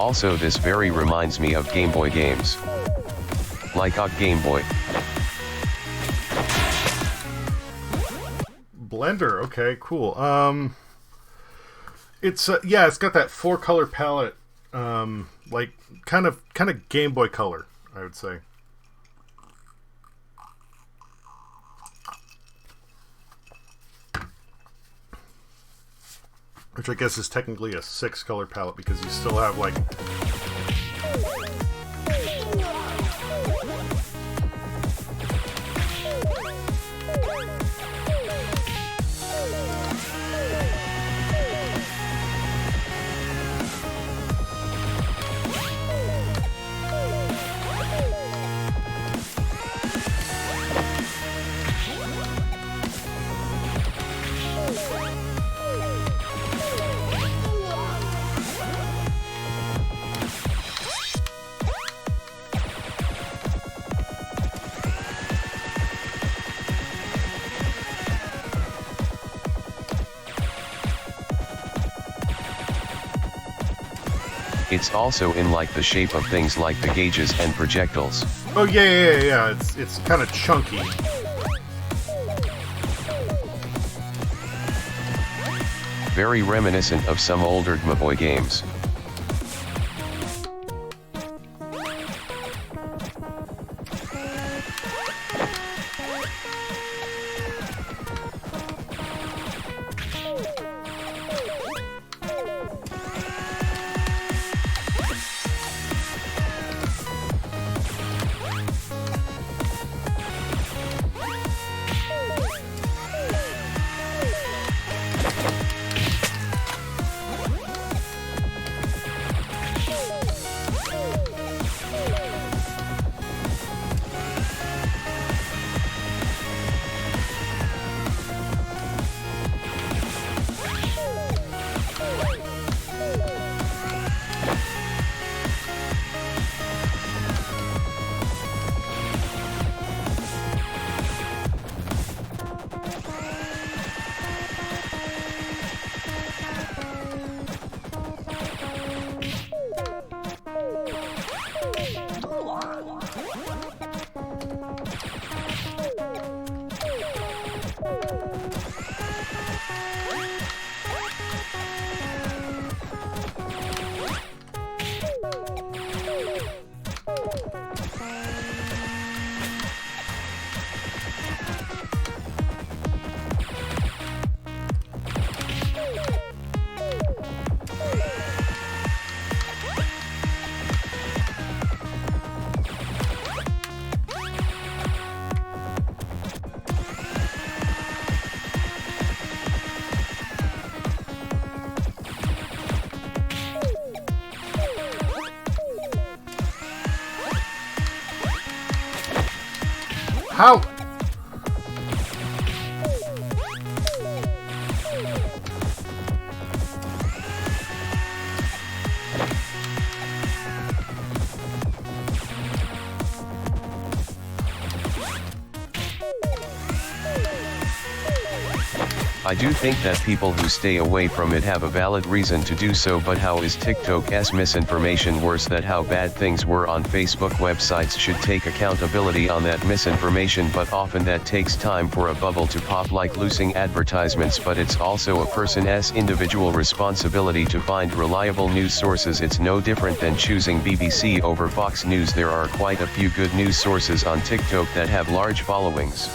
Also, this very reminds me of Game Boy games. Like a Game Boy. Blender, okay, cool. It's yeah, it's got that 4-color palette, like kind of Game Boy Color, I would say. Which I guess is technically a 6-color palette because you still have like It's also in like the shape of things like the gauges and projectiles. oh yeah. It's kind of chunky. Very reminiscent of some older Game Boy games. How? I do think that people who stay away from it have a valid reason to do so, but how is TikTok's misinformation worse? That how bad things were on Facebook. Websites should take accountability on that misinformation, but often that takes time for a bubble to pop, like losing advertisements, but it's also a person's individual responsibility to find reliable news sources. It's no different than choosing BBC over Fox News. There are quite a few good news sources on TikTok that have large followings.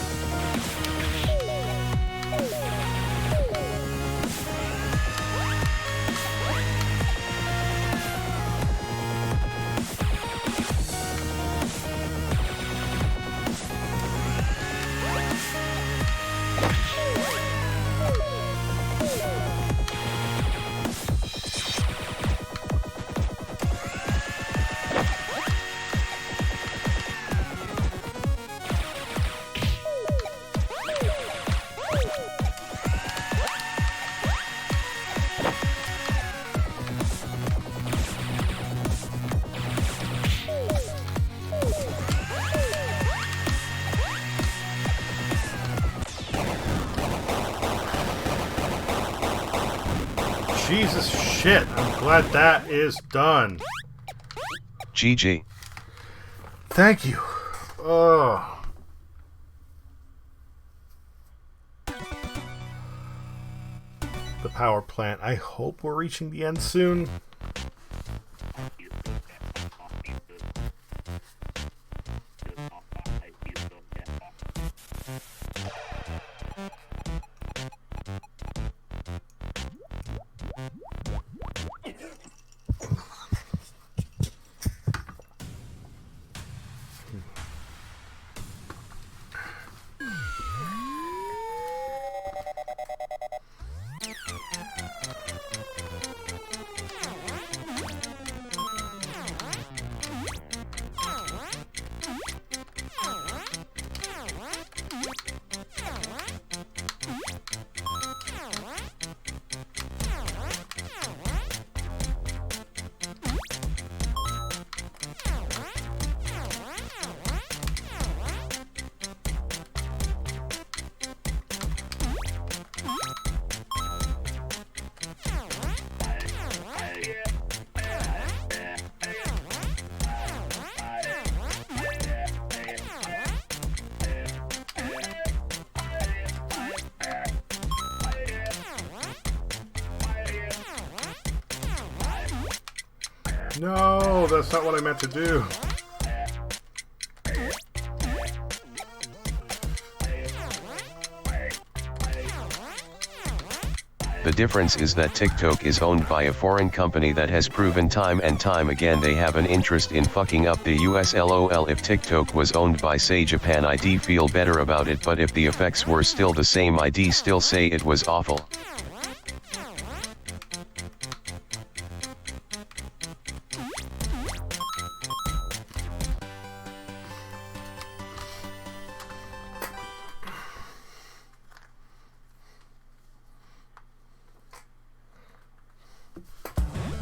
Jesus shit, I'm glad that is done. GG. Thank you. Oh. The power plant. I hope we're reaching the end soon. No, that's not what I meant to do. The difference is that TikTok is owned by a foreign company that has proven time and time again they have an interest in fucking up the US. LOL. If TikTok was owned by say Japan, I'd feel better about it, but if the effects were still the same, I'd still say it was awful.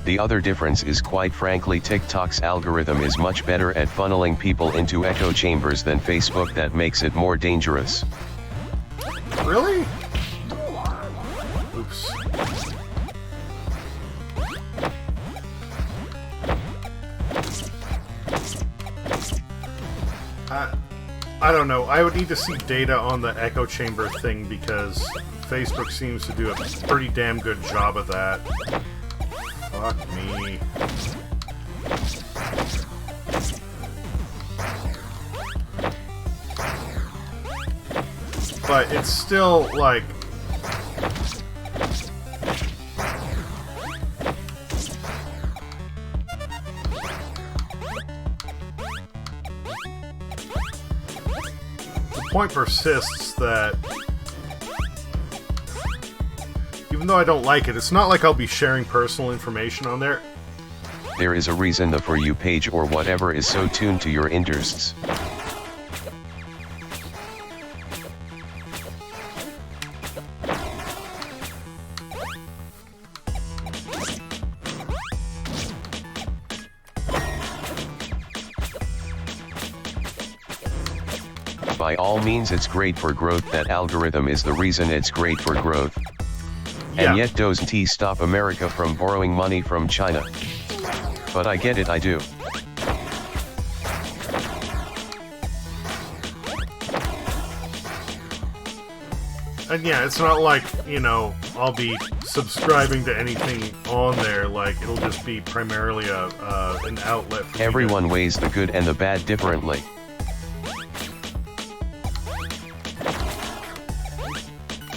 The other difference is quite frankly TikTok's algorithm is much better at funneling people into echo chambers than Facebook. That makes it more dangerous. Really? Oops. I don't know. I would need to see data on the echo chamber thing because Facebook seems to do a pretty damn good job of that. Fuck me. But it's still like... The point persists that... Even though I don't like it, it's not like I'll be sharing personal information on there. There is a reason the For You page or whatever is so tuned to your interests. By all means it's great for growth. That algorithm is the reason it's great for growth. And yet doesn't he stop America from borrowing money from China? But I get it, I do. And yeah, it's not like, you know, I'll be subscribing to anything on there. Like, it'll just be primarily an outlet for Everyone weighs the good and the bad differently.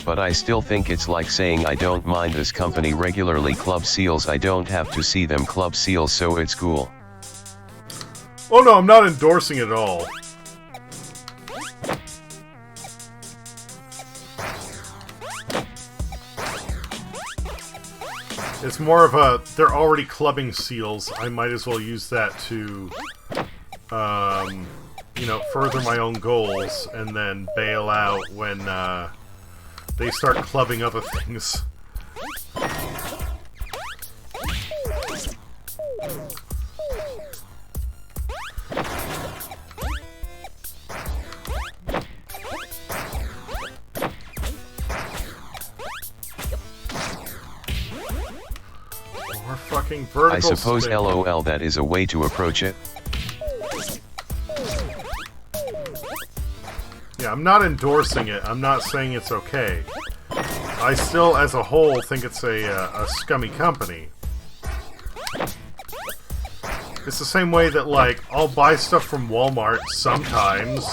But I still think it's like saying I don't mind this company regularly club seals, I don't have to see them club seals, so it's cool. Oh no, I'm not endorsing it at all. It's more of a, they're already clubbing seals, I might as well use that to, you know, further my own goals, and then bail out when, they start clubbing other things. More fucking fucking vertical I suppose spin. LOL that is a way to approach it. Yeah, I'm not endorsing it. I'm not saying it's okay. I still, as a whole, think it's a scummy company. It's the same way that, like, I'll buy stuff from Walmart sometimes.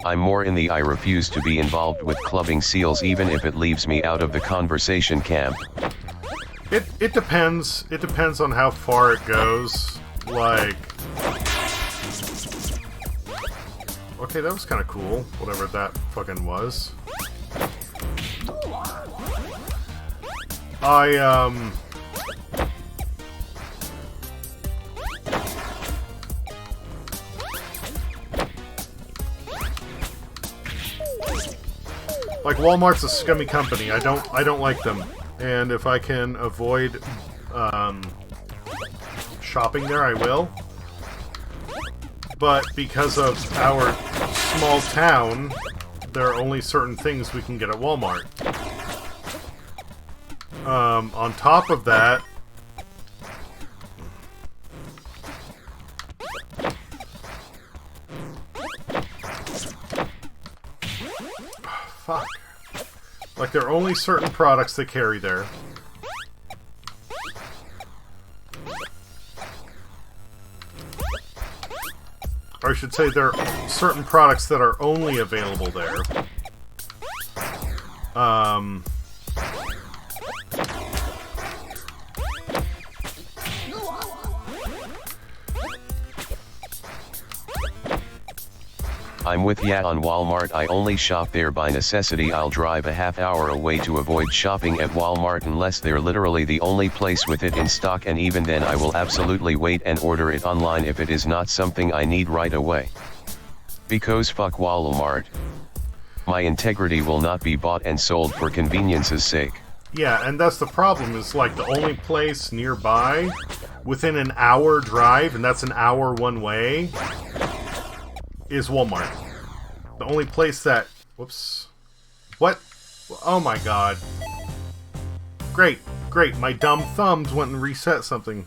I'm more in the I refuse to be involved with clubbing seals even if it leaves me out of the conversation camp. It depends. It depends on how far it goes. Like... Okay, that was kind of cool. Whatever that fucking was. Like, Walmart's a scummy company. I don't like them. And if I can avoid shopping there, I will. But because of our small town, there are only certain things we can get at Walmart. On top of that, fuck. Like, there are only certain products they carry there. Or I should say there are certain products that are only available there. I'm with ya on Walmart. I only shop there by necessity. I'll drive a half hour away to avoid shopping at Walmart unless they're literally the only place with it in stock, and even then I will absolutely wait and order it online if it is not something I need right away. Because fuck Walmart. My integrity will not be bought and sold for convenience's sake. Yeah, and that's the problem, is like the only place nearby within an hour drive, and that's an hour one way, is Walmart. The only place that... Whoops. What? Oh my god. Great, great. My dumb thumbs went and reset something.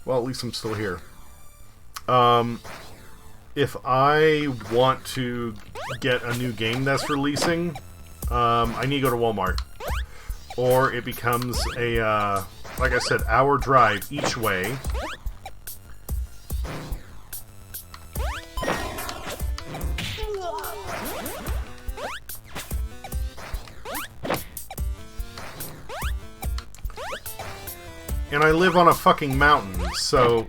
Well, at least I'm still here. If I want to get a new game that's releasing, I need to go to Walmart. Or it becomes a, like I said, hour drive each way. And I live on a fucking mountain, so,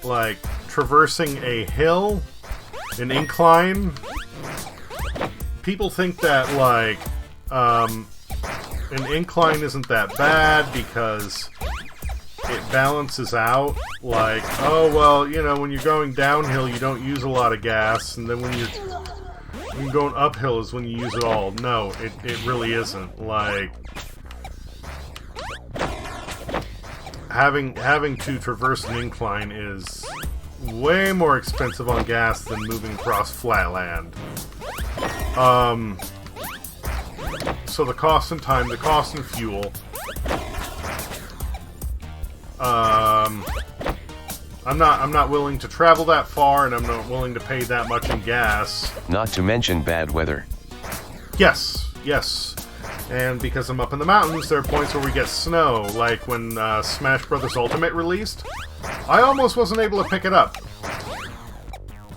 like, traversing a hill, an incline, people think that, like, an incline isn't that bad because it balances out. Like, oh, well, you know, when you're going downhill, you don't use a lot of gas, and then when you're going uphill is when you use it all. No, it really isn't. Like... Having to traverse an incline is way more expensive on gas than moving across flat land. So the cost in time, the cost in fuel. I'm not willing to travel that far, and I'm not willing to pay that much in gas. Not to mention bad weather. Yes, yes. And because I'm up in the mountains, there are points where we get snow, like when Smash Bros. Ultimate released. I almost wasn't able to pick it up,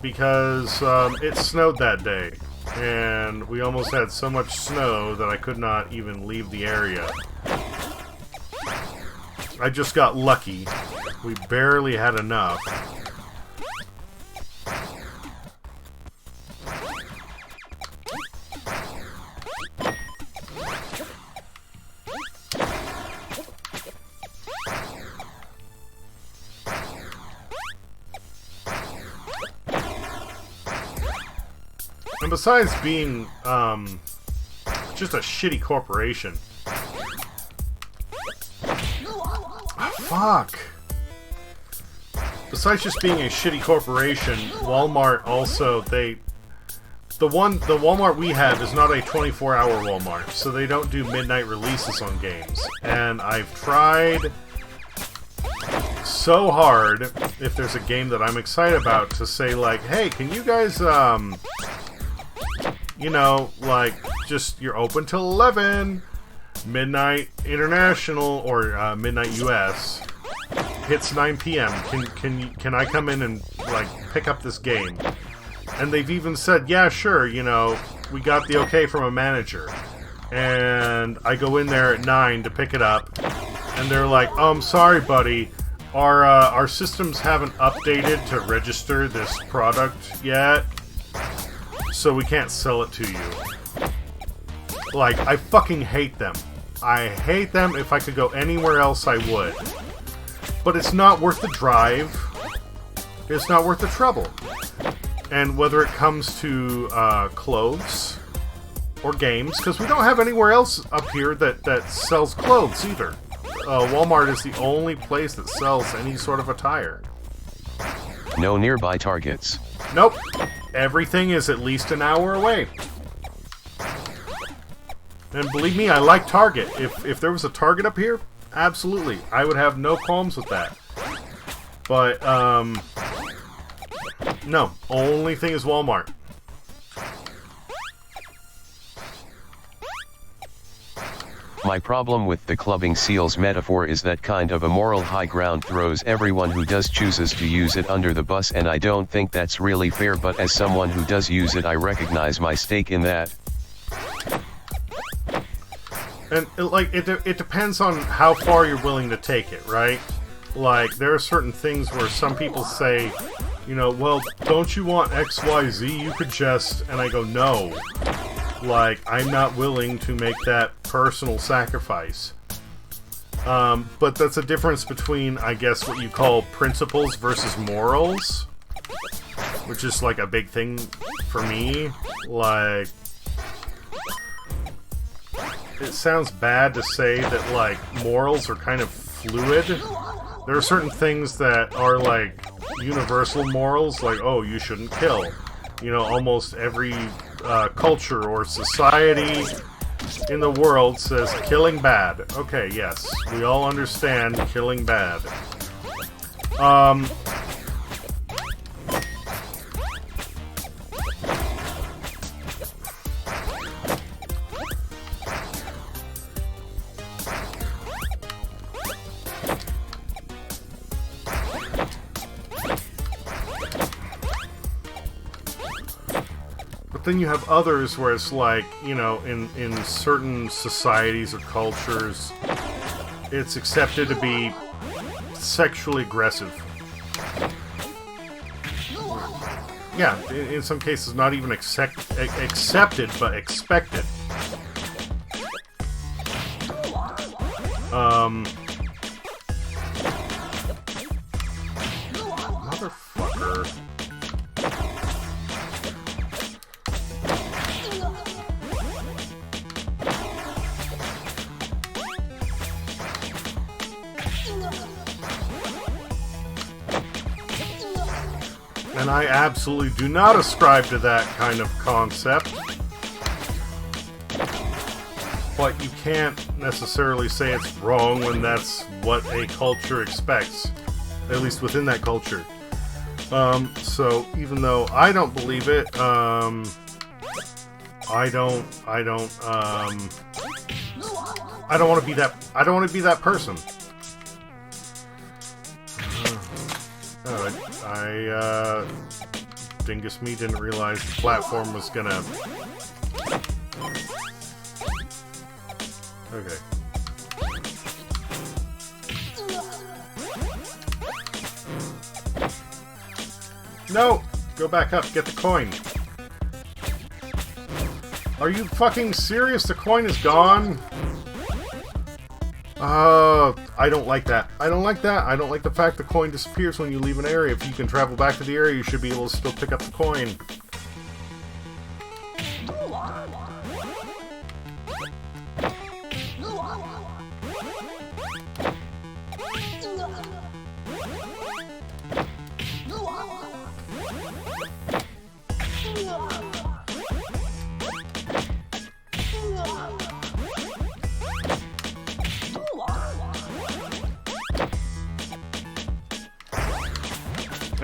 because it snowed that day, and we almost had so much snow that I could not even leave the area. I just got lucky. We barely had enough. And besides being, just a shitty corporation. Fuck. Besides just being a shitty corporation, Walmart also, they the Walmart we have is not a 24-hour Walmart, so they don't do midnight releases on games. And I've tried so hard, if there's a game that I'm excited about, to say like, hey, can you guys, you know, like, just, you're open till 11, midnight international, or midnight US, hits 9 p.m. Can I come in and, like, pick up this game? And they've even said, yeah, sure, you know, we got the okay from a manager. And I go in there at 9 to pick it up, and they're like, oh, I'm sorry, buddy, our systems haven't updated to register this product yet, so we can't sell it to you. Like, I fucking hate them. I hate them. If I could go anywhere else, I would. But it's not worth the drive. It's not worth the trouble. And whether it comes to clothes or games, because we don't have anywhere else up here that sells clothes either. Walmart is the only place that sells any sort of attire. No nearby Targets. Nope. Everything is at least an hour away. And believe me, I like Target. If there was a Target up here, absolutely. I would have no qualms with that. But, no. Only thing is Walmart. My problem with the clubbing seals metaphor is that kind of a moral high ground throws everyone who does chooses to use it under the bus, and I don't think that's really fair, but as someone who does use it, I recognize my stake in that. And, it depends on how far you're willing to take it, right? Like, there are certain things where some people say, you know, well, don't you want XYZ? You could just... And I go, no. Like, I'm not willing to make that personal sacrifice. But that's a difference between, I guess, what you call principles versus morals. Which is, like, a big thing for me. Like... It sounds bad to say that, like, morals are kind of fluid. There are certain things that are, like, universal morals, like, oh, you shouldn't kill. You know, almost every culture or society in the world says killing bad. Okay, yes, we all understand killing bad. But then you have others where it's like, you know, in certain societies or cultures, it's accepted to be sexually aggressive. Yeah, in some cases not even accepted, but expected. Motherfucker. And I absolutely do not ascribe to that kind of concept. But you can't necessarily say it's wrong when that's what a culture expects. At least within that culture. So even though I don't believe it, I don't want to be that person. Dingus Me didn't realize the platform was gonna... Okay. No! Go back up, get the coin. Are you fucking serious? The coin is gone? I don't like that. I don't like that. I don't like the fact the coin disappears when you leave an area. If you can travel back to the area, you should be able to still pick up the coin.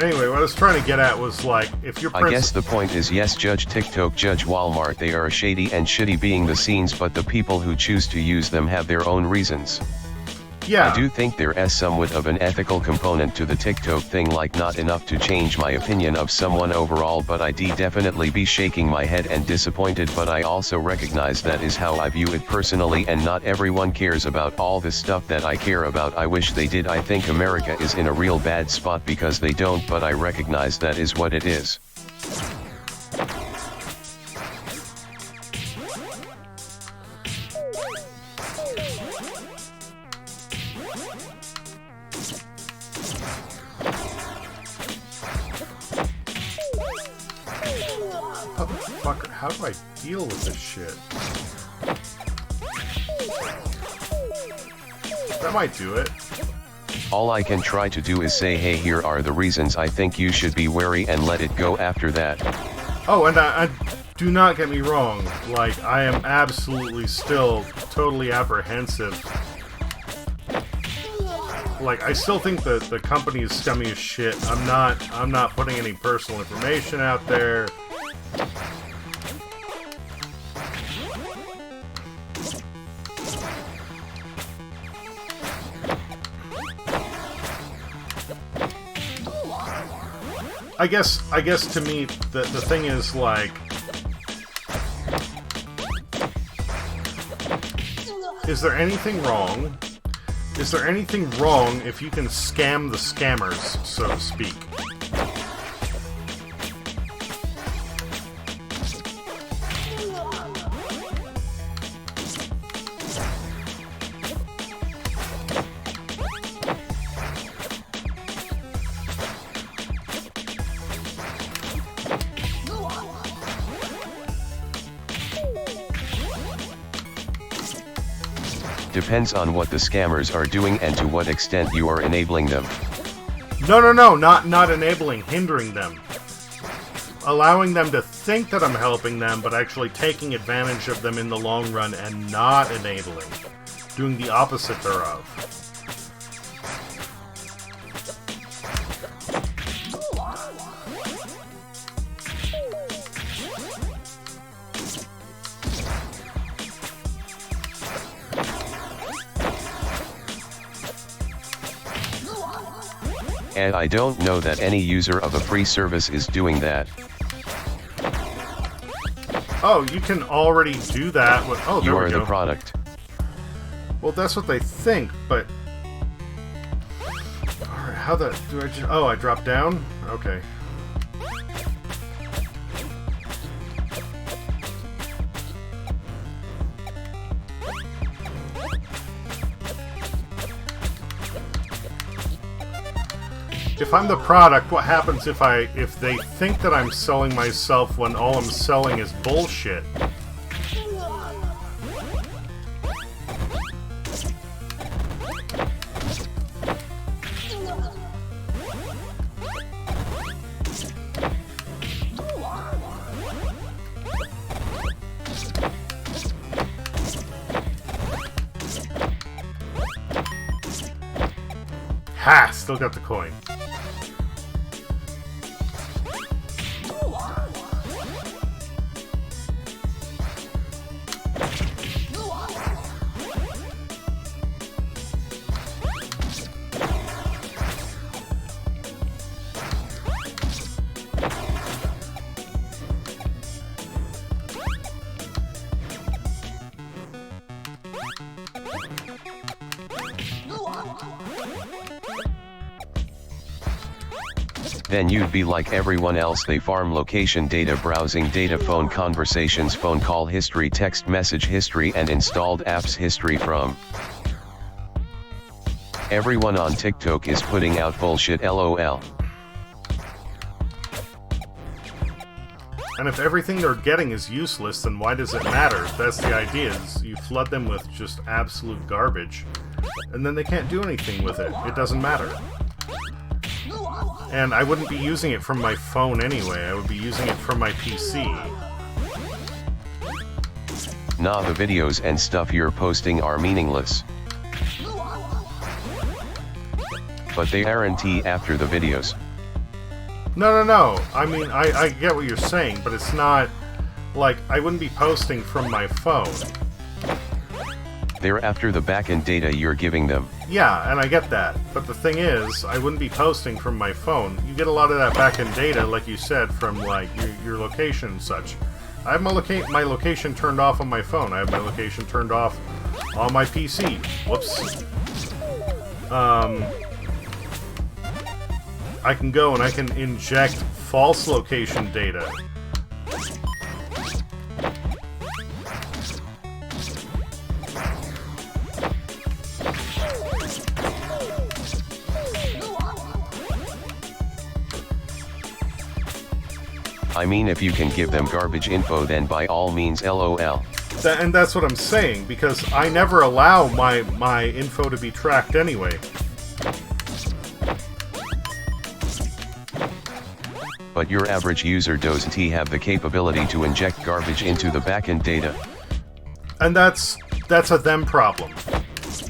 Anyway, what I was trying to get at was like, if you're I guess the point is yes, Judge TikTok, Judge Walmart, they are shady and shitty being the scenes, but the people who choose to use them have their own reasons. yeah, I do think there is somewhat of an ethical component to the TikTok thing, like not enough to change my opinion of someone overall, but I definitely be shaking my head and disappointed, but I also recognize that is how I view it personally, and not everyone cares about all the stuff that I care about. I wish they did. I think America is in a real bad spot because they don't, but I recognize that is what it is. Motherfucker, how do I deal with this shit? That might do it. All I can try to do is say, hey, here are the reasons I think you should be wary, and let it go after that. Oh, and I do not get me wrong. Like, I am absolutely still totally apprehensive. Like, I still think that the company is scummy as shit. I'm not putting any personal information out there. I guess to me, the thing is, like, is there anything wrong? Is there anything wrong if you can scam the scammers, so to speak? Depends on what the scammers are doing and to what extent you are enabling them. No, not enabling, hindering them. Allowing them to think that I'm helping them, but actually taking advantage of them in the long run and not enabling. Doing the opposite thereof. And I don't know that any user of a free service is doing that. Oh, you can already do that with... Oh, there You we are go. the product. Well, that's what they think, but... Alright, how the... do I just... Oh, I dropped down? Okay. If I'm the product, what happens if they think that I'm selling myself when all I'm selling is bullshit? Ha! Still got the coin. Then you'd be like everyone else. They farm location data, browsing data, phone conversations, phone call history, text message history, and installed apps history from. Everyone on TikTok is putting out bullshit, lol. And if everything they're getting is useless, then why does it matter? That's the idea, is you flood them with just absolute garbage, and then they can't do anything with it. It doesn't matter. And I wouldn't be using it from my phone anyway, I would be using it from my PC. Nah, the videos and stuff you're posting are meaningless. But they aren't after the videos. No. I mean, I get what you're saying, but it's not like I wouldn't be posting from my phone. They're after the backend data you're giving them. Yeah, and I get that. But the thing is, I wouldn't be posting from my phone. You get a lot of that backend data, like you said, from like your location and such. I have my location turned off on my phone. I have my location turned off on my PC. Whoops. I can go and I can inject false location data. I mean, if you can give them garbage info, then by all means, LOL. And that's what I'm saying, because I never allow my info to be tracked anyway. But your average user doesn't have the capability to inject garbage into the backend data. And that's a them problem.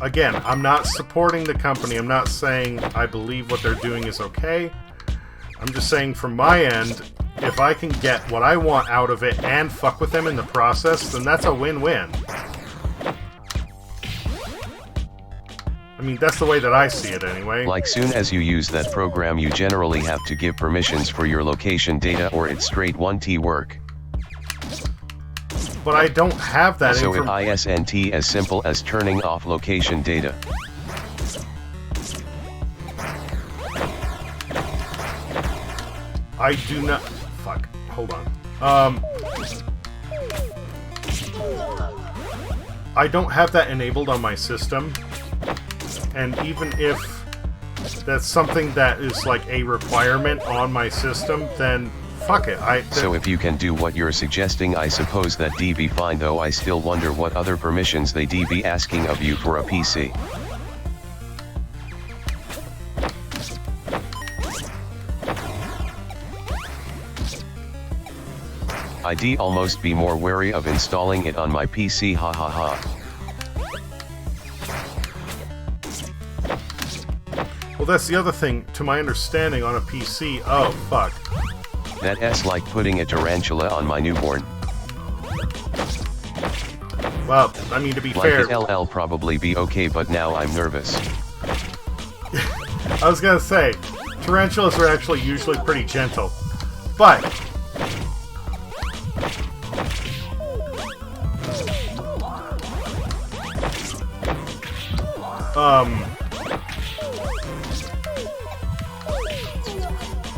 Again, I'm not supporting the company. I'm not saying I believe what they're doing is okay. I'm just saying from my end, if I can get what I want out of it and fuck with them in the process, then that's a win-win. I mean, that's the way that I see it anyway. Like, soon as you use that program, you generally have to give permissions for your location data, or it's straight 1T work. But I don't have that So it isn't as simple as turning off location data. I do not... Fuck. Hold on. I don't have that enabled on my system. And even if that's something that is like a requirement on my system, then fuck it. So if you can do what you're suggesting, I suppose that'd be fine, though I still wonder what other permissions they'd be asking of you for a PC. I'd almost be more wary of installing it on my PC, hahaha. Well, that's the other thing. To my understanding, on a PC... Oh, fuck. That's like putting a tarantula on my newborn. Well, I mean, to be Like fair... it'll probably be okay, but now I'm nervous. I was gonna say, tarantulas are actually usually pretty gentle. But...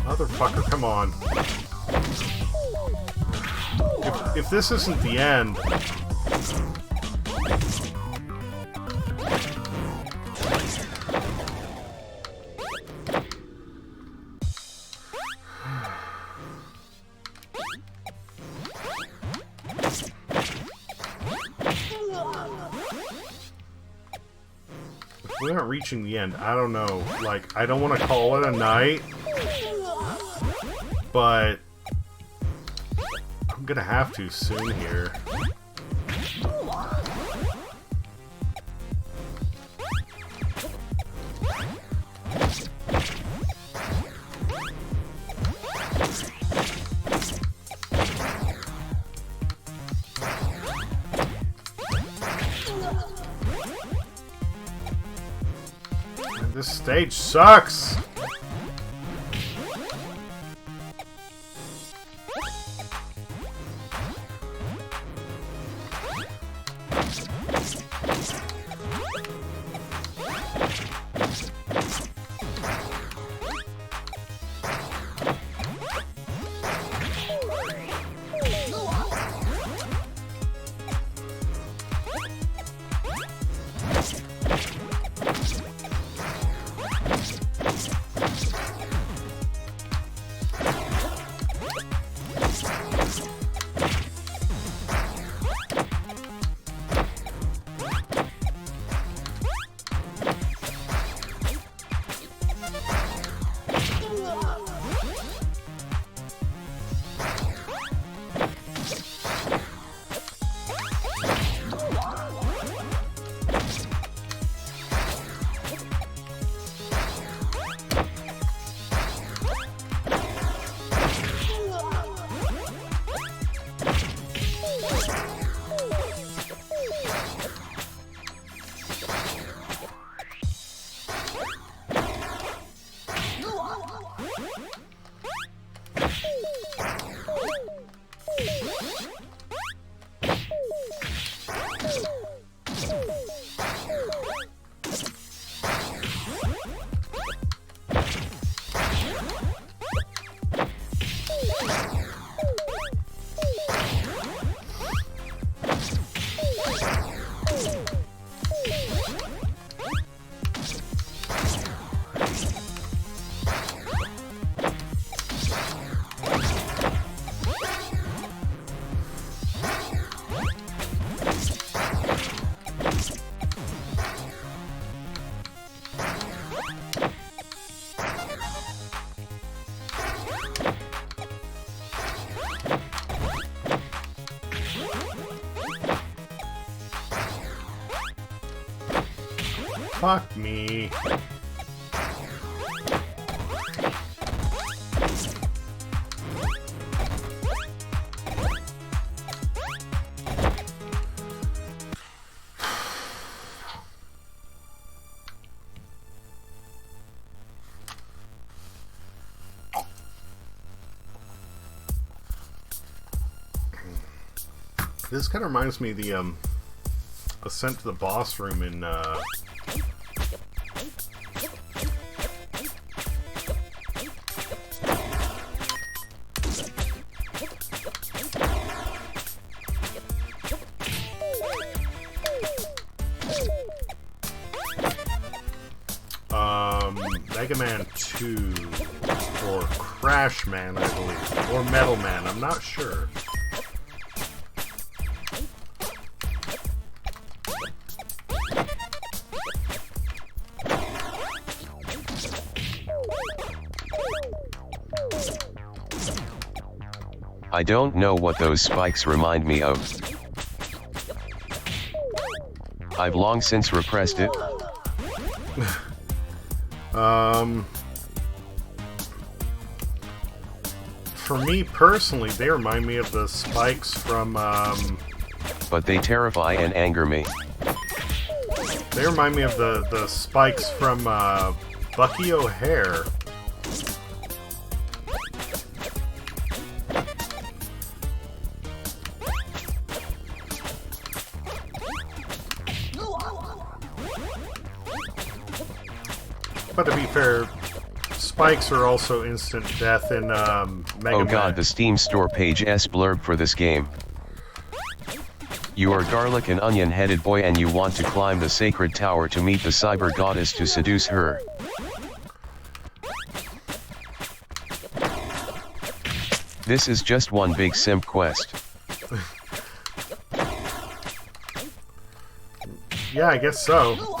Motherfucker, come on. If this isn't the end... If we aren't reaching the end, I don't know. Like, I don't want to call it a night, but I'm gonna have to soon here. This stage sucks! Fuck me. This kind of reminds me of the Ascent to the Boss Room in Mega Man 2 or Crash Man, I believe, or Metal Man, I'm not sure. I don't know what those spikes remind me of. I've long since repressed it. For me personally, they remind me of the spikes from, But they terrify and anger me. they remind me of the spikes from, Bucky O'Hare. But to be fair, spikes are also instant death in Mega Man. Oh god, the Steam store page S blurb for this game. You are garlic and onion-headed boy and you want to climb the sacred tower to meet the cyber goddess to seduce her. This is just one big simp quest. Yeah, I guess so.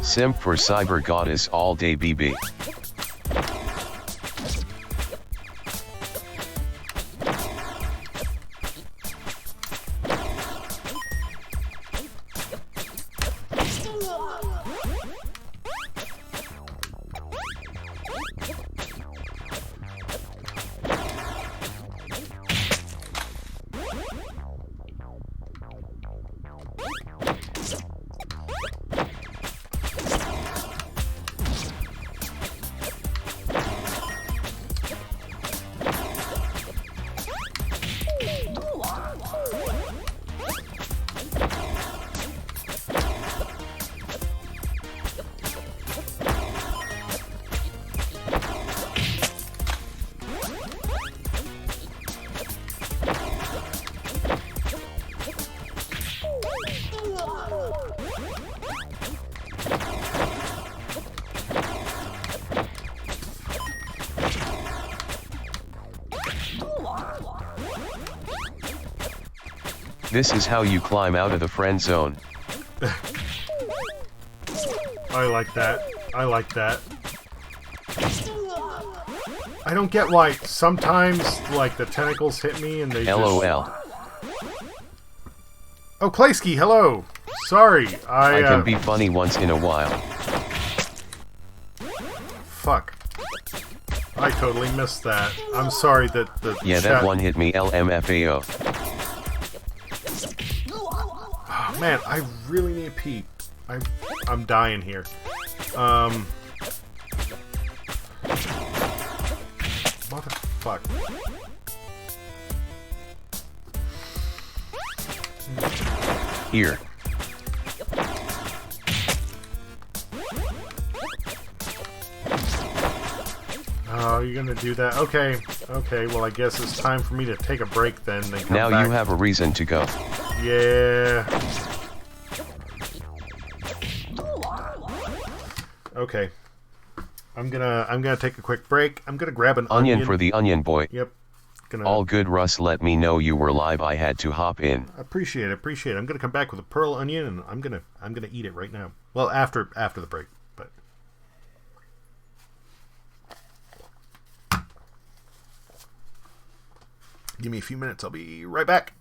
Simp for cyber goddess all day BB. This is how you climb out of the friend zone. I like that. I like that. I don't get why sometimes, like, the tentacles hit me and they LOL. just... Oh, Claysky, hello! Sorry, I can be funny once in a while. Fuck. I totally missed that. I'm sorry that the Yeah, chat... that one hit me LMFAO. Oh, man, I really need to pee. I'm dying here. Motherfuck. Here. Oh, you're gonna do that? Okay. Okay, well I guess it's time for me to take a break then. And come Now back. you have a reason to go. Yeah. Okay. I'm gonna take a quick break. I'm gonna grab an Onion for the onion boy. Yep. All good, Russ. Let me know you were live. I had to hop in. Appreciate it. I'm gonna come back with a pearl onion, and I'm gonna eat it right now. Well, after the break, but. Give me a few minutes. I'll be right back.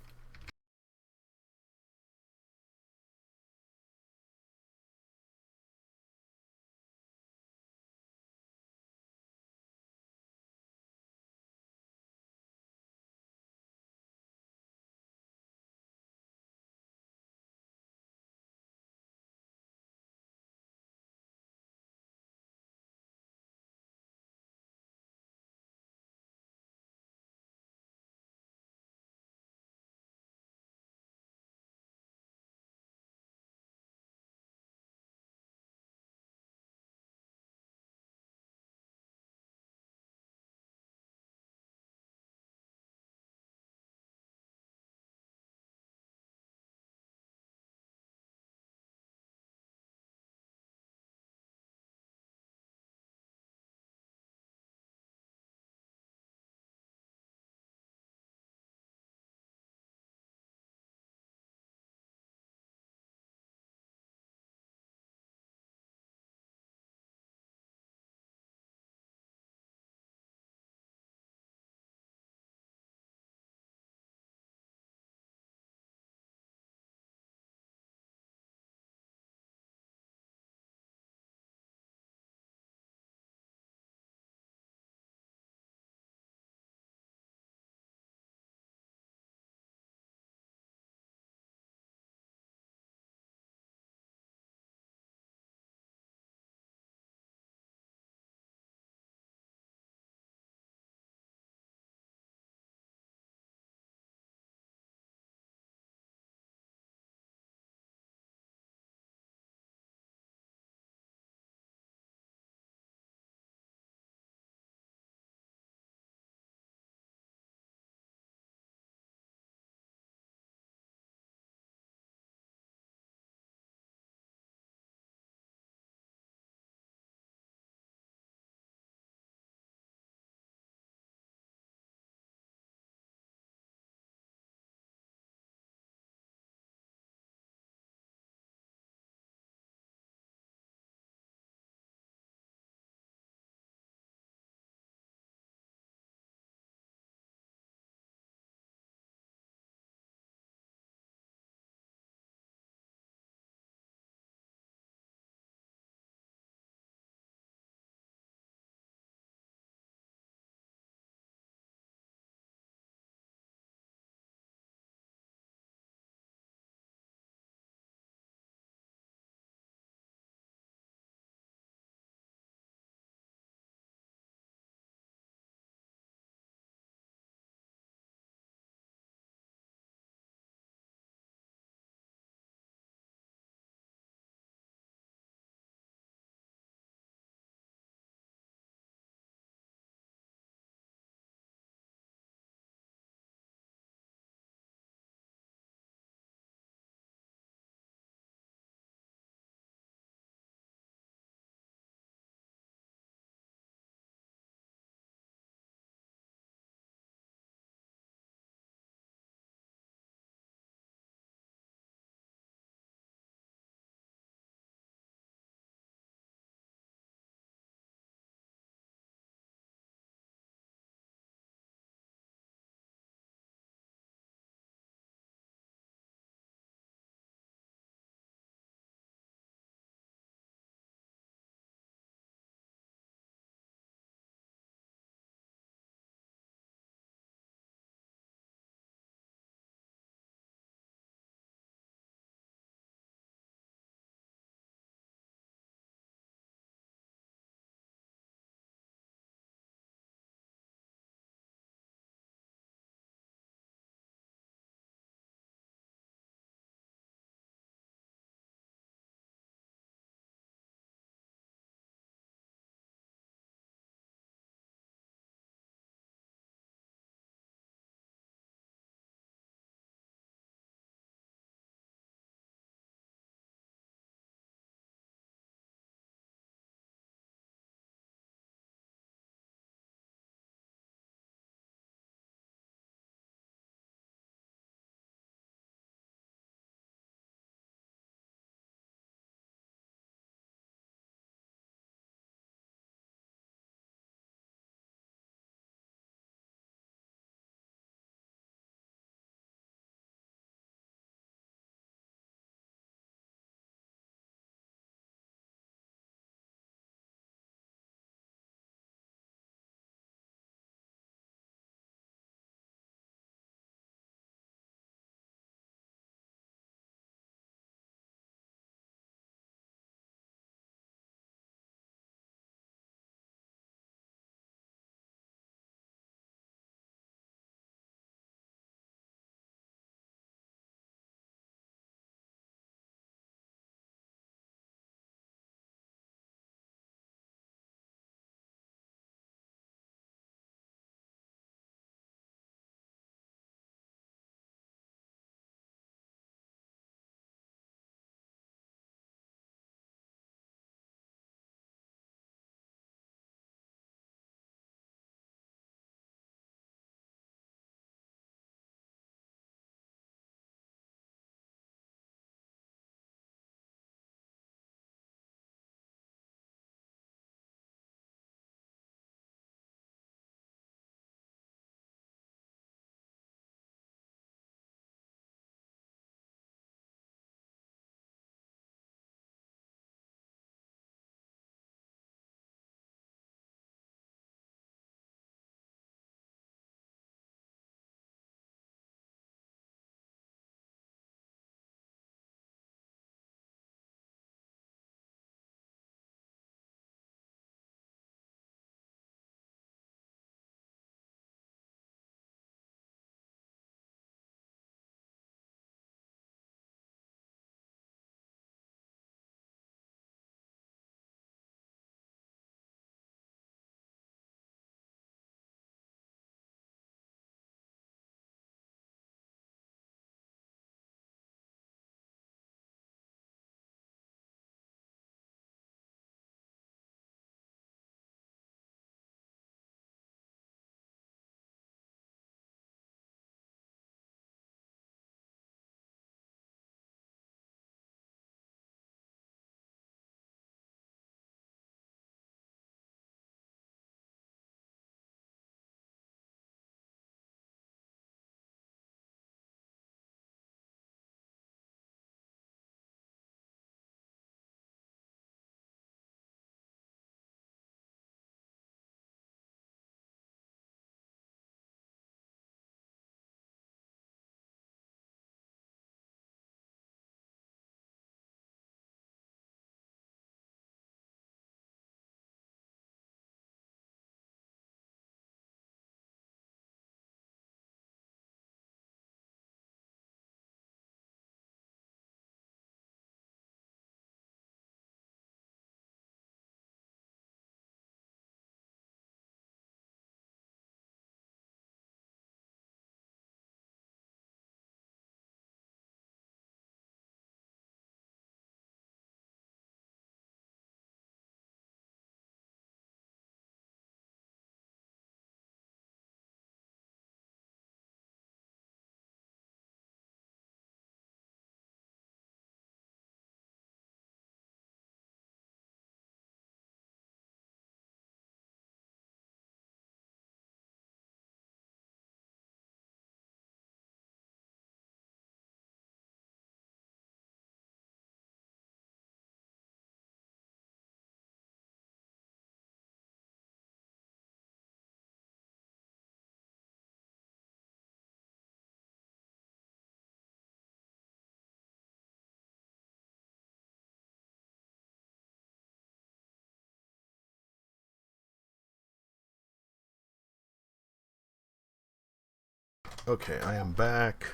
Okay, I am back.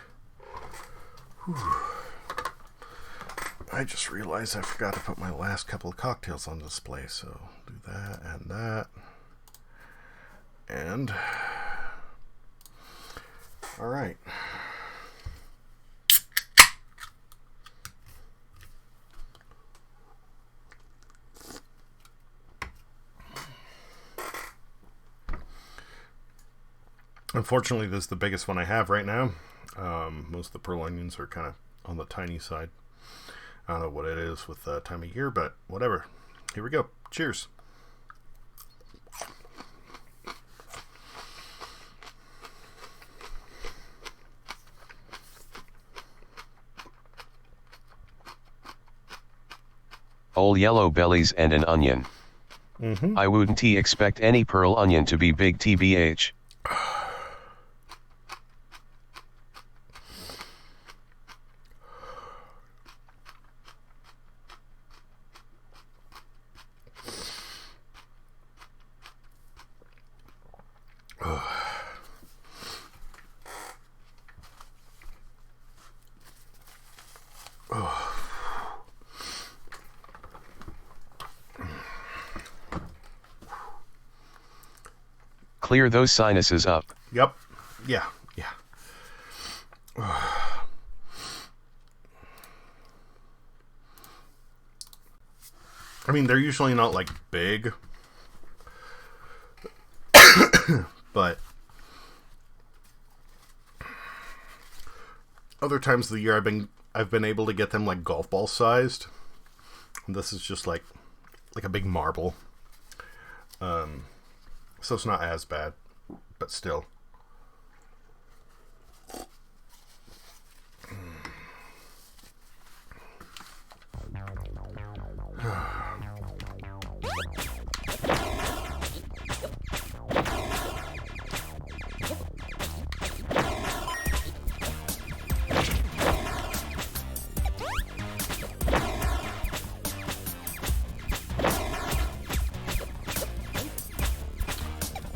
Whew. I just realized I forgot to put my last couple of cocktails on display, so do that and that. And... Alright. Unfortunately, this is the biggest one I have right now. Most of the pearl onions are kind of on the tiny side. I don't know what it is with the time of year, but whatever. Here we go. Cheers. Old yellow bellies and an onion. Mm-hmm. I wouldn't expect any pearl onion to be big tbh. Clear those sinuses up. Yep. Yeah. I mean, they're usually not like big, but other times of the year I've been able to get them like golf ball sized. And this is just like a big marble. So it's not as bad, but still.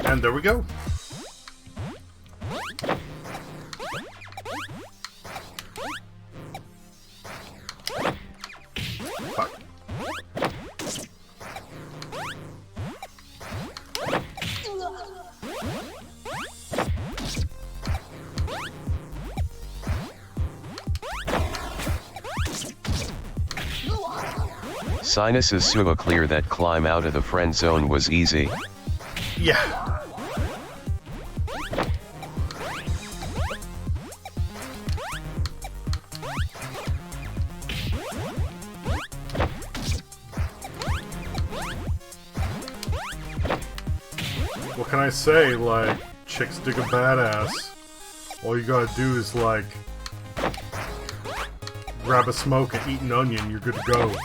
And there we go. Fuck. Sinuses so clear that climb out of the friend zone was easy. Yeah. What can I say? Like, chicks dig a badass. All you gotta do is, like, grab a smoke and eat an onion, you're good to go.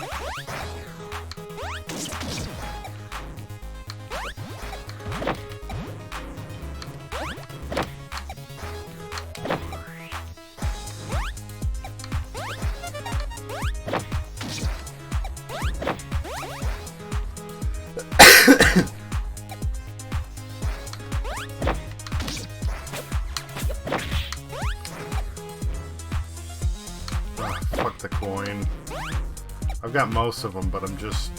Fuck the coin. I've got most of them, but I'm just...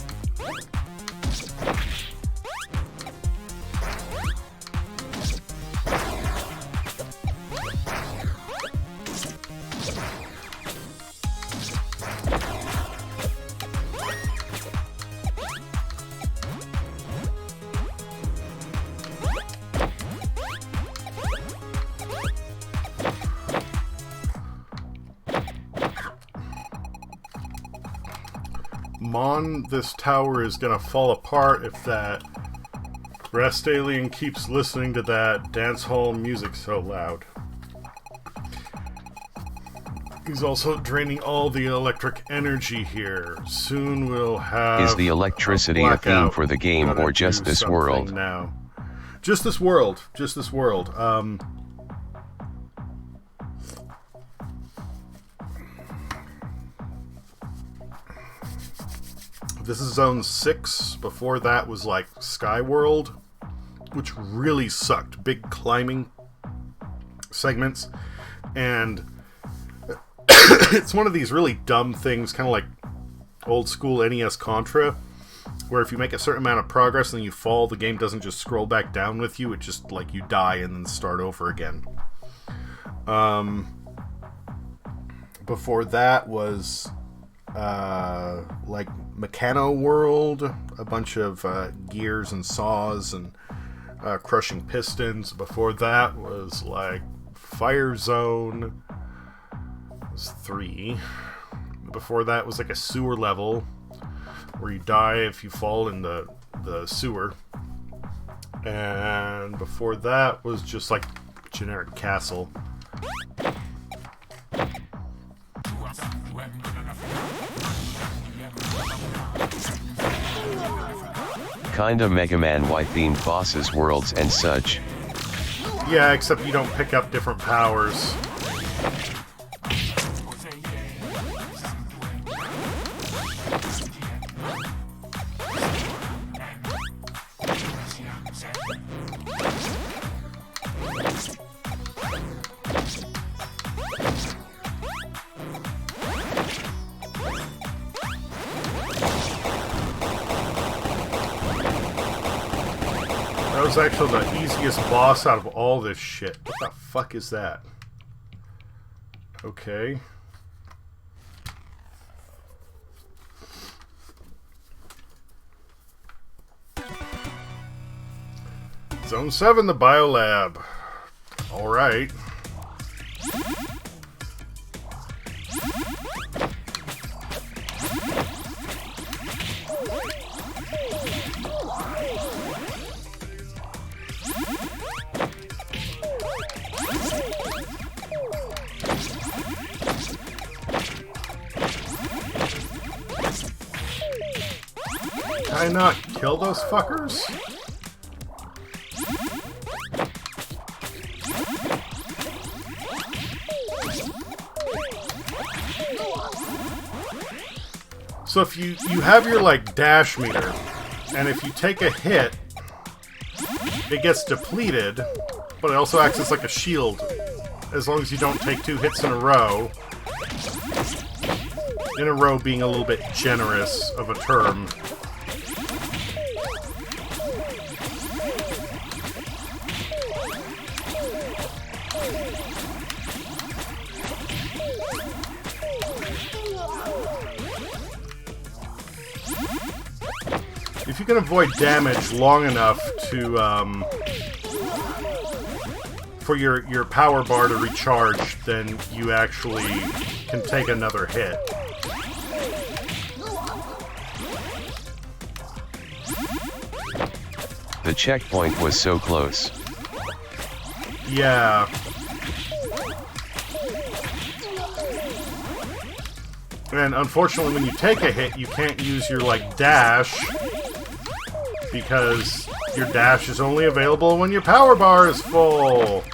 Mon, this tower is gonna fall apart if that rest alien keeps listening to that dance hall music so loud. He's also draining all the electric energy here. Soon we'll have... Is the electricity a theme for the game or just this world? Now. Just this world. Just this world. This is Zone 6. Before that was like Sky World, which really sucked. Big climbing segments, and it's one of these really dumb things, kind of like old school NES Contra, where if you make a certain amount of progress and then you fall, the game doesn't just scroll back down with you, it just, like, you die and then start over again. Before that was, like, Mechano World, a bunch of gears and saws and crushing pistons. Before that was, like, Fire Zone. It was 3. Before that was, like, a sewer level where you die if you fall in the sewer. And before that was just, like, generic castle. Kinda Mega Man Y themed bosses, worlds and such. Yeah, except you don't pick up different powers. That was actually the easiest boss out of all this shit. What the fuck is that? Okay. Zone 7, the Biolab. Alright. Can I not kill those fuckers? So if you have your, like, dash meter, and if you take a hit, it gets depleted, but it also acts as like a shield, as long as you don't take 2 hits in a row. In a row being a little bit generous of a term. If you can avoid damage long enough to, for your power bar to recharge, then you actually can take another hit. The checkpoint was so close. Yeah. And unfortunately, when you take a hit, you can't use your, like, dash, because your dash is only available when your power bar is full.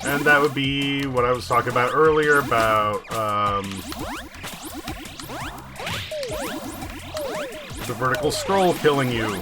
And that would be what I was talking about earlier about the vertical scroll killing you.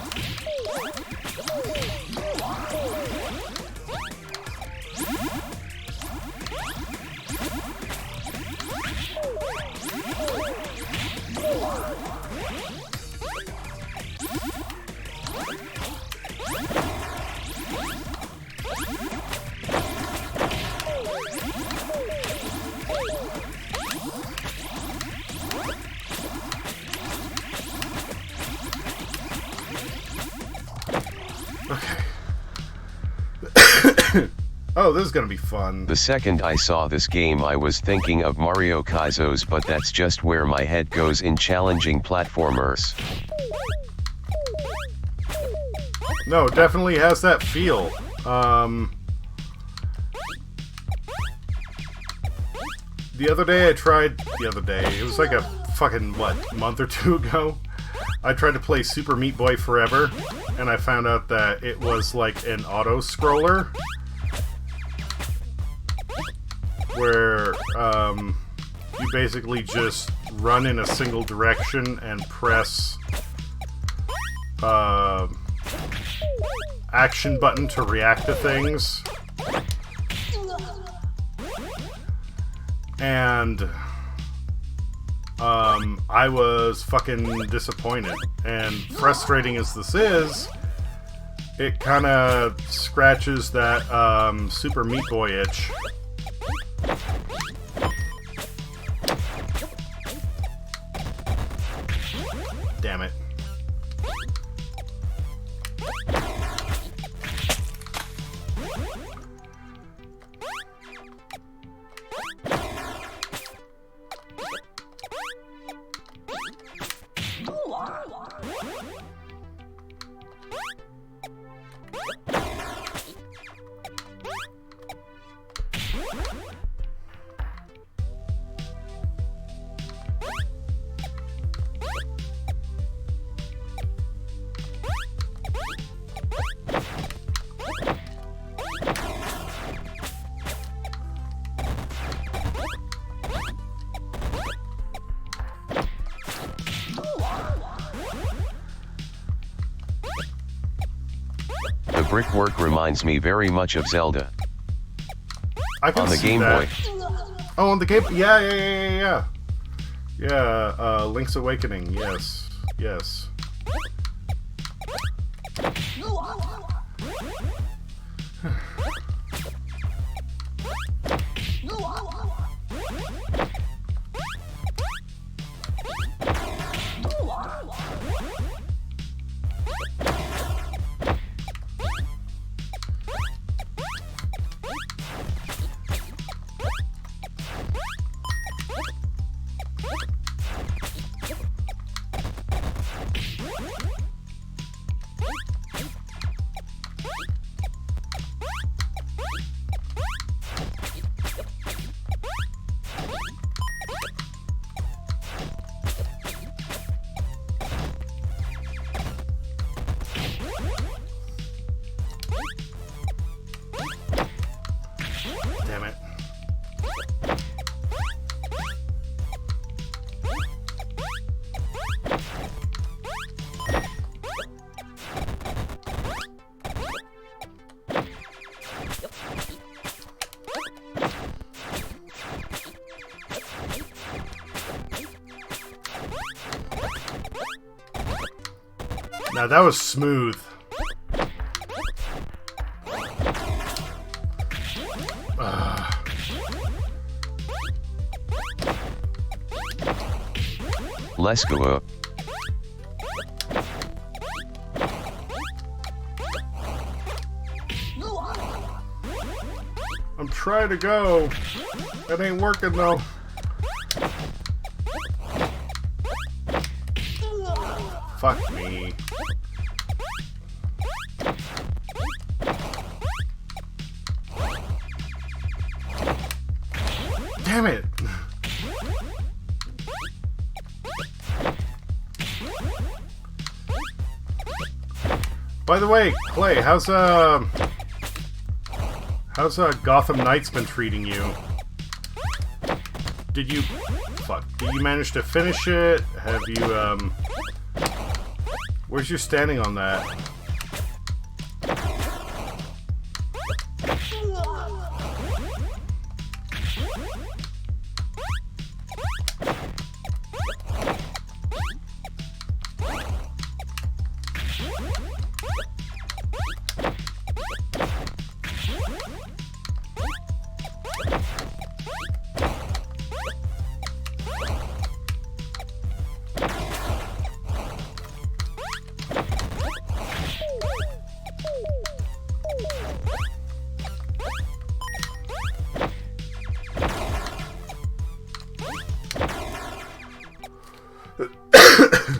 Oh, this is gonna be fun. The second I saw this game I was thinking of Mario Kaizos, but that's just where my head goes in challenging platformers. No, it definitely has that feel. The other day it was like a fucking, what, month or two ago? I tried to play Super Meat Boy Forever, and I found out that it was like an auto-scroller where you basically just run in a single direction and press action button to react to things. And I was fucking disappointed. And frustrating as this is, it kind of scratches that Super Meat Boy itch. Damn it. The brickwork reminds me very much of Zelda. I can On the see Game that. Boy. Oh, on the Game... Yeah. Yeah, Link's Awakening. Yes. Yes. Damn it. Now that was smooth. Let's go up. I'm trying to go. That ain't working though. Fuck me. Damn it. By the way, Clay, how's Gotham Knights been treating you? Did you manage to finish it? Have you where's your standing on that?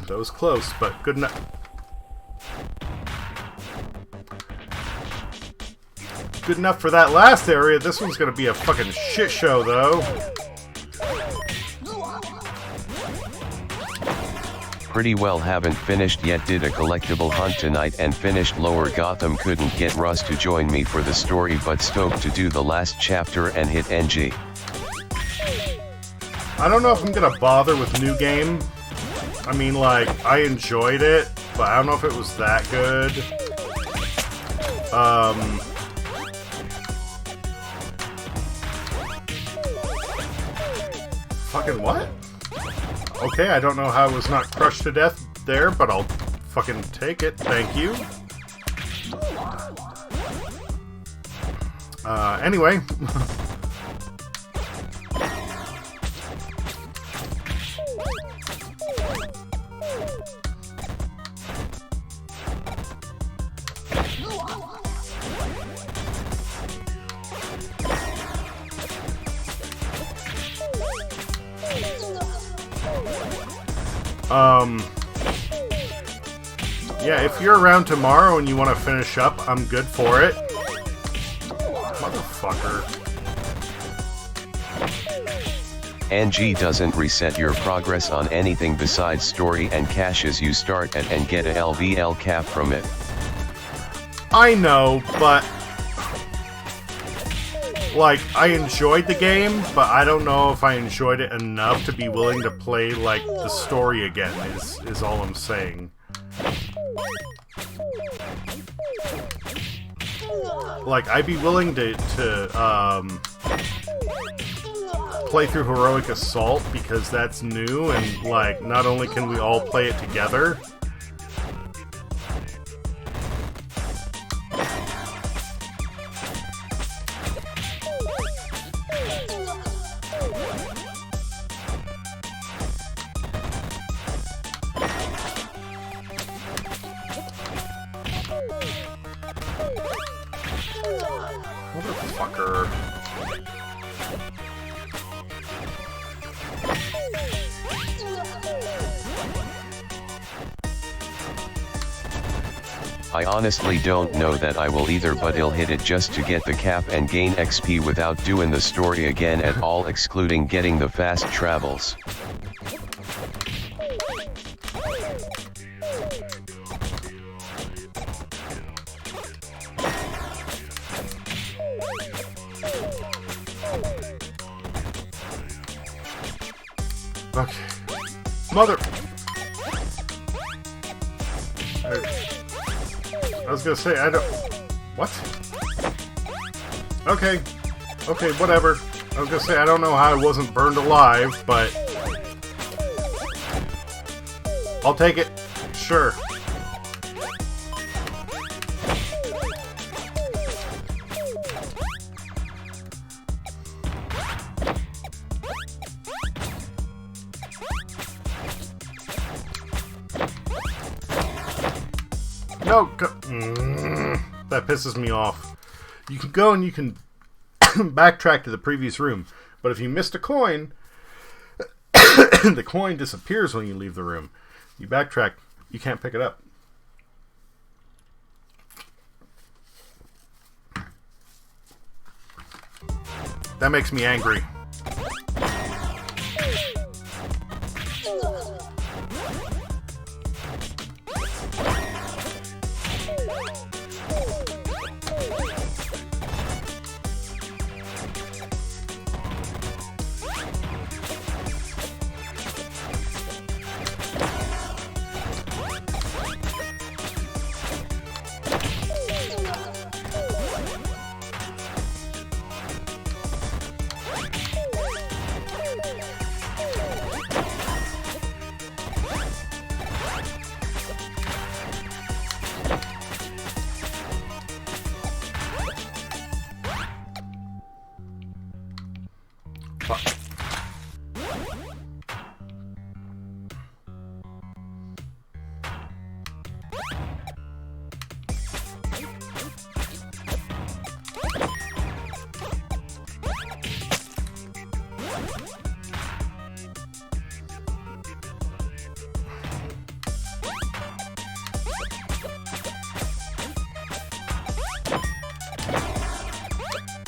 That was close, but good enough. Good enough for that last area. This one's gonna be a fucking shit show, though. Pretty well haven't finished yet, did a collectible hunt tonight and finished Lower Gotham. Couldn't get Russ to join me for the story, but stoked to do the last chapter and hit NG. I don't know if I'm gonna bother with New Game. I mean, like, I enjoyed it, but I don't know if it was that good. Fucking what? Okay, I don't know how I was not crushed to death there, but I'll fucking take it. Thank you. Anyway. Yeah, if you're around tomorrow and you want to finish up, I'm good for it. Motherfucker. NG doesn't reset your progress on anything besides story and caches you start at and get a LVL cap from it. I know, but... like, I enjoyed the game, but I don't know if I enjoyed it enough to be willing to play, like, the story again, is all I'm saying. Like, I'd be willing to play through Heroic Assault, because that's new, and, like, not only can we all play it together... Motherfucker. I honestly don't know that I will either, but I'll hit it just to get the cap and gain XP without doing the story again at all, excluding getting the fast travels. Okay. Mother... I was gonna say, I don't... What? Okay. Okay, whatever. I was gonna say, I don't know how I wasn't burned alive, but... I'll take it. Sure. No, go. That pisses me off. You can go and you can backtrack to the previous room, but if you missed a coin, the coin disappears when you leave the room. You backtrack, you can't pick it up. That makes me angry.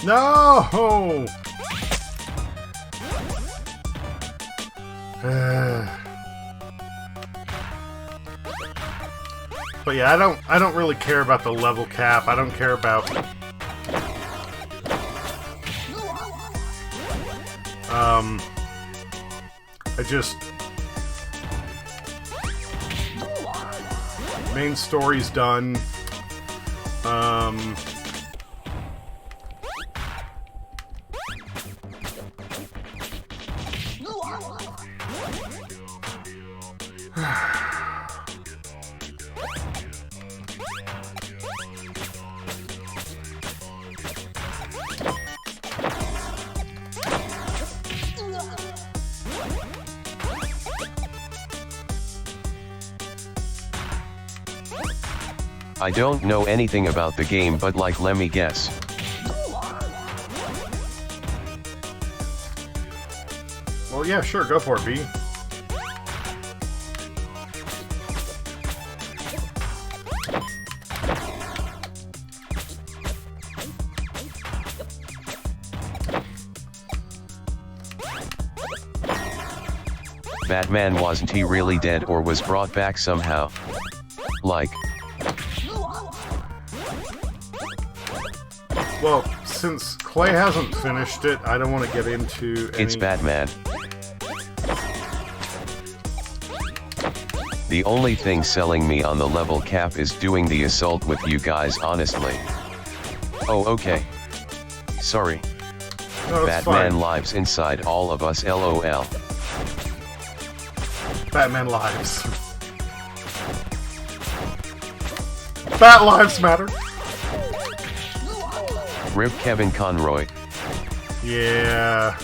No! But yeah, I don't really care about the level cap. I don't care about I just main story's done. I don't know anything about the game, but like, let me guess. Well, yeah, sure, go for it, B. Batman, wasn't he really dead or was brought back somehow? Like, well, since Clay hasn't finished it, I don't want to get into any... It's Batman. The only thing selling me on the level cap is doing the assault with you guys, honestly. Oh, okay. Sorry. No, it's Batman fine. lives inside all of us, LOL. Batman lives. Bat lives matter. RIP Kevin Conroy. Yeah.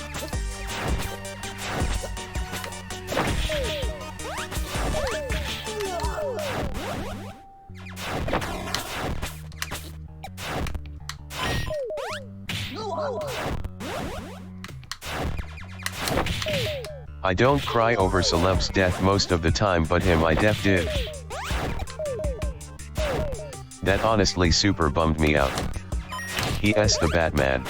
I don't cry over celebs' death most of the time, but him I def did. That honestly super bummed me out. E.S. the Batman.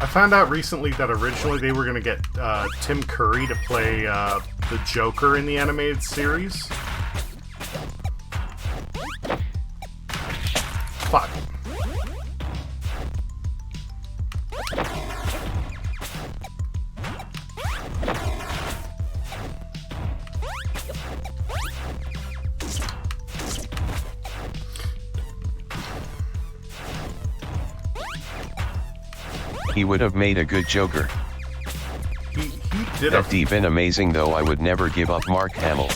I found out recently that originally they were going to get Tim Curry to play the Joker in the animated series. Fuck. He would have made a good Joker. He did a... That been amazing though. I would never give up Mark Hamill.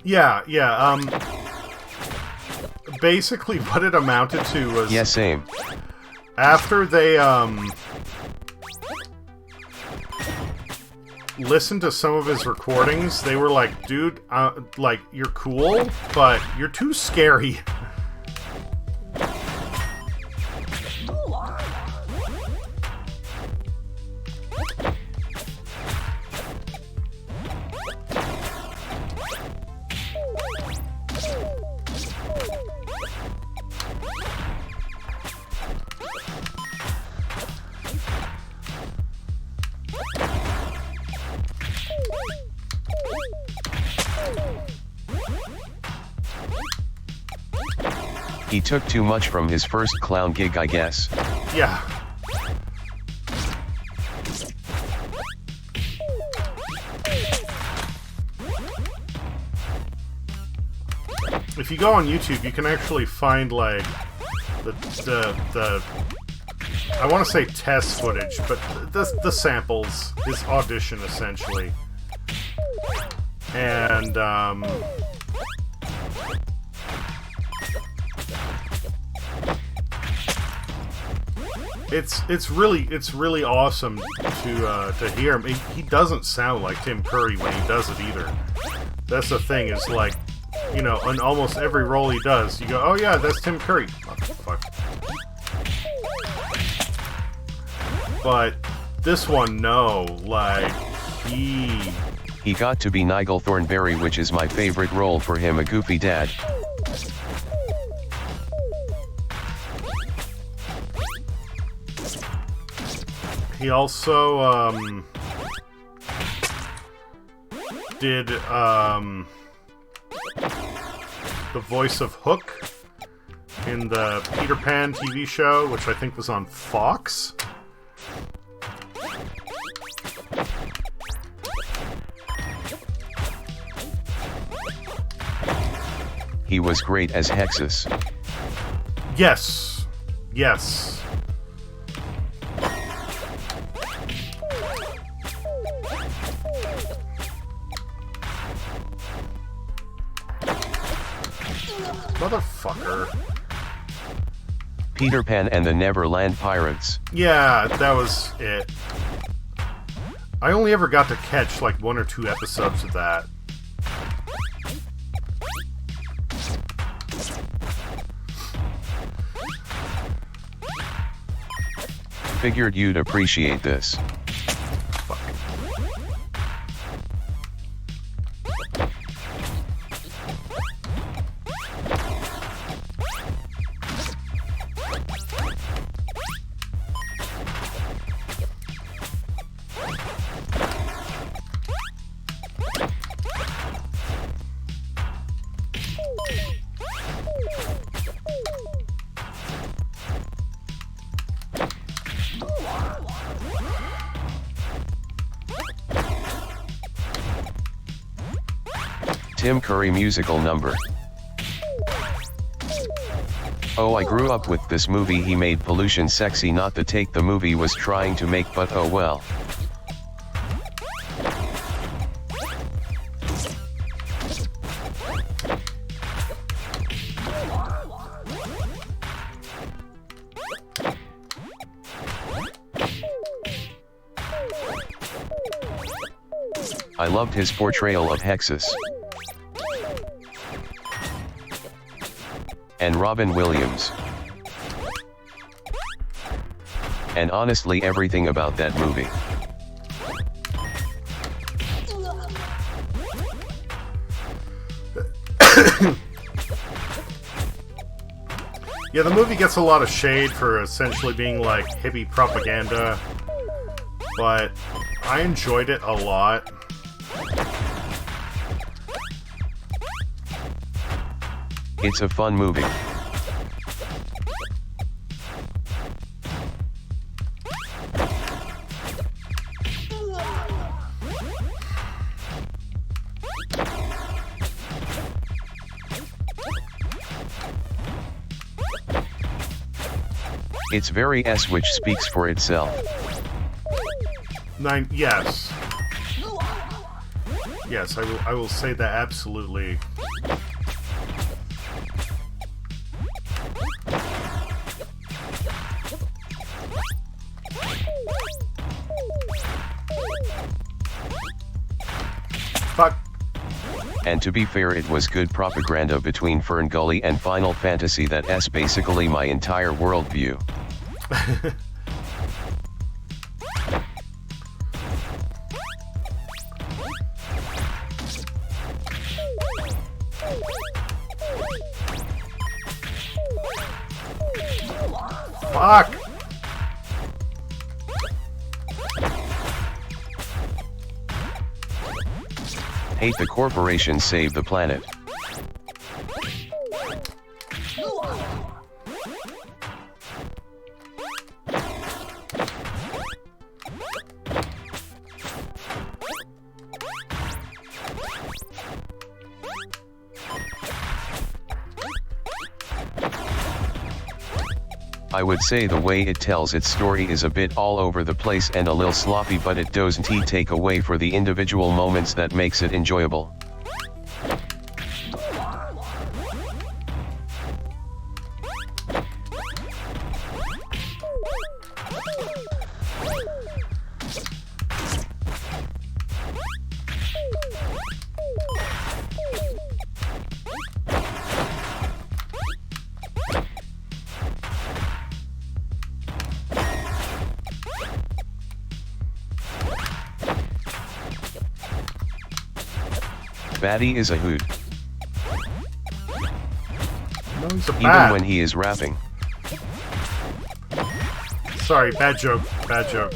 Yeah, basically what it amounted to was... Yeah, same. After they, listened to some of his recordings, they were like, dude, like, you're cool, but you're too scary. He took too much from his first clown gig, I guess. Yeah. If you go on YouTube, you can actually find, like, the I want to say test footage, but the samples, his audition, essentially. And, It's really awesome to hear him. He doesn't sound like Tim Curry when he does it either. That's the thing, is like, you know, in almost every role he does, you go, oh yeah, that's Tim Curry. Oh, fuck. But this one, no, like, He got to be Nigel Thornberry, which is my favorite role for him, a goofy dad. He also, did, the voice of Hook in the Peter Pan TV show, which I think was on Fox. He was great as Hexus. Yes. Yes. Motherfucker. Peter Pan and the Neverland Pirates. Yeah, that was it. I only ever got to catch like 1 or 2 episodes of that. Figured you'd appreciate this. Fuck. Tim Curry musical number. Oh, I grew up with this movie. He made pollution sexy, not the take the movie was trying to make, but oh well. I loved his portrayal of Hexus. And Robin Williams. And honestly, everything about that movie. Yeah, the movie gets a lot of shade for essentially being like hippie propaganda, but I enjoyed it a lot. It's a fun movie. It's very S, which speaks for itself. Yes. Yes, I will say that absolutely. Fuck. And to be fair, it was good propaganda between Fern Gully and Final Fantasy. That's basically my entire worldview. Fuck! Hate the corporation, save the planet. I would say the way it tells its story is a bit all over the place and a little sloppy, but it doesn't take away for the individual moments that makes it enjoyable. Batty is a hoot. No, he's a Even bat. when he is rapping. Sorry, bad joke. Bad joke.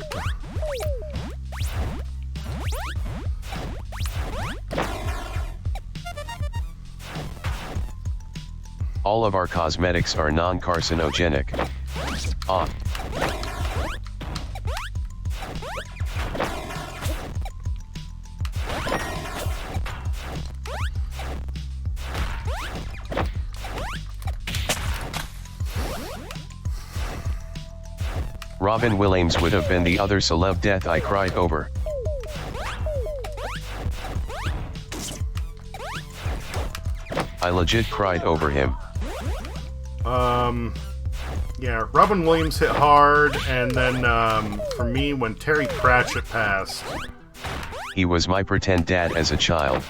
All of our cosmetics are non-carcinogenic. Ah. Robin Williams would have been the other celeb death I cried over. I legit cried over him. Yeah, Robin Williams hit hard, and then, for me, when Terry Pratchett passed. He was my pretend dad as a child.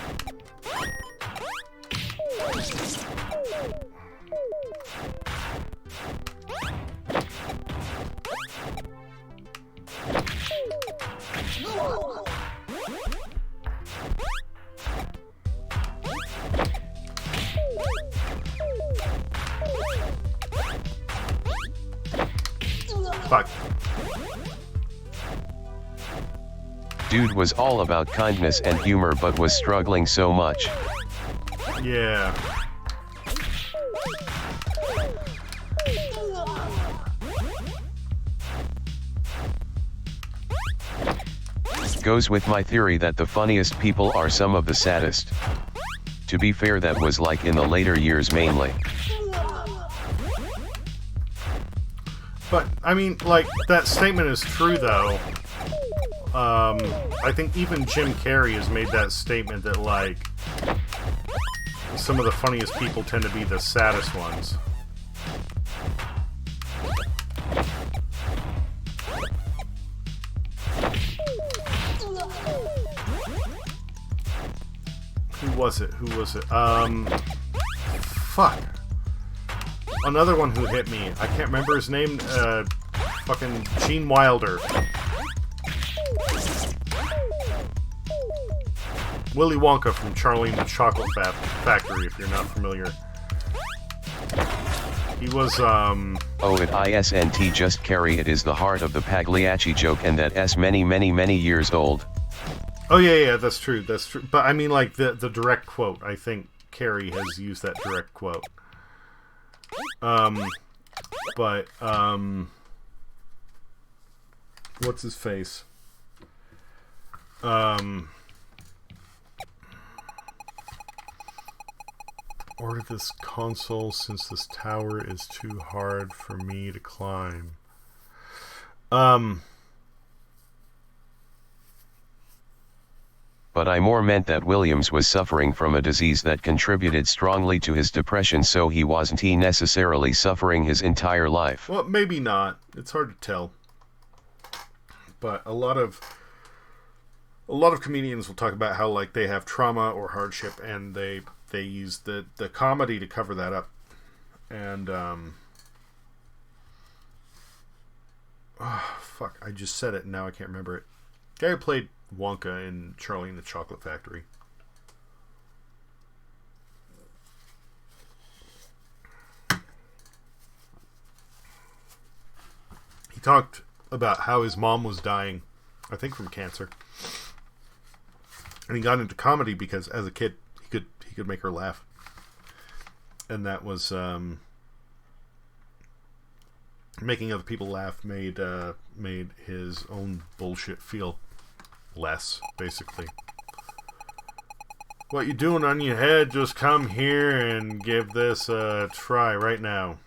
Fuck. Dude was all about kindness and humor but was struggling so much. Yeah. Goes with my theory that the funniest people are some of the saddest. To be fair, that was like in the later years mainly. But, I mean, like, that statement is true, though. I think even Jim Carrey has made that statement that, like, some of the funniest people tend to be the saddest ones. Who was it? Who was it? Fuck. Another one who hit me. I can't remember his name. Fucking Gene Wilder. Willy Wonka from Charlie and the Chocolate Factory, if you're not familiar. He was, Oh, it isn't just Carrie, it is the heart of the Pagliacci joke, and that s many years old. Oh, yeah, that's true, that's true. But, I mean, like, the direct quote. I think Carrie has used that direct quote. What's his face? Order this console since this tower is too hard for me to climb. But I more meant that Williams was suffering from a disease that contributed strongly to his depression, so he wasn't necessarily suffering his entire life. Well, maybe not. It's hard to tell. But a lot of comedians will talk about how, like, they have trauma or hardship, and they use the comedy to cover that up. And fuck, I just said it and now I can't remember it. Guy who played Wonka in Charlie and the Chocolate Factory. He talked about how his mom was dying, I think from cancer. And he got into comedy because as a kid he could make her laugh. And that was making other people laugh made his own bullshit feel less, basically. What you doing on your head? Just come here and give this a try right now.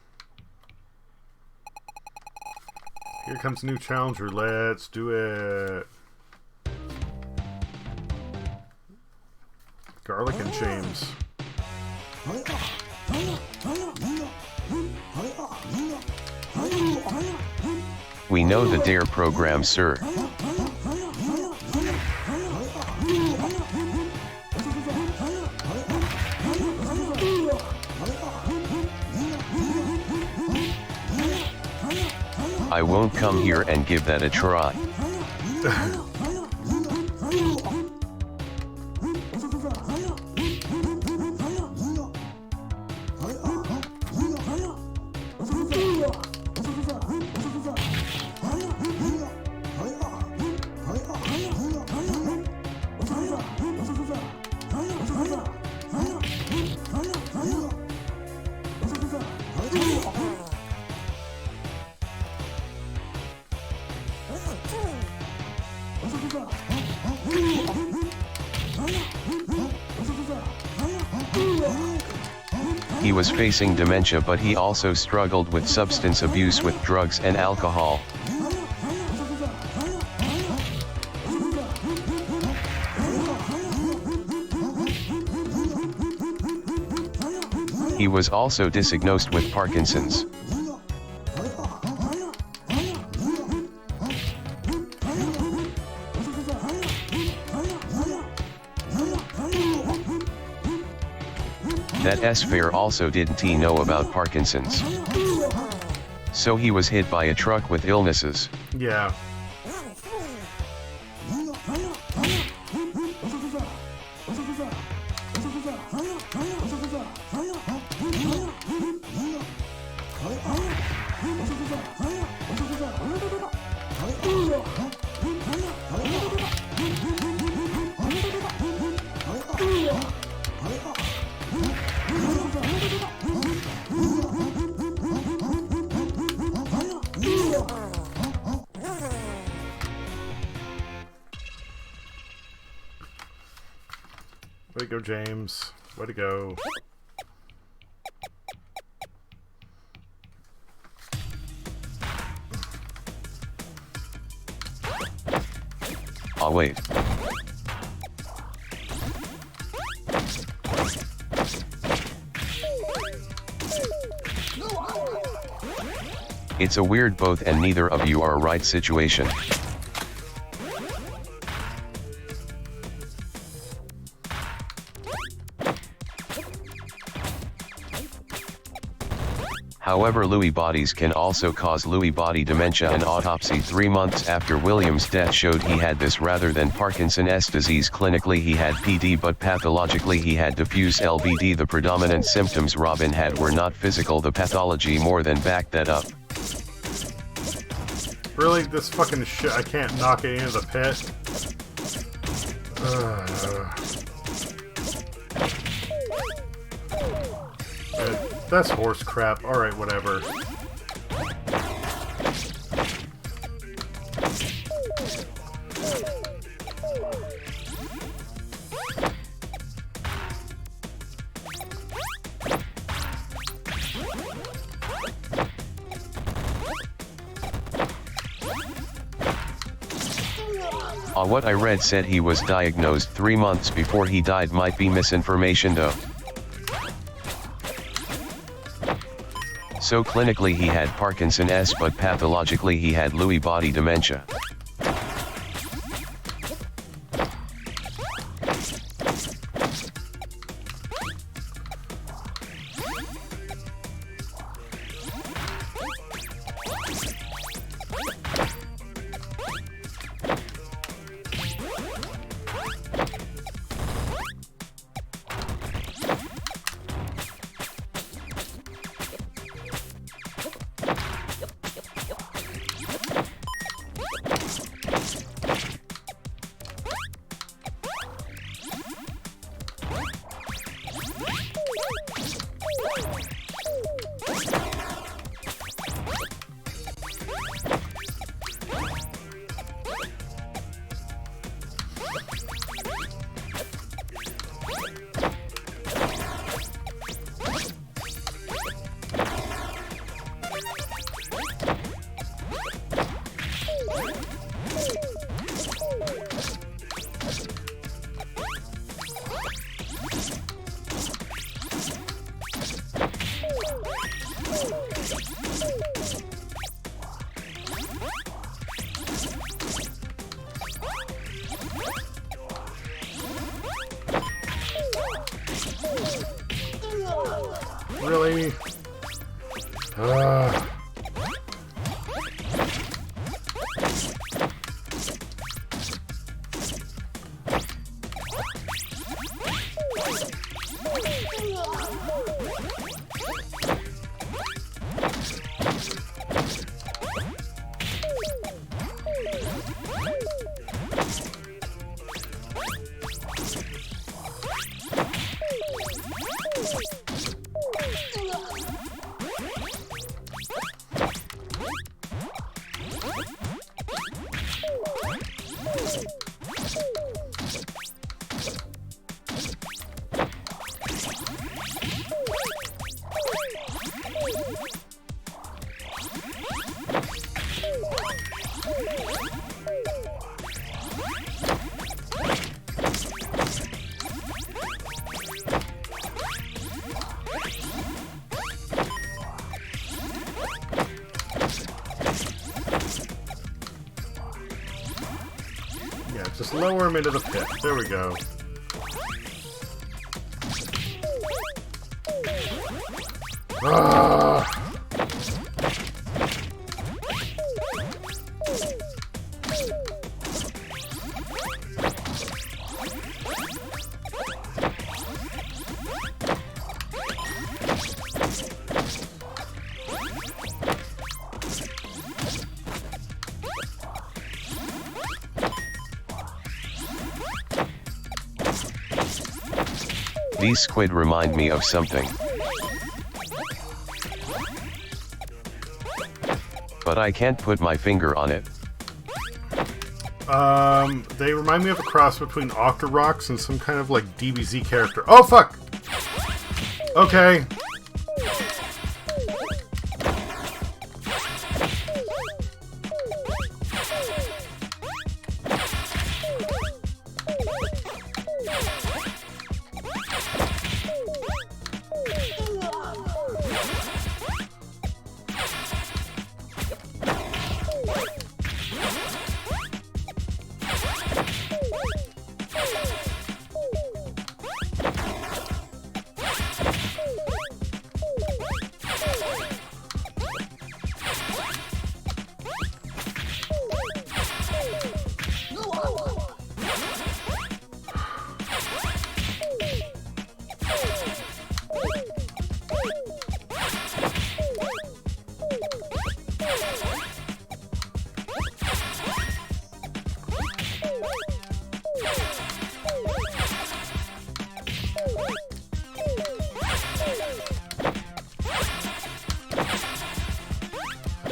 Here comes a new challenger. Let's do it. Garlic and James. We know the DARE program, sir. I won't come here and give that a try. He was facing dementia, but he also struggled with substance abuse with drugs and alcohol. He was also diagnosed with Parkinson's. That S-Fair also didn't he know about Parkinson's. So he was hit by a truck with illnesses. Yeah. Way to go, James. Way to go. I'll wait. It's a weird both and neither of you are right situation. However, Lewy bodies can also cause Lewy body dementia. An autopsy 3 months after William's death showed he had this rather than Parkinson's disease. Clinically he had PD, but pathologically he had diffuse LBD. The predominant symptoms Robin had were not physical, the pathology more than backed that up. Really? This fucking shit, I can't knock it into the pit? That's horse crap. Alright, whatever. What I read said he was diagnosed 3 months before he died. Might be misinformation though. So clinically he had Parkinson's, but pathologically he had Lewy body dementia. Really? Yeah, just lower him into the pit. There we go. These squid remind me of something. But I can't put my finger on it. They remind me of a cross between Octoroks and some kind of like DBZ character. Oh fuck! Okay.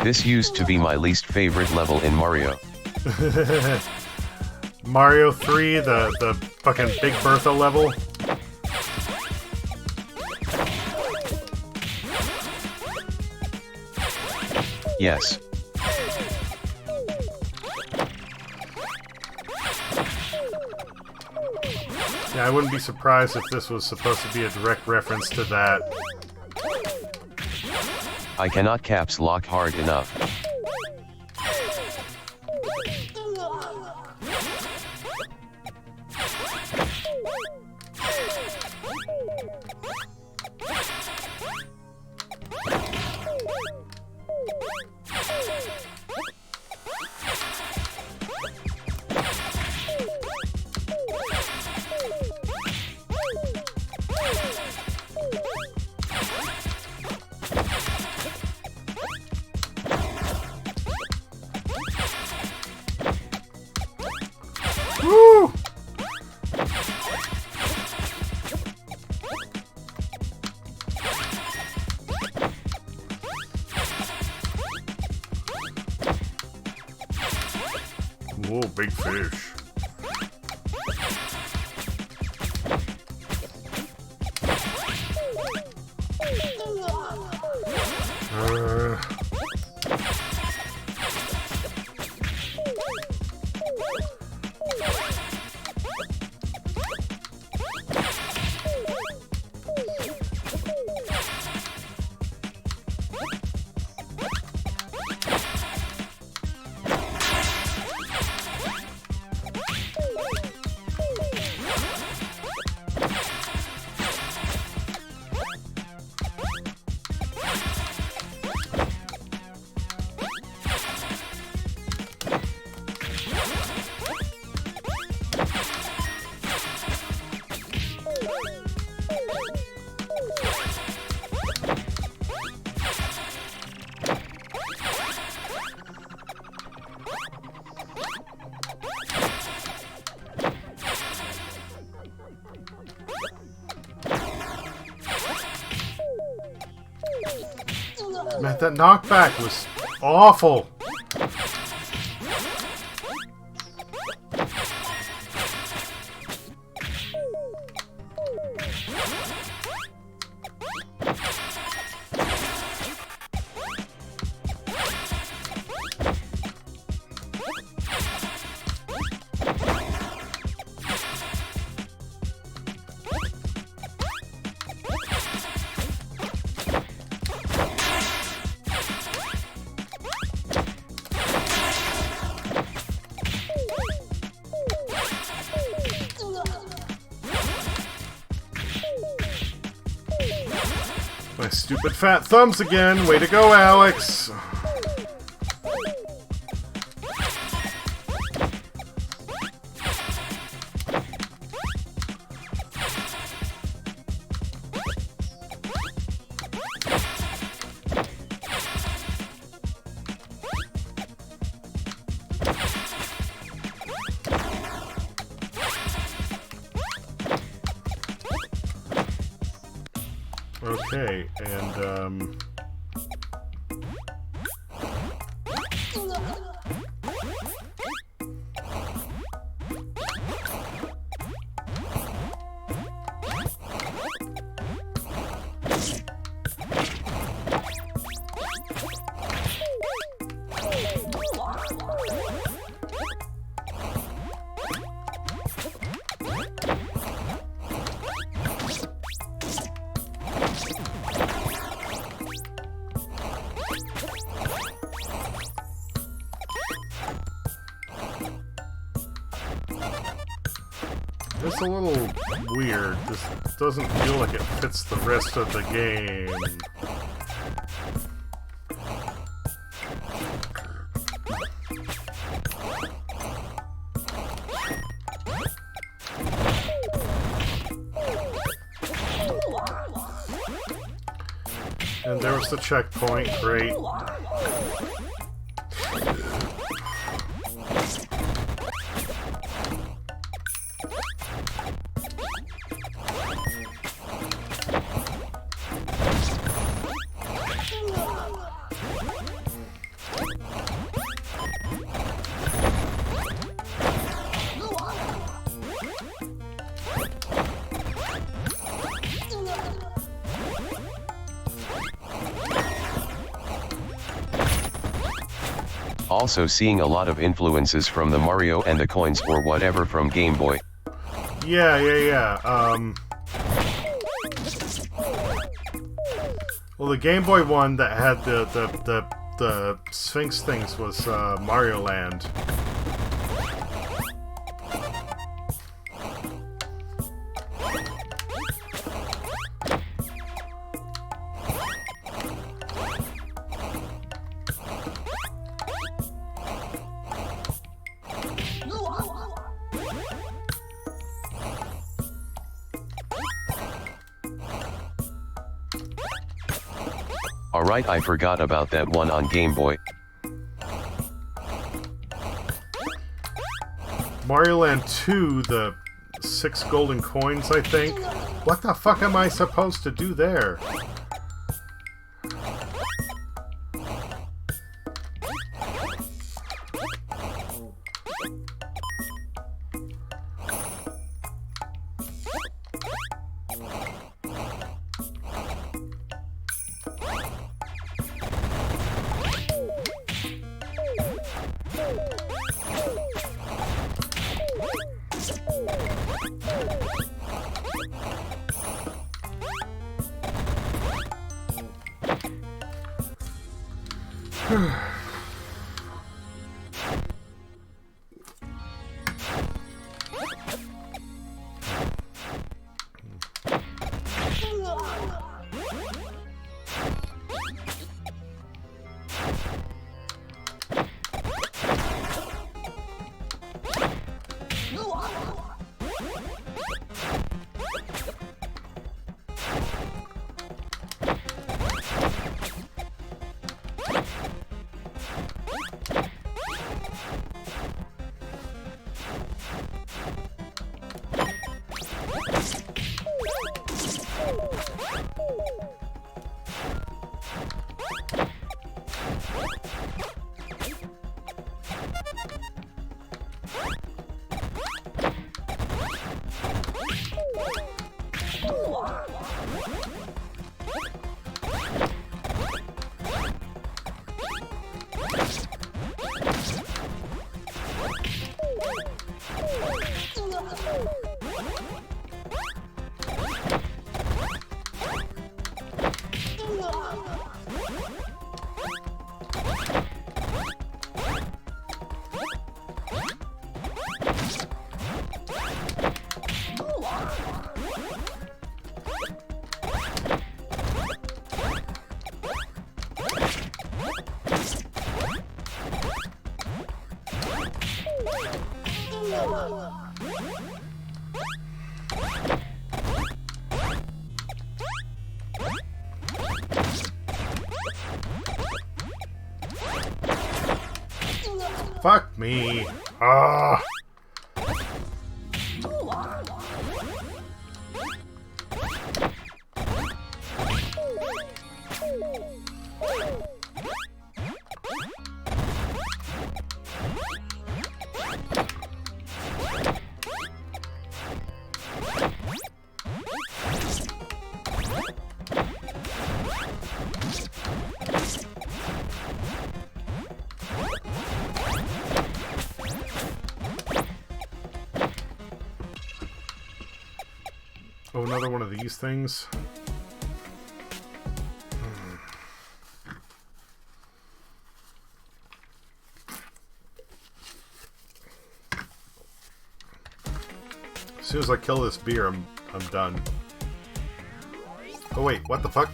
This used to be my least favorite level in Mario. Mario 3, the fucking Big Bertha level. Yes. Yeah, I wouldn't be surprised if this was supposed to be a direct reference to that. I cannot caps lock hard enough. Woo! Whoa, big fish. God, that knockback was awful. My stupid fat thumbs again. Way to go, Alex. Okay, and it's a little weird. This doesn't feel like it fits the rest of the game. And there was the checkpoint, great. Also seeing a lot of influences from the Mario and the coins or whatever from Game Boy. Yeah. Well, the Game Boy one that had the Sphinx things was Mario Land. Alright, I forgot about that one on Game Boy. Mario Land 2, the 6 golden coins, I think. What the fuck am I supposed to do there? Fuck me. Ah. Oh, another one of these things. As soon as I kill this beer, I'm done. Oh wait, what the fuck?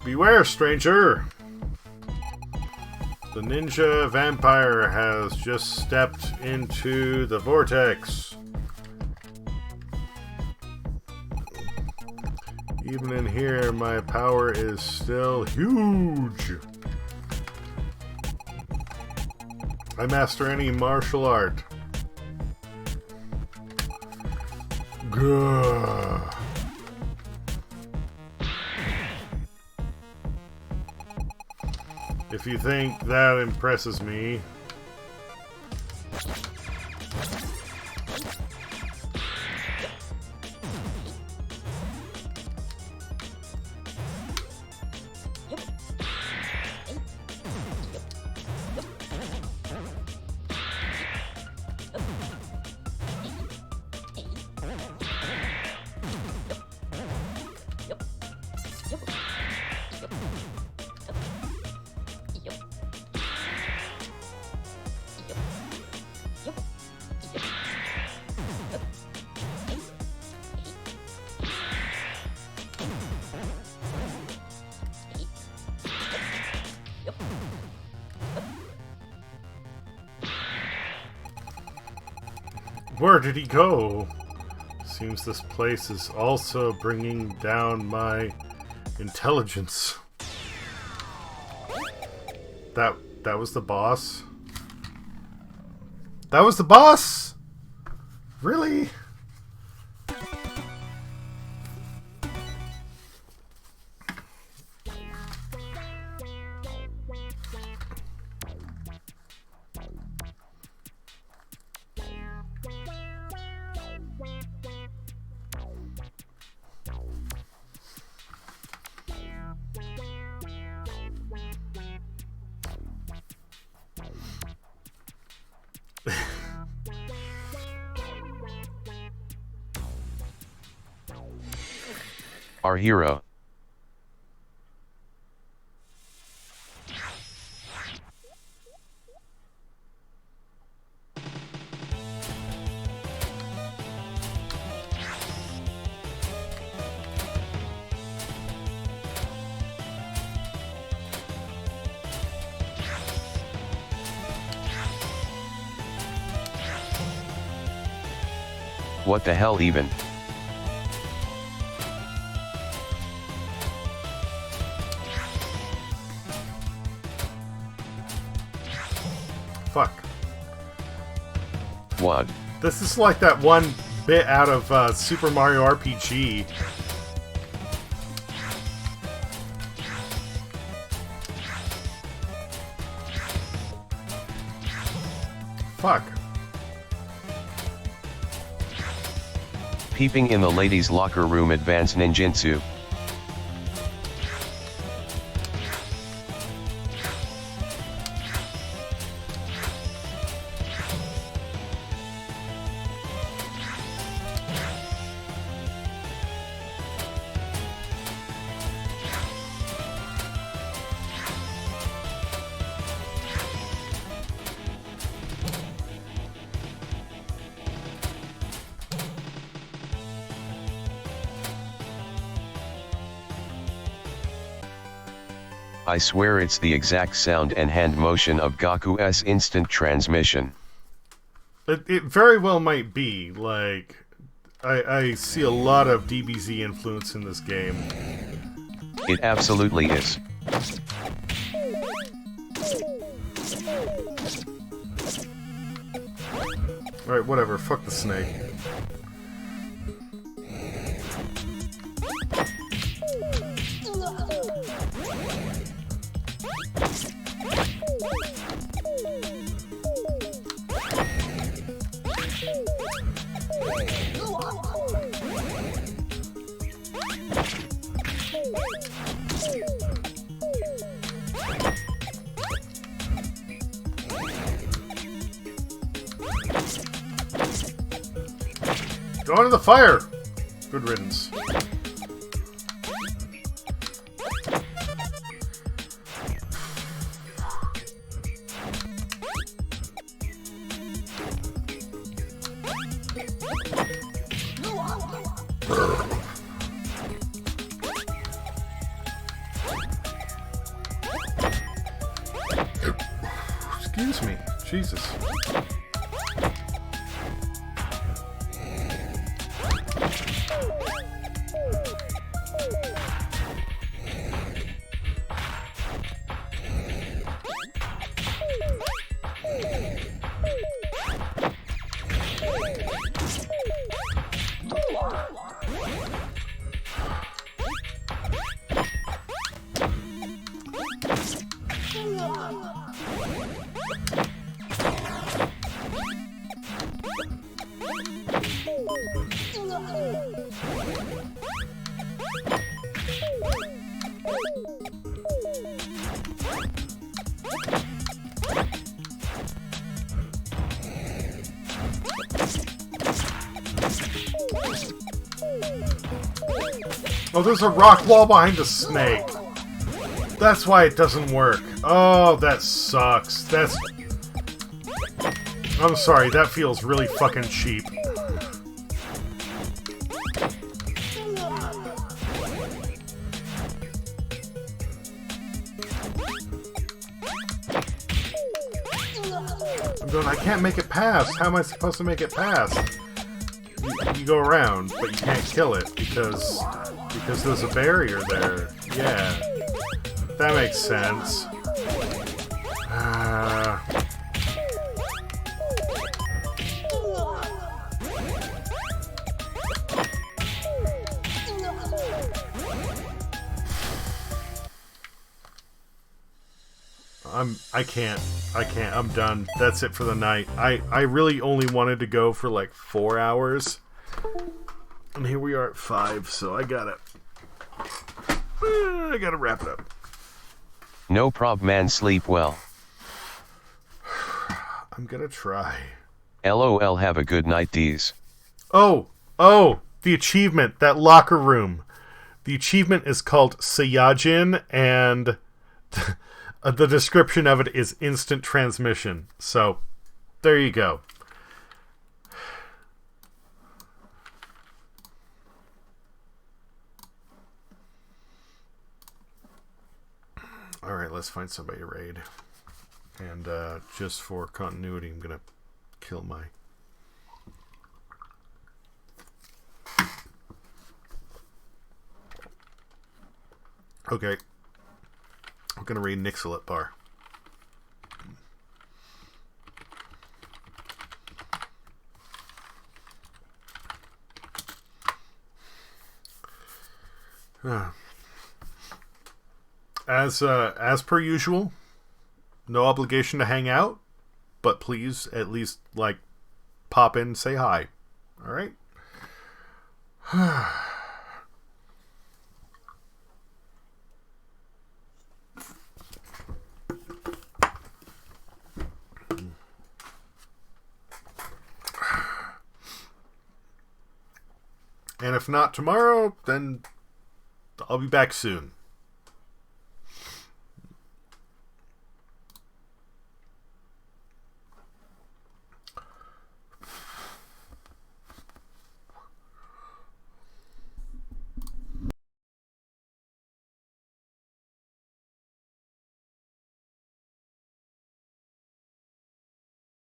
Beware, stranger! The ninja vampire has just stepped into the vortex. Even in here, my power is still huge. I master any martial art. Gah. If you think that impresses me, where did he go? Seems this place is also bringing down my intelligence. That was the boss? That was the boss? Really? Our hero. What the hell even? Fuck. What? This is like that one bit out of Super Mario RPG. Fuck. Peeping in the ladies' locker room, advanced ninjutsu. I swear it's the exact sound and hand motion of Gaku's instant transmission. It very well might be. Like, I see a lot of DBZ influence in this game. It absolutely is. Alright, whatever. Fuck the snake. Go into the fire! Good riddance. Excuse me. Jesus. Oh, there's a rock wall behind the snake. That's why it doesn't work. Oh, that sucks. That's... I'm sorry, that feels really fucking cheap. I'm going, I can't make it past. How am I supposed to make it past? You go around, but you can't kill it because there's a barrier there. Yeah. That makes sense. I can't. I'm done. That's it for the night. I really only wanted to go for like 4 hours. And here we are at 5, so I gotta wrap it up. No prob, man, sleep well. I'm gonna try. LOL, have a good night, D's. Oh, the achievement, that locker room. The achievement is called Saiyajin, and the description of it is instant transmission. So, there you go. Alright, let's find somebody to raid. And just for continuity, I'm going to kill my... Okay. I'm going to raid Nixalit Bar. As per usual, no obligation to hang out, but please at least like pop in and say hi. All right? And if not tomorrow, then I'll be back soon.